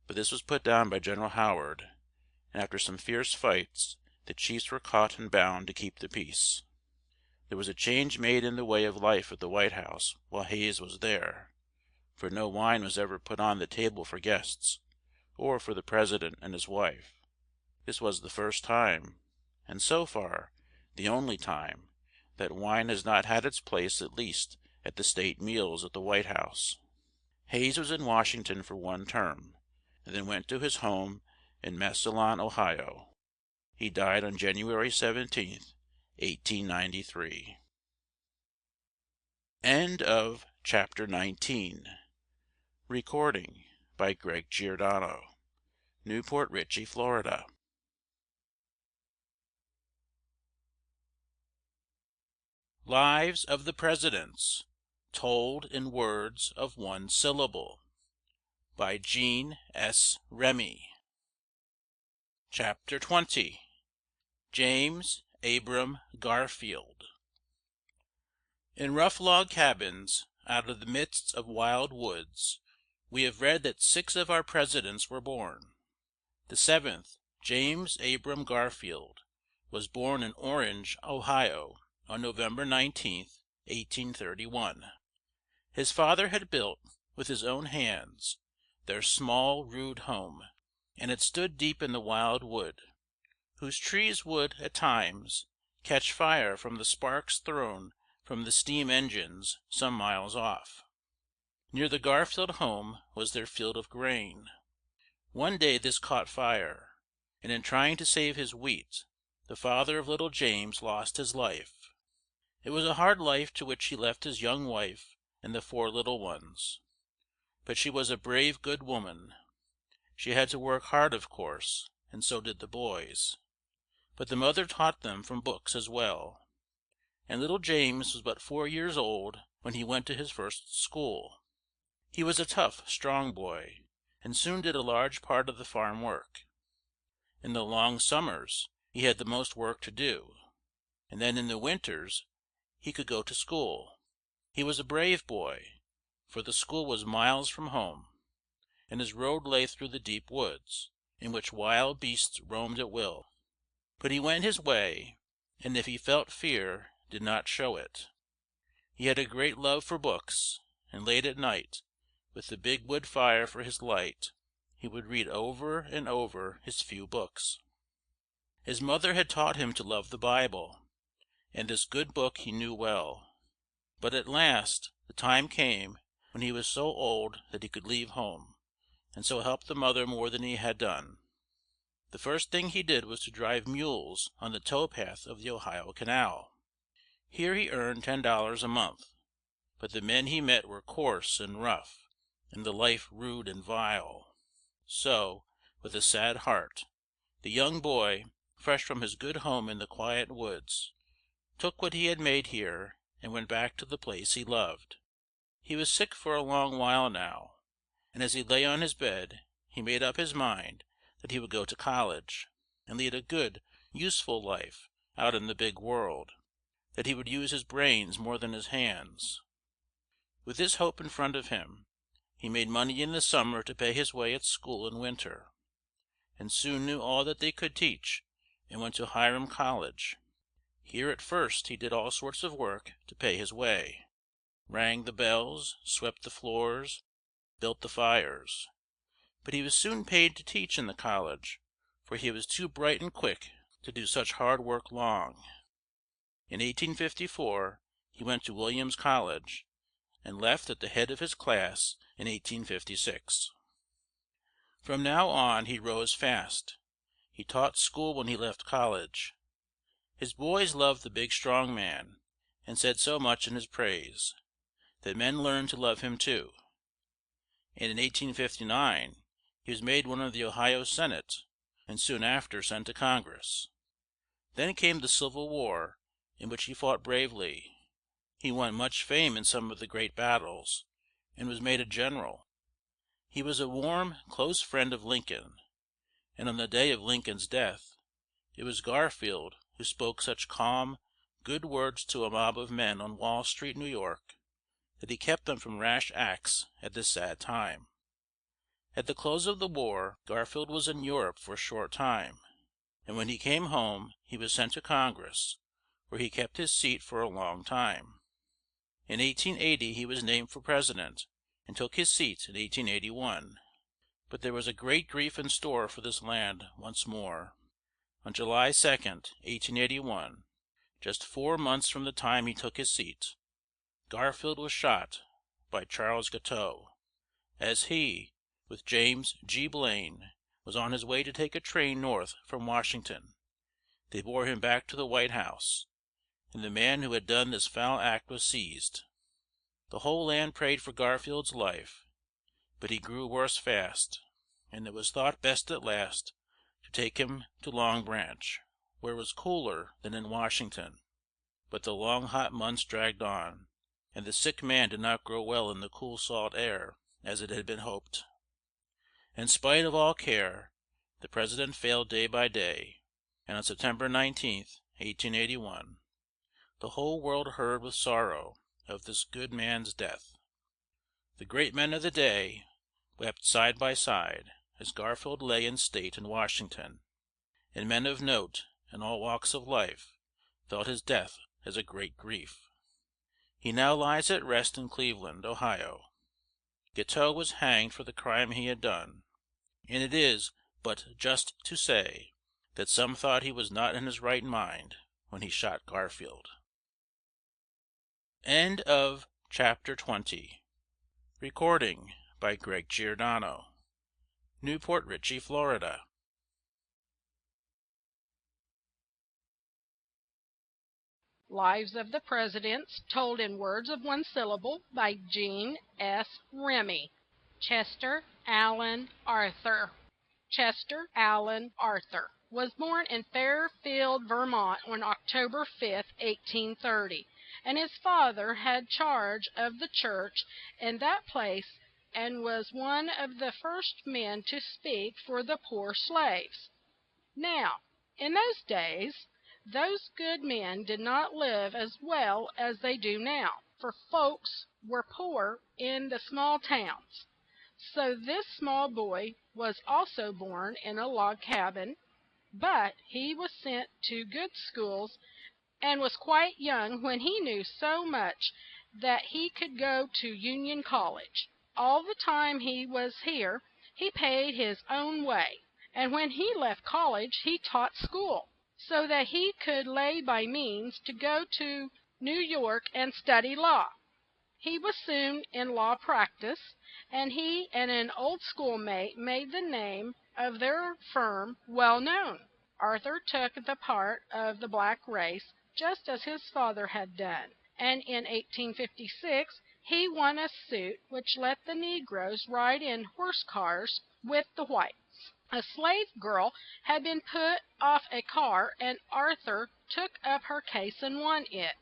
but this was put down by General Howard, and after some fierce fights the chiefs were caught and bound to keep the peace. There was a change made in the way of life at the White House while Hayes was there, for no wine was ever put on the table for guests, or for the President and his wife. This was the first time, and so far the only time, that wine has not had its place at least at the state meals at the White House. Hayes was in Washington for 1 term, and then went to his home in Massillon, Ohio. He died on January 17th, 1893. End of Chapter 19. Recording by Greg Giordano. Newport Richey, Florida. Lives of the Presidents, told in words of 1 syllable, by Jean S. Remy. Chapter 20. James Abram Garfield. In rough log cabins, out of the midst of wild woods, we have read that 6 of our presidents were born. The 7th, James Abram Garfield, was born in Orange, Ohio, on November 19th, 1831. His father had built, with his own hands, their small, rude home, and it stood deep in the wild wood, whose trees would, at times, catch fire from the sparks thrown from the steam engines some miles off. Near the Garfield home was their field of grain. One day this caught fire, and in trying to save his wheat, the father of little James lost his life. It was a hard life to which he left his young wife and the 4 little ones. But she was a brave, good woman. She had to work hard, of course, and so did the boys. But the mother taught them from books as well. And little James was but 4 years old when he went to his first school. He was a tough, strong boy, and soon did a large part of the farm work. In the long summers he had the most work to do, and then in the winters he could go to school. He was a brave boy, for the school was miles from home, and his road lay through the deep woods, in which wild beasts roamed at will. But he went his way, and if he felt fear, did not show it. He had a great love for books, and late at night, with the big wood fire for his light, he would read over and over his few books. His mother had taught him to love the Bible, and this good book he knew well. But at last the time came when he was so old that he could leave home, and so help the mother more than he had done. The first thing he did was to drive mules on the towpath of the Ohio Canal. Here he earned $10 a month, but the men he met were coarse and rough, and the life rude and vile. So, with a sad heart, the young boy, fresh from his good home in the quiet woods, took what he had made here and went back to the place he loved. He was sick for a long while now, and as he lay on his bed he made up his mind that he would go to college, and lead a good, useful life out in the big world, that he would use his brains more than his hands. With this hope in front of him, he made money in the summer to pay his way at school in winter, and soon knew all that they could teach, and went to Hiram College. Here at first he did all sorts of work to pay his way, rang the bells, swept the floors, built the fires. But he was soon paid to teach in the college, for he was too bright and quick to do such hard work long. In 1854 he went to Williams College, and left at the head of his class in 1856. From now on he rose fast. He taught school when he left college. His boys loved the big strong man, and said so much in his praise, that men learned to love him too, and in 1859 he was made one of the Ohio Senate, and soon after sent to Congress. Then came the Civil War, in which he fought bravely. He won much fame in some of the great battles, and was made a general. He was a warm, close friend of Lincoln, and on the day of Lincoln's death, it was Garfield who spoke such calm, good words to a mob of men on Wall Street, New York, that he kept them from rash acts at this sad time. At the close of the war, Garfield was in Europe for a short time, and when he came home he was sent to Congress, where he kept his seat for a long time. In 1880 he was named for president, and took his seat in 1881. But there was a great grief in store for this land once more. On July 2nd, 1881, just 4 months from the time he took his seat, Garfield was shot by Charles Guiteau, as he, with James G. Blaine, was on his way to take a train north from Washington. They bore him back to the White House, and the man who had done this foul act was seized. The whole land prayed for Garfield's life, but he grew worse fast, and it was thought best at last to take him to Long Branch, where it was cooler than in Washington. But the long hot months dragged on, and the sick man did not grow well in the cool salt air, as it had been hoped. In spite of all care, the President failed day by day, and on September 19th, 1881, the whole world heard with sorrow of this good man's death. The great men of the day wept side by side as Garfield lay in state in Washington, and men of note in all walks of life felt his death as a great grief. He now lies at rest in Cleveland, Ohio. Guiteau was hanged for the crime he had done, and it is but just to say that some thought he was not in his right mind when he shot Garfield. End of chapter 20. Recording by Greg Giordano. Newport Richey, Florida. Lives of the Presidents, told in words of one syllable, by Jean S. Remy. Chester Alan Arthur. Chester Alan Arthur was born in Fairfield, Vermont, on October 5, 1830, and his father had charge of the church in that place and was one of the first men to speak for the poor slaves. Now, in those days, those good men did not live as well as they do now, for folks were poor in the small towns. So this small boy was also born in a log cabin, but he was sent to good schools and was quite young when he knew so much that he could go to Union College. All the time he was here, he paid his own way, and when he left college he taught school, so that he could lay by means to go to New York and study law. He was soon in law practice, and he and an old schoolmate made the name of their firm well known. Arthur took the part of the black race, just as his father had done, and in 1856 he won a suit which let the Negroes ride in horse cars with the whites. A slave girl had been put off a car, and Arthur took up her case and won it.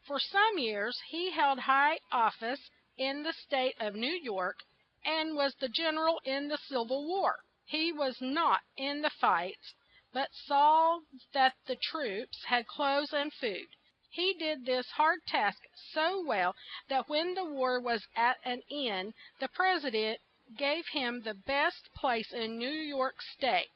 For some years he held high office in the state of New York, and was the general in the Civil War. He was not in the fights, but saw that the troops had clothes and food. He did this hard task so well that when the war was at an end, the President gave him the best place in New York State.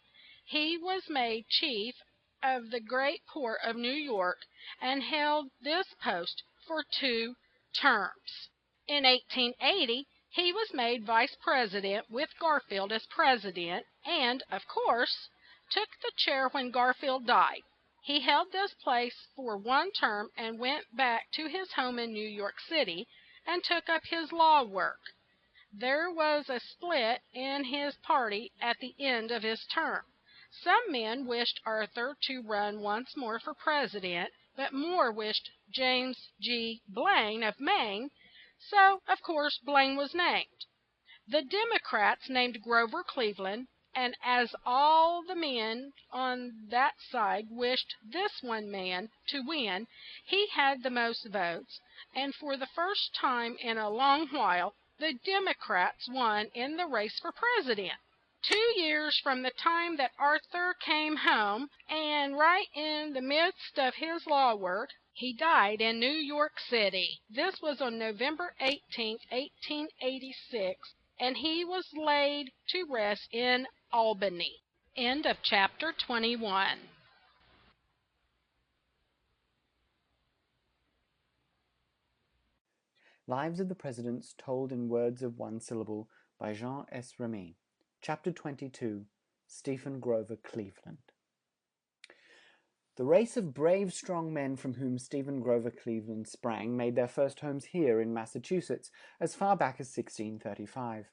He was made chief of the great port of New York, and held this post for 2 terms. In 1880 he was made vice president with Garfield as president, and, of course, took the chair when Garfield died. He held this place for 1 term and went back to his home in New York City and took up his law work. There was a split in his party at the end of his term. Some men wished Arthur to run once more for president, but more wished James G. Blaine of Maine, so of course Blaine was named. The Democrats named Grover Cleveland, and as all the men on that side wished this one man to win, he had the most votes, and for the first time in a long while the Democrats won in the race for president. 2 years from the time that Arthur came home, and right in the midst of his law work, he died in New York City. This was on November 18th, 1886, and he was laid to rest in Albany. End of chapter 21. Lives of the Presidents Told in Words of One Syllable by Jean S. Remy. Chapter 22. Stephen Grover Cleveland. The race of brave, strong men from whom Stephen Grover Cleveland sprang made their first homes here in Massachusetts as far back as 1635.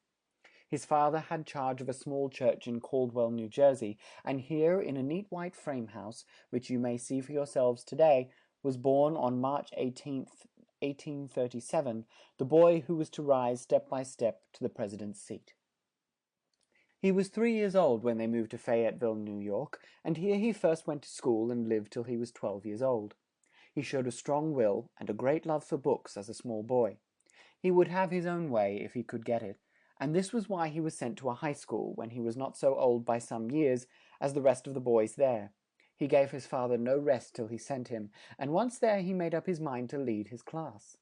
His father had charge of a small church in Caldwell, New Jersey, and here, in a neat white frame house, which you may see for yourselves today, was born on March 18th, 1837, the boy who was to rise step by step to the president's seat. He was 3 years old when they moved to Fayetteville, New York, and here he first went to school and lived till he was 12 years old. He showed a strong will and a great love for books as a small boy. He would have his own way if he could get it, and this was why he was sent to a high school when he was not so old by some years as the rest of the boys there. He gave his father no rest till he sent him, and once there he made up his mind to lead his class.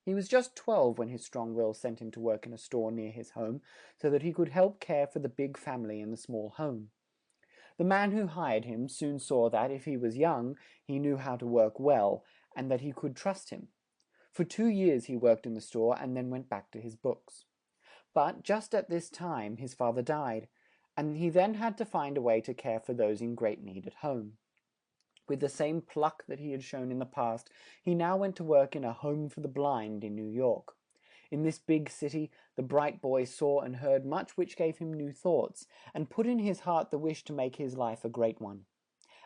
He was just 12 when his strong will sent him to work in a store near his home, so that he could help care for the big family in the small home. The man who hired him soon saw that, if he was young, he knew how to work well, and that he could trust him. For 2 years he worked in the store and then went back to his books. But just at this time his father died, and he then had to find a way to care for those in great need at home. With the same pluck that he had shown in the past, he now went to work in a home for the blind in New York. In this big city, the bright boy saw and heard much which gave him new thoughts, and put in his heart the wish to make his life a great one.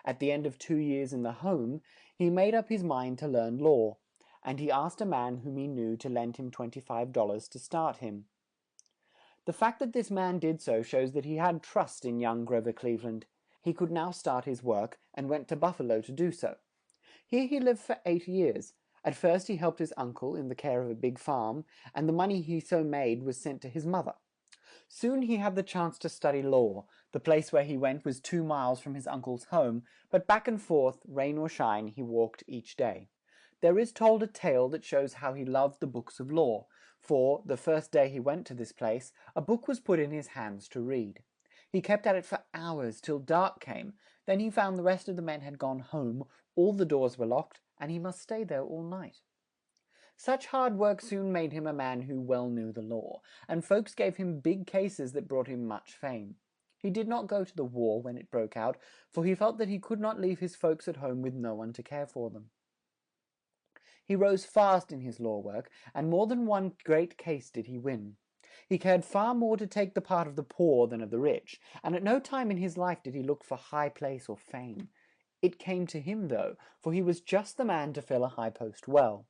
At the end of 2 years in the home, he made up his mind to learn law, and he asked a man whom he knew to lend him $25 to start him. The fact that this man did so shows that he had trust in young Grover Cleveland. He could now start his work, and went to Buffalo to do so. Here he lived for 8 years. At first he helped his uncle in the care of a big farm, and the money he so made was sent to his mother. Soon he had the chance to study law. The place where he went was 2 miles from his uncle's home, but back and forth, rain or shine, he walked each day. There is told a tale that shows how he loved the books of law, for, the first day he went to this place, a book was put in his hands to read. He kept at it for hours, till dark came. Then he found the rest of the men had gone home, all the doors were locked, and he must stay there all night. Such hard work soon made him a man who well knew the law, and folks gave him big cases that brought him much fame. He did not go to the war when it broke out, for he felt that he could not leave his folks at home with no one to care for them. He rose fast in his law work, and more than one great case did he win. He cared far more to take the part of the poor than of the rich, and at no time in his life did he look for high place or fame. It came to him, though, for he was just the man to fill a high post well.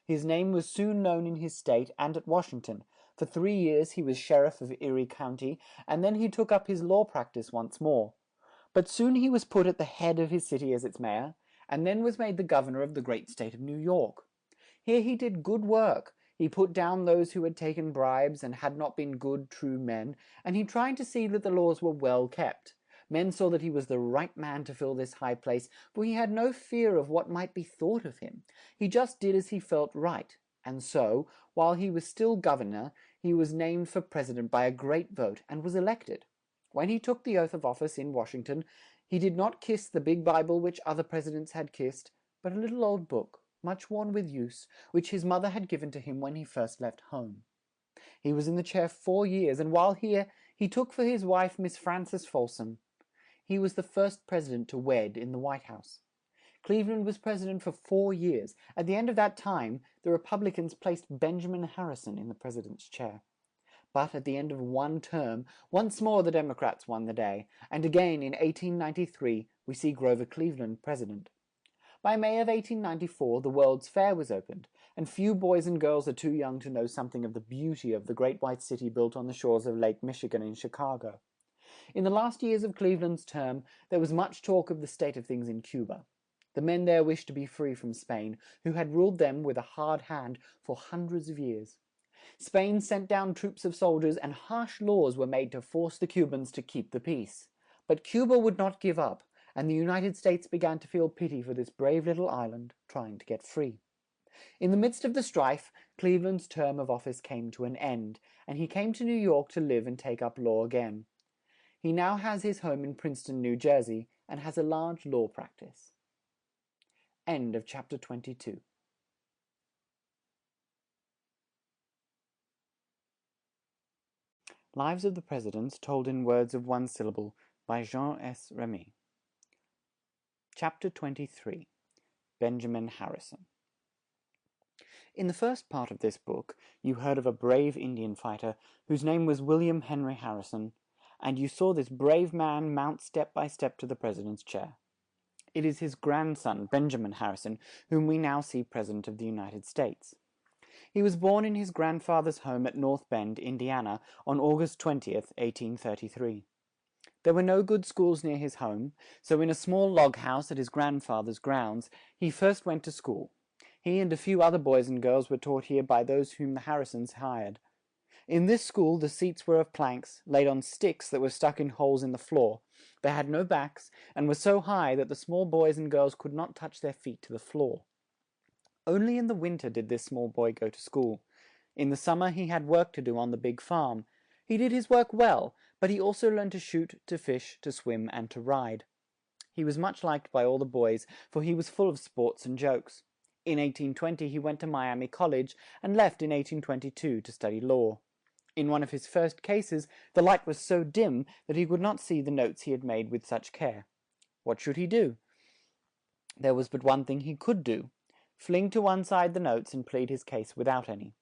His name was soon known in his state and at Washington. For 3 years he was sheriff of Erie County, and then he took up his law practice once more. But soon he was put at the head of his city as its mayor, and then was made the governor of the great state of New York. Here he did good work. He put down those who had taken bribes and had not been good, true men, and he tried to see that the laws were well kept. Men saw that he was the right man to fill this high place, for he had no fear of what might be thought of him. He just did as he felt right, and so, while he was still governor, he was named for president by a great vote, and was elected. When he took the oath of office in Washington, he did not kiss the big Bible which other presidents had kissed, but a little old book, much worn with use, which his mother had given to him when he first left home. He was in the chair 4 years, and while here, he took for his wife Miss Frances Folsom. He was the first president to wed in the White House. Cleveland was president for 4 years. At the end of that time, the Republicans placed Benjamin Harrison in the president's chair. But at the end of one term, once more the Democrats won the day, and again in 1893 we see Grover Cleveland president. By May of 1894 the World's Fair was opened, and few boys and girls are too young to know something of the beauty of the great white city built on the shores of Lake Michigan in Chicago. In the last years of Cleveland's term, there was much talk of the state of things in Cuba. The men there wished to be free from Spain, who had ruled them with a hard hand for hundreds of years. Spain sent down troops of soldiers, and harsh laws were made to force the Cubans to keep the peace. But Cuba would not give up, and the United States began to feel pity for this brave little island trying to get free. In the midst of the strife, Cleveland's term of office came to an end, and he came to New York to live and take up law again. He now has his home in Princeton, New Jersey, and has a large law practice. End of chapter 22. Lives of the Presidents Told in Words of One Syllable by Jean S. Remy. Chapter 23. Benjamin Harrison. In the first part of this book, you heard of a brave Indian fighter whose name was William Henry Harrison, and you saw this brave man mount step by step to the President's chair. It is his grandson, Benjamin Harrison, whom we now see President of the United States. He was born in his grandfather's home at North Bend, Indiana, on August 20th, 1833. There were no good schools near his home, so in a small log house at his grandfather's grounds, he first went to school. He and a few other boys and girls were taught here by those whom the Harrisons hired. In this school the seats were of planks, laid on sticks that were stuck in holes in the floor. They had no backs, and were so high that the small boys and girls could not touch their feet to the floor. Only in the winter did this small boy go to school. In the summer he had work to do on the big farm. He did his work well, but he also learned to shoot, to fish, to swim, and to ride. He was much liked by all the boys, for he was full of sports and jokes. In 1820 he went to Miami College, and left in 1822 to study law. In one of his first cases, the light was so dim that he could not see the notes he had made with such care. What should he do? There was but one thing he could do: fling to one side the notes and plead his case without any.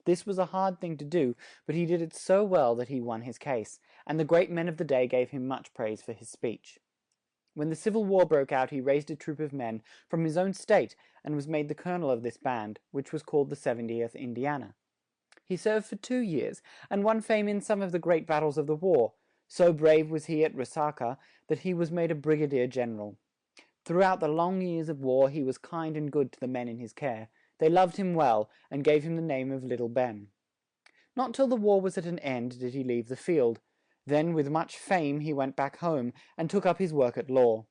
This was a hard thing to do, but he did it so well that he won his case, and the great men of the day gave him much praise for his speech. When the Civil War broke out, he raised a troop of men from his own state and was made the colonel of this band, which was called the 70th Indiana. He served for 2 years, and won fame in some of the great battles of the war. So brave was he at Resaca that he was made a brigadier general. Throughout the long years of war he was kind and good to the men in his care. They loved him well, and gave him the name of Little Ben. Not till the war was at an end did he leave the field. Then with much fame he went back home, and took up his work at law.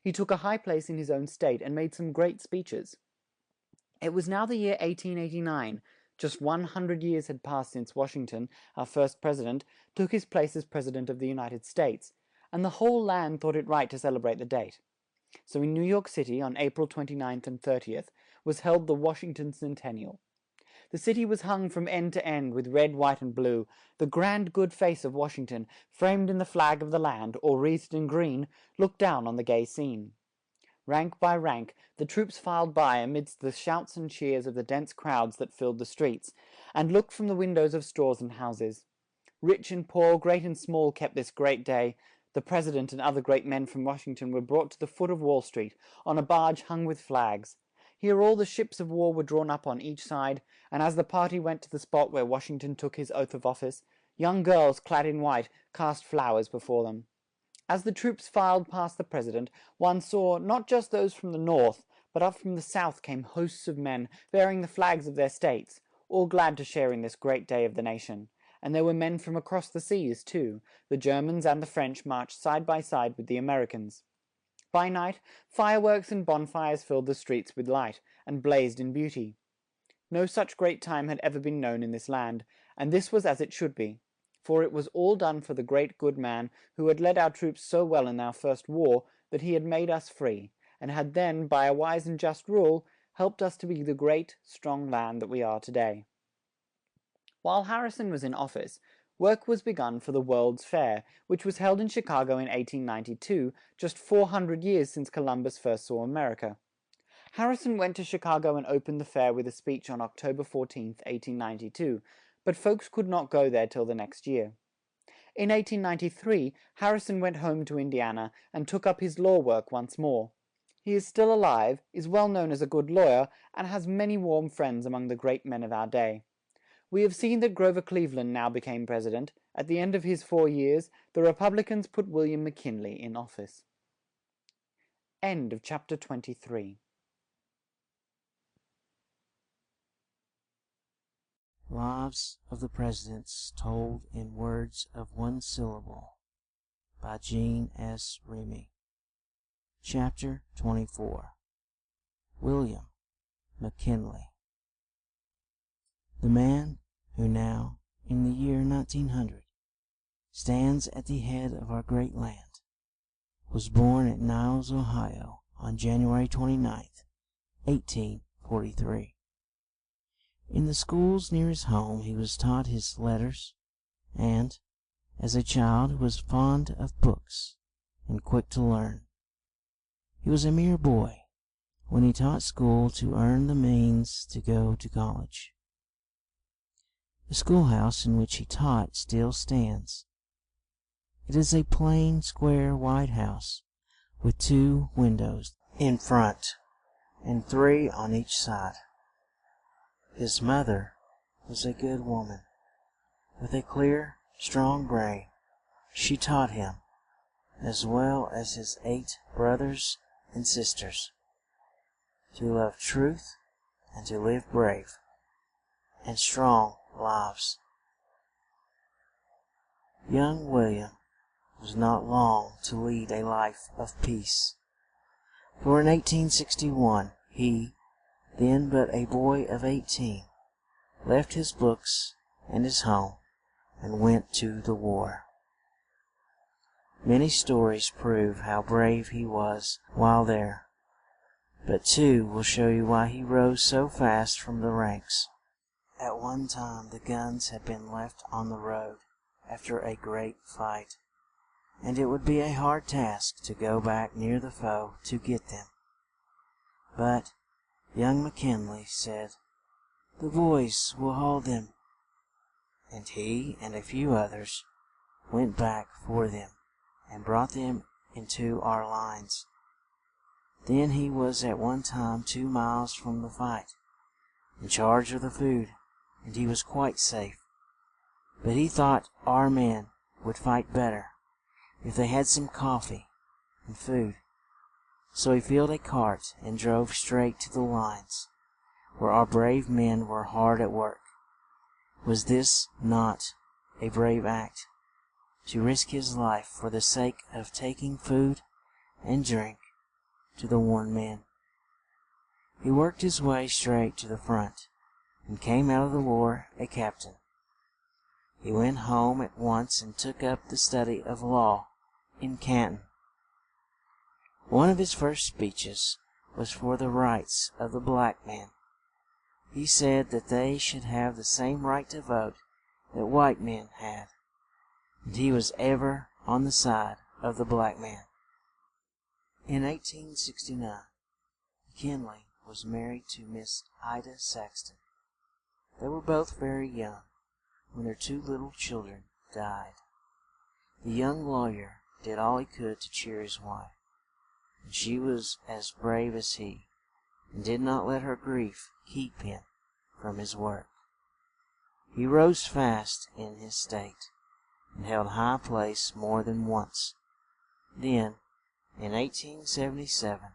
He took a high place in his own state, and made some great speeches. It was now the year 1889. Just 100 years had passed since Washington, our first president, took his place as President of the United States, and the whole land thought it right to celebrate the date. So in New York City, on April 29th and 30th, was held the Washington Centennial. The city was hung from end to end with red, white, and blue. The grand good face of Washington, framed in the flag of the land, or wreathed in green, looked down on the gay scene. Rank by rank, the troops filed by amidst the shouts and cheers of the dense crowds that filled the streets, and looked from the windows of stores and houses. Rich and poor, great and small, kept this great day. The President and other great men from Washington were brought to the foot of Wall Street, on a barge hung with flags. Here all the ships of war were drawn up on each side, and as the party went to the spot where Washington took his oath of office, young girls clad in white cast flowers before them. As the troops filed past the President, one saw not just those from the north, but up from the south came hosts of men, bearing the flags of their states, all glad to share in this great day of the nation. And there were men from across the seas, too. The Germans and the French marched side by side with the Americans. By night, fireworks and bonfires filled the streets with light, and blazed in beauty. No such great time had ever been known in this land, and this was as it should be, for it was all done for the great good man who had led our troops so well in our first war that he had made us free, and had then, by a wise and just rule, helped us to be the great, strong land that we are today. While Harrison was in office, work was begun for the World's Fair, which was held in Chicago in 1892, just 400 years since Columbus first saw America. Harrison went to Chicago and opened the fair with a speech on October 14, 1892, but folks could not go there till the next year. In 1893, Harrison went home to Indiana and took up his law work once more. He is still alive, is well known as a good lawyer, and has many warm friends among the great men of our day. We have seen that Grover Cleveland now became president. At the end of his 4 years, the Republicans put William McKinley in office. End of chapter 23. Lives of the Presidents Told in Words of One Syllable by Jean S. Remy. Chapter 24. William McKinley. The man who now, in the year 1900, stands at the head of our great land, was born at Niles, Ohio, on January 29th, 1843. In the schools near his home he was taught his letters, and, as a child, was fond of books and quick to learn. He was a mere boy when he taught school to earn the means to go to college. The schoolhouse in which he taught still stands. It is a plain, square, white house with 2 windows in front and 3 on each side. His mother was a good woman, with a clear, strong brain. She taught him, as well as his 8 brothers and sisters, to love truth and to live brave and strong lives. Young William was not long to lead a life of peace, for in 1861 he, then but a boy of 18, left his books and his home and went to the war. Many stories prove how brave he was while there, but 2 will show you why he rose so fast from the ranks. At one time the guns had been left on the road after a great fight, and it would be a hard task to go back near the foe to get them. But young McKinley said, "The boys will hold them," and he and a few others went back for them and brought them into our lines. Then he was at one time 2 miles from the fight, in charge of the food, and he was quite safe. But he thought our men would fight better if they had some coffee and food. So he filled a cart and drove straight to the lines, where our brave men were hard at work. Was this not a brave act, to risk his life for the sake of taking food and drink to the worn men? He worked his way straight to the front, and came out of the war a captain. He went home at once and took up the study of law in Canton. One of his first speeches was for the rights of the black man. He said that they should have the same right to vote that white men had, and he was ever on the side of the black man. In 1869, McKinley was married to Miss Ida Saxton. They were both very young when their 2 little children died. The young lawyer did all he could to cheer his wife, and she was as brave as he, and did not let her grief keep him from his work. He rose fast in his state, and held high place more than once. Then, in 1877,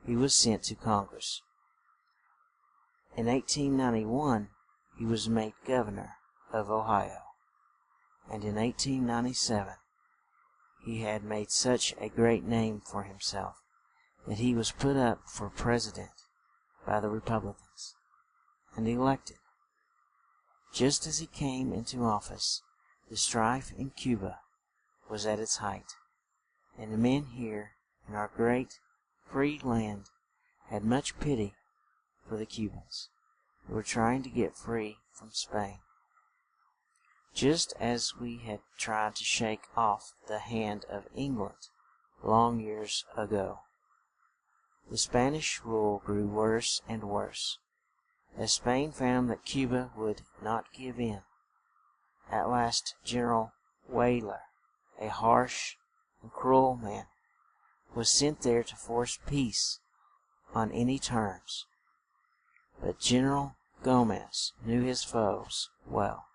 he was sent to Congress. In 1891, he was made governor of Ohio, and in 1897 he had made such a great name for himself that he was put up for president by the Republicans and elected. Just as he came into office, the strife in Cuba was at its height, and the men here in our great free land had much pity for the Cubans who were trying to get free from Spain, just as we had tried to shake off the hand of England long years ago. The Spanish rule grew worse and worse, as Spain found that Cuba would not give in, At last General Weyler, a harsh and cruel man, was sent there to force peace on any terms. But General Gomez knew his foes well,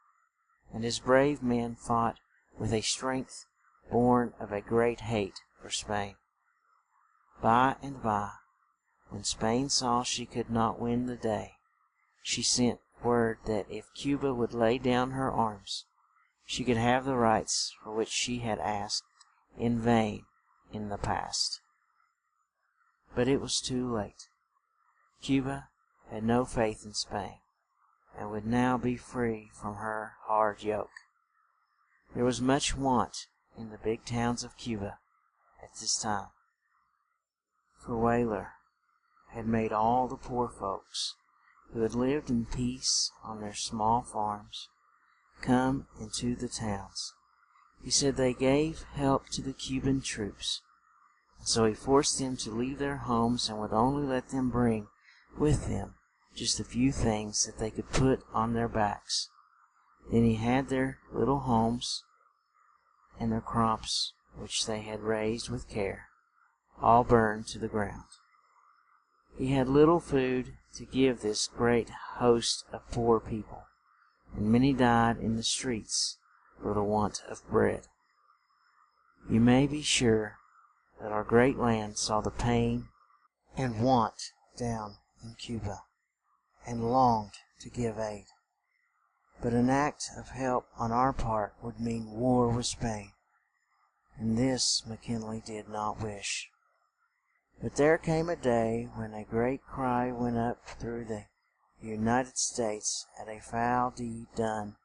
and his brave men fought with a strength born of a great hate for Spain. By and by, when Spain saw she could not win the day, she sent word that if Cuba would lay down her arms, she could have the rights for which she had asked in vain in the past. But it was too late. Cuba had no faith in Spain, and would now be free from her hard yoke. There was much want in the big towns of Cuba at this time, for Weyler had made all the poor folks who had lived in peace on their small farms come into the towns. He said they gave help to the Cuban troops, and so he forced them to leave their homes and would only let them bring with them just a few things that they could put on their backs. Then he had their little homes and their crops, which they had raised with care, all burned to the ground. He had little food to give this great host of poor people, and many died in the streets for the want of bread. You may be sure that our great land saw the pain and want down in Cuba, and longed to give aid. But an act of help on our part would mean war with Spain, and this McKinley did not wish. But there came a day when a great cry went up through the United States at a foul deed done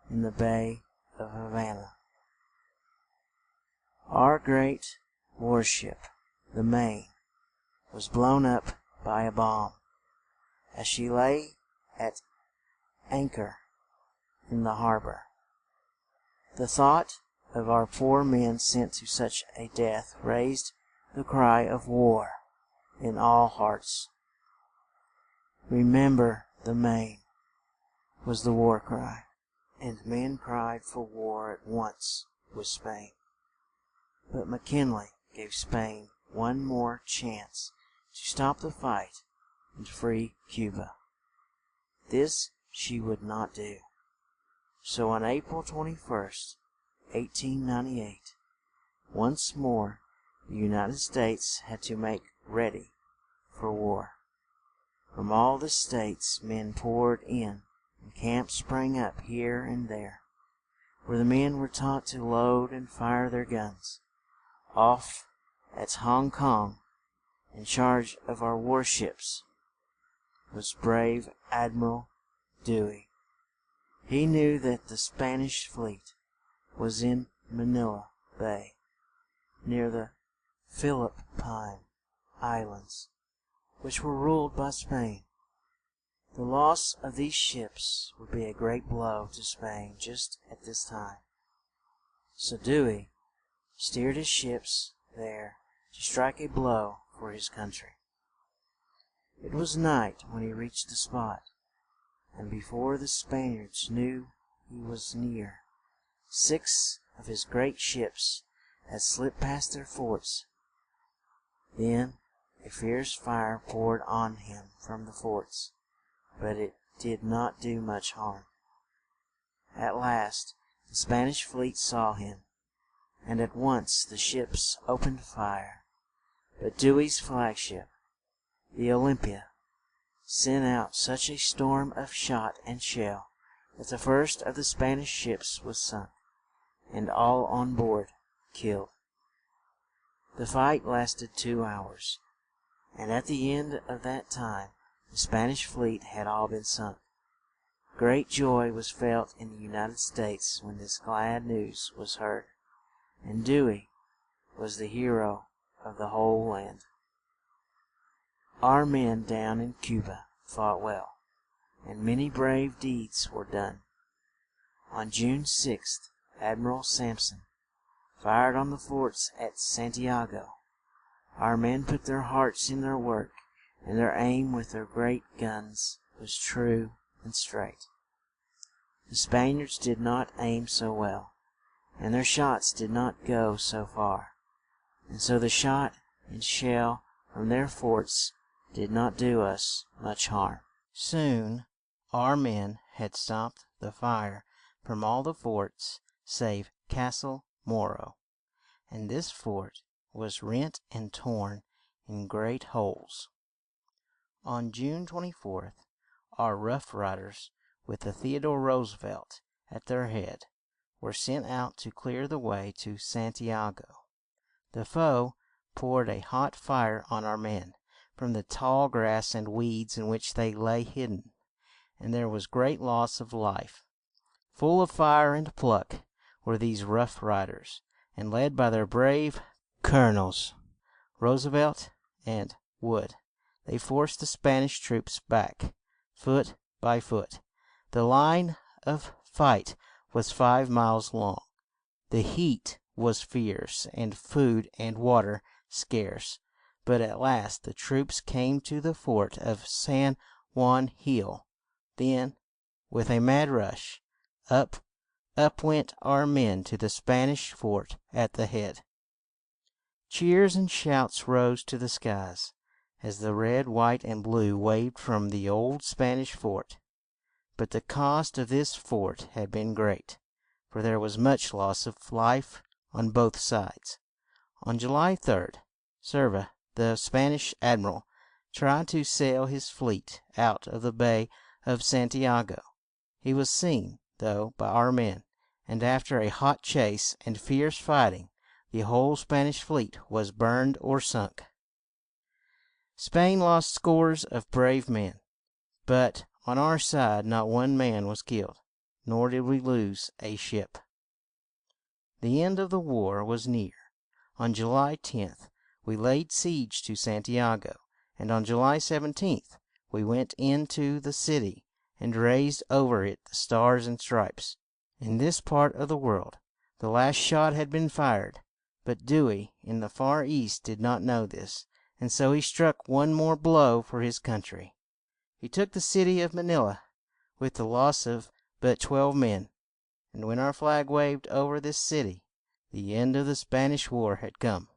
in the Bay of Havana. Our great warship, the Maine, was blown up by a bomb as she lay at anchor in the harbor. The thought of our poor men sent to such a death raised the cry of war in all hearts. "Remember the Maine," was the war cry, and men cried for war at once with Spain. But McKinley gave Spain one more chance to stop the fight and free Cuba. This she would not do. So on April 21st, 1898, once more the United States had to make ready for war. From all the states men poured in, and camps sprang up here and there, where the men were taught to load and fire their guns. Off at Hong Kong, in charge of our warships, was brave Admiral Dewey. He knew that the Spanish fleet was in Manila Bay, near the Philippine Islands, which were ruled by Spain. The loss of these ships would be a great blow to Spain just at this time. So Dewey steered his ships there to strike a blow for his country. It was night when he reached the spot, and before the Spaniards knew he was near, 6 of his great ships had slipped past their forts. Then a fierce fire poured on him from the forts, but it did not do much harm. At last the Spanish fleet saw him, and at once the ships opened fire. But Dewey's flagship, the Olympia, sent out such a storm of shot and shell that the first of the Spanish ships was sunk, and all on board killed. The fight lasted 2 hours, and at the end of that time the Spanish fleet had all been sunk. Great joy was felt in the United States when this glad news was heard, and Dewey was the hero of the whole land. Our men down in Cuba fought well, and many brave deeds were done. On June 6th, Admiral Sampson fired on the forts at Santiago. Our men put their hearts in their work, and their aim with their great guns was true and straight. The Spaniards did not aim so well, and their shots did not go so far, and so the shot and shell from their forts did not do us much harm. Soon our men had stopped the fire from all the forts save Castle Moro, and this fort was rent and torn in great holes. On June 24th, our Rough Riders, with the Theodore Roosevelt at their head, were sent out to clear the way to Santiago. The foe poured a hot fire on our men from the tall grass and weeds in which they lay hidden, and there was great loss of life. Full of fire and pluck were these Rough Riders, and led by their brave colonels, Roosevelt and Wood, they forced the Spanish troops back, foot by foot. The line of fight was 5 miles long. The heat was fierce, and food and water scarce. But at last the troops came to the fort of San Juan Hill. Then, with a mad rush, up went our men to the Spanish fort at the head. Cheers and shouts rose to the skies as the red, white, and blue waved from the old Spanish fort. But the cost of this fort had been great, for there was much loss of life on both sides. On July 3rd, Cervera, the Spanish admiral, tried to sail his fleet out of the Bay of Santiago. He was seen, though, by our men, and after a hot chase and fierce fighting, the whole Spanish fleet was burned or sunk. Spain lost scores of brave men, but on our side not one man was killed, nor did we lose a ship. The end of the war was near. On July 10th we laid siege to Santiago, and on July 17th we went into the city and raised over it the stars and stripes. In this part of the world the last shot had been fired, but Dewey in the far east did not know this, and so he struck one more blow for his country. He took the city of Manila with the loss of but 12 men, and when our flag waved over this city, the end of the Spanish War had come.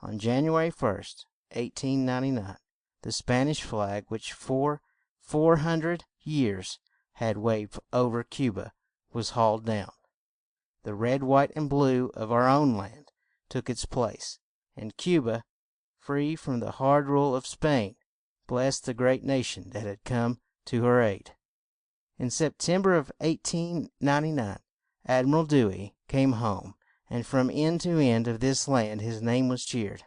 On January 1st, 1899, the Spanish flag, which for 400 years had waved over Cuba, was hauled down. The red, white, and blue of our own land took its place, and Cuba, free from the hard rule of Spain, blessed the great nation that had come to her aid. In September of 1899, Admiral Dewey came home, and from end to end of this land his name was cheered.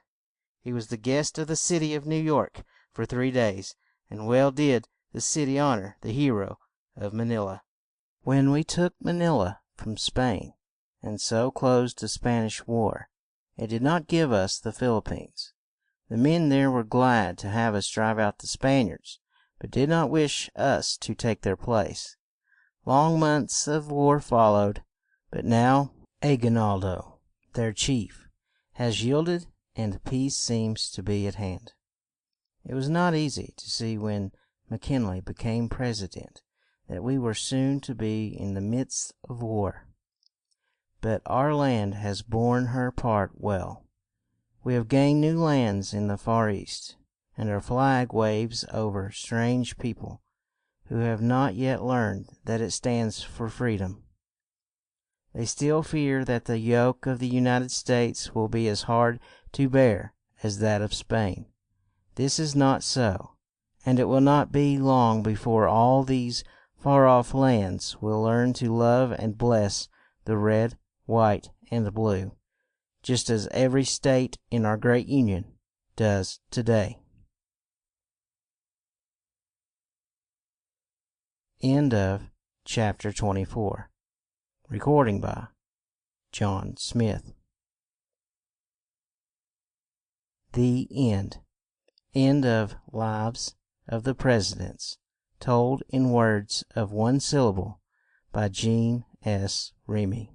He was the guest of the city of New York for 3 days, and well did the city honor the hero of Manila. When we took Manila from Spain, and so closed the Spanish War, it did not give us the Philippines. The men there were glad to have us drive out the Spaniards, but did not wish us to take their place. Long months of war followed, but now Aguinaldo, their chief, has yielded, and peace seems to be at hand. It was not easy to see when McKinley became president that we were soon to be in the midst of war. But our land has borne her part well. We have gained new lands in the Far East, and our flag waves over strange people who have not yet learned that it stands for freedom. They still fear that the yoke of the United States will be as hard to bear as that of Spain. This is not so, and it will not be long before all these far-off lands will learn to love and bless the red, white, and blue, just as every state in our great Union does today. End of chapter 24. Recording by John Smith. The end. End of Lives of the Presidents, told in words of one syllable by Jean S. Remy.